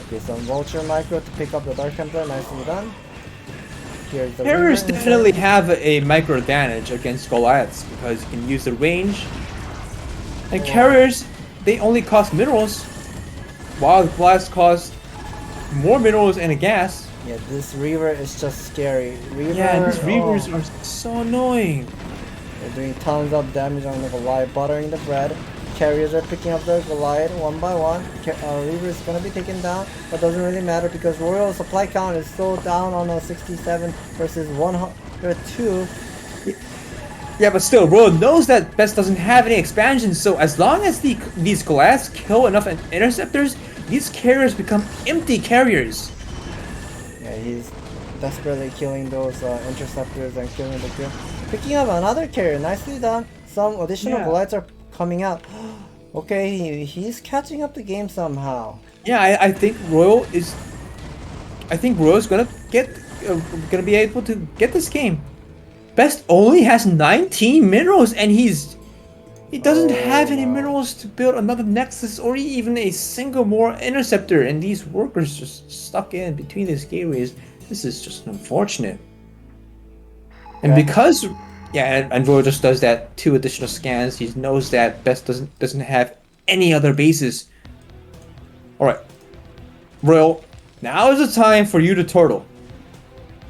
Okay, some Vulture Micro to pick up the Dark Templar. Nicely done. Here's the Carriers Reaver definitely have a micro advantage against Goliaths because you can use the range. And carriers, they only cost minerals, while the Goliaths cost more minerals and a gas. Yeah, this Reaver is just scary. Yeah, these Reavers are so annoying. They're doing tons of damage on the Goliath, buttering the bread. Carriers are picking up the Goliath one by one. Reaver is gonna be taken down, but doesn't really matter because Royal supply count is so down on a 67 versus 102. Yeah, but still, Royal knows that Best doesn't have any expansions, so as long as these Goliaths kill enough interceptors, these carriers become empty carriers. Yeah, he's desperately killing those interceptors and killing the kill. Picking up another carrier, nicely done. Some additional Goliaths are coming out. Okay, he's catching up the game somehow. Yeah, I think Royal is. I think Royal's gonna be able to get this game. Best only has 19 minerals, and he doesn't have any minerals to build another Nexus or even a single more interceptor. And these workers just stuck in between these gateways. This is just unfortunate. And because. Yeah, and Royal just does that 2 additional scans. He knows that Best doesn't have any other bases. All right, Royal, now is the time for you to turtle.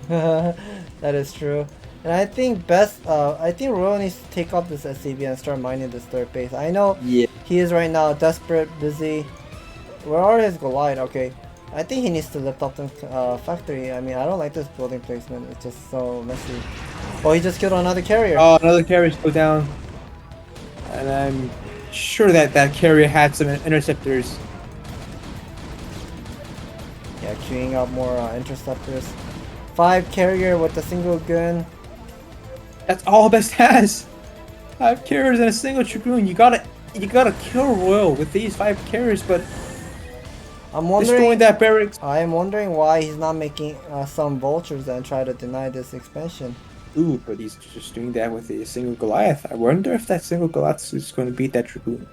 That is true, and I think Royal needs to take up this SCV and start mining this third base. I know he is right now desperate, busy. Where are his Goliath? Okay, I think he needs to lift up the factory. I mean, I don't like this building placement. It's just so messy. Oh, he just killed another carrier. Oh, another carrier's go down. And I'm sure that carrier had some interceptors. Yeah, queuing up more interceptors. 5 carrier with a single gun. That's all Best has. 5 carriers and a single Dragoon. You gotta kill Royal with these 5 carriers, but I'm wondering. Destroying that barracks. I am wondering why he's not making some vultures and try to deny this expansion. Ooh, but he's just doing that with a single Goliath. I wonder if that single Goliath is going to beat that Dragoon.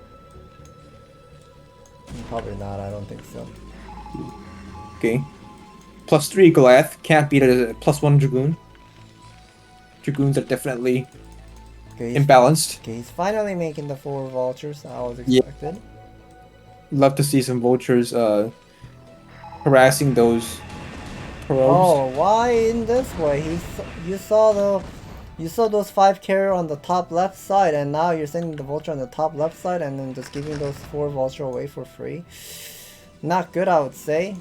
Probably not, I don't think so. Okay. +3 Goliath can't beat a +1 Dragoon. Dragoons are definitely imbalanced. Okay, he's finally making the 4 vultures I was expected. Love to see some vultures harassing those probes. Oh, why in this way? You saw those 5 carrier on the top left side, and now you're sending the vulture on the top left side and then just giving those 4 vulture away for free. Not good, I would say.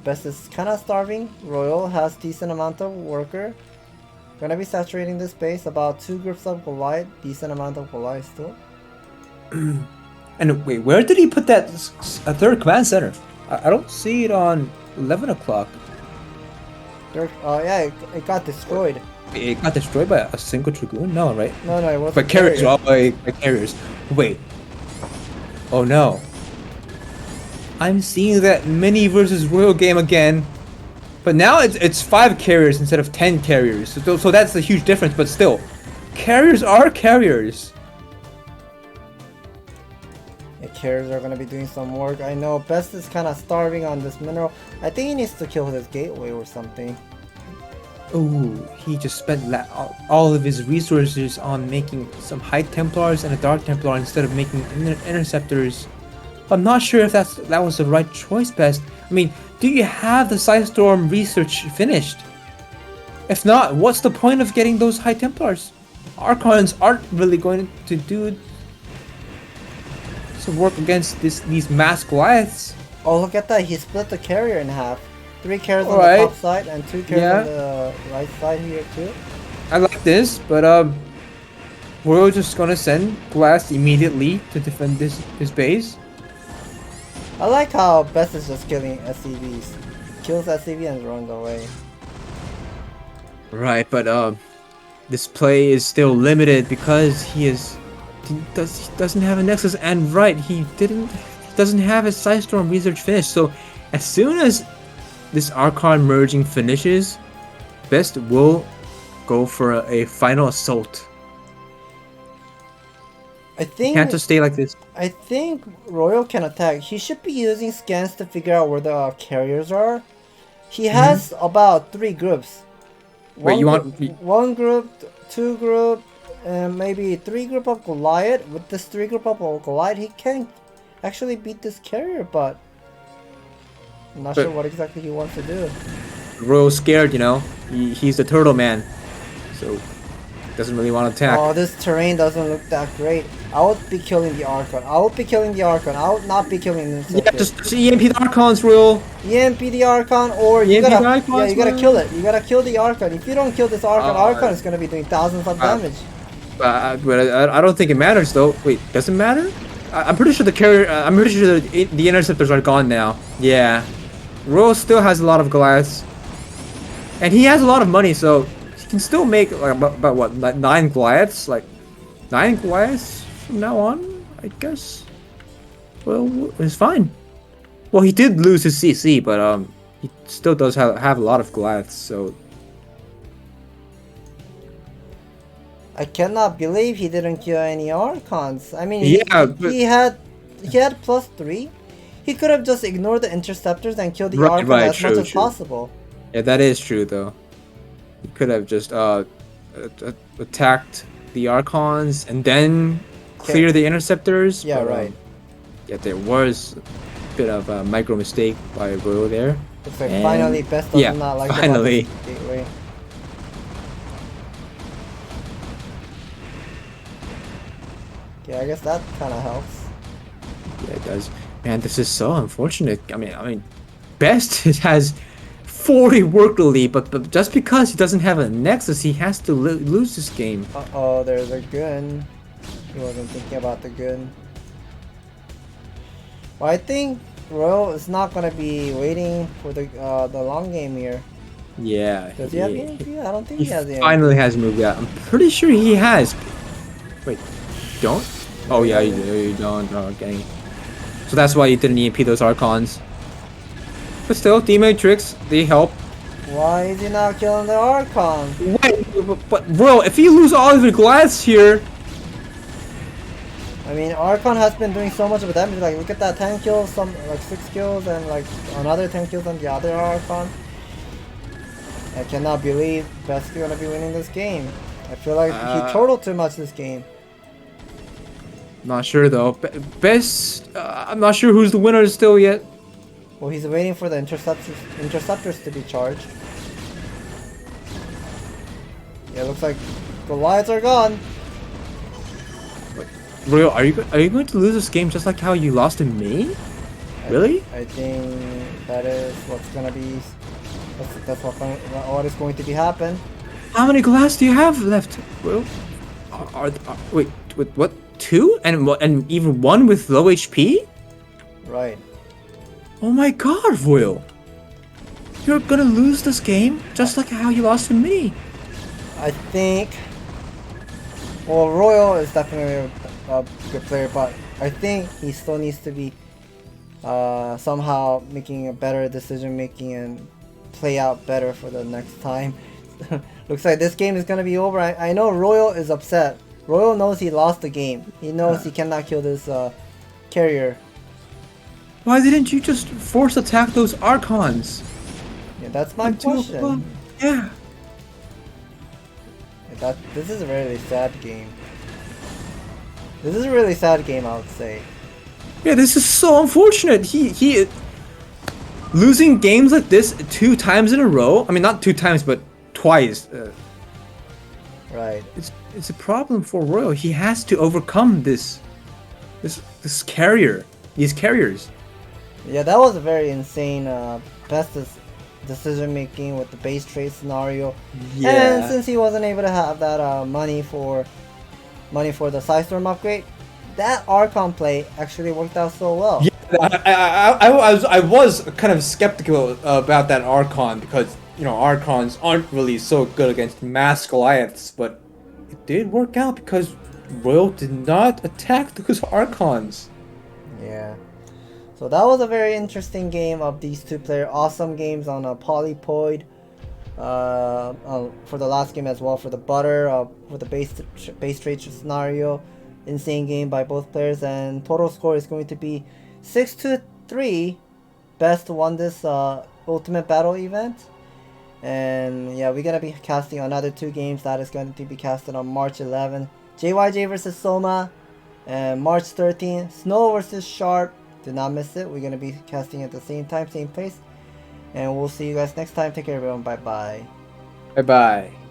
Best is kind of starving. Royal has decent amount of worker. Gonna be saturating this base. About 2 groups of Goliath. Decent amount of Goliath still. And wait, where did he put that third command center? I don't see it on 11 o'clock. Yeah, it got destroyed. It got destroyed by a single Dragoon? No, right? No, it wasn't. By carriers, all by carriers. Wait. Oh no. I'm seeing that mini versus royal game again. But now it's 5 carriers instead of 10 carriers. So that's a huge difference, but still. Carriers are carriers. The carriers are gonna be doing some work. I know Best is kind of starving on this mineral. I think he needs to kill his gateway or something. Ooh, he just spent all of his resources on making some High Templars and a Dark Templar instead of making Interceptors. I'm not sure if that was the right choice, Best. I mean, do you have the Psystorm research finished? If not, what's the point of getting those High Templars? Archons aren't really going to do some work against these mass Goliaths. Oh, look at that. He split the carrier in half. 3 carriers on Alright. the top side and 2 carriers on the right side here too. I like this, but we're just gonna send Glass immediately to defend his base. I like how Best is just killing SCVs. Kills SCV and runs away. Right, but this play is still limited because he doesn't have a Nexus, and right, he doesn't have his Psystorm research finished. So as soon as this Archon merging finishes, Best will go for a final assault. I think Can't just stay like this. I think Royal can attack. He should be using scans to figure out where the carriers are. He has about 3 groups. Wait, One group, 2 group, and maybe 3 group of Goliath. With this 3 group of Goliath, he can actually beat this carrier, but I'm not sure what exactly he wants to do. Royal's scared, you know. He's the turtle man, so doesn't really want to attack. Oh, this terrain doesn't look that great. I would be killing the Archon. I would be killing the Archon. I would not be killing the Yeah, just EMP the Archons, Royal. EMP the Archon, or you EMP gotta, the Archons, yeah, you gotta kill it. You gotta kill the Archon. If you don't kill this Archon, Archon is gonna be doing thousands of damage. But I don't think it matters though. Wait, doesn't matter? I'm pretty sure the carrier. I'm pretty sure the interceptors are gone now. Yeah, Royal still has a lot of Goliaths, and he has a lot of money, so he can still make like about what, like 9 Goliaths, like 9 Goliaths from now on, I guess. Well, it's fine. Well, he did lose his CC, but he still does have a lot of Goliaths, so. I cannot believe he didn't kill any Archons. I mean, Yeah, he had +3. He could have just ignored the interceptors and killed the Archon as much as possible. Yeah, that is true though. He could have just attacked the Archons and then clear the interceptors. Yeah, but, right. Yeah, there was a bit of a micro mistake by Royal there. Looks like finally Best does not like finally. the gateway. Yeah, I guess that kind of helps. Yeah, it does. Man, this is so unfortunate. I mean, Best has 40 work to lead, but just because he doesn't have a Nexus, he has to lose this game. Uh-oh, there's a gun. He wasn't thinking about the gun. Well, I think Royal is not gonna be waiting for the long game here. Yeah. Does he have EMP? I don't think he has EMP. Finally has moved out. I'm pretty sure he has. Wait, don't? Oh yeah, you do. You don't. Okay. So that's why you didn't EMP those Archons. But still, Demon tricks, they help. Why is he not killing the Archon? Wait, but bro, if you lose all of your glass here. I mean, Archon has been doing so much of damage. Like, look at that, 10 kills, some like 6 kills, and like another 10 kills on the other Archon. I cannot believe Best is gonna be winning this game. I feel like he totaled too much this game. Not sure though. Best, I'm not sure who's the winner still yet. Well, he's waiting for the interceptors to be charged. Yeah, looks like the lights are gone. Royal, are you going to lose this game just like how you lost to me? Really? I think that is what's gonna be. That's what is going to be happen. How many glass do you have left, Royal? Wait, what? 2 and even 1 with low HP? Right. Oh my God, Royal! You're gonna lose this game just like how you lost to me. I think. Well, Royal is definitely a good player, but I think he still needs to be somehow making a better decision making and play out better for the next time. Looks like this game is gonna be over. I know Royal is upset. Royal knows he lost the game. He knows he cannot kill this carrier. Why didn't you just force attack those Archons? Yeah, that's my question. Yeah. This is a really sad game. This is a really sad game, I would say. Yeah, this is so unfortunate. He losing games like this 2 times in a row. I mean, not 2 times, but twice. Right. It's a problem for Royal. He has to overcome this carrier. These carriers. Yeah, that was a very insane best decision making with the base trade scenario. Yeah. And since he wasn't able to have that money for the Psystorm upgrade, that Archon play actually worked out so well. Yeah, I was kind of skeptical about that Archon because, you know, Archons aren't really so good against mass Goliaths, but it did work out because Royal did not attack those Archons. Yeah. So that was a very interesting game of these two players. Awesome games on a Polypoid. For the last game as well, for the Butter, with the base trade scenario. Insane game by both players, and total score is going to be 6-3. Best won this Ultimate Battle event. And yeah, we're gonna be casting another 2 games that is going to be casted on March 11th. JYJ versus Soma, and March 13th, Snow versus Sharp. Do not miss it. We're gonna be casting at the same time, same place. And we'll see you guys next time. Take care, everyone. Bye bye. Bye bye.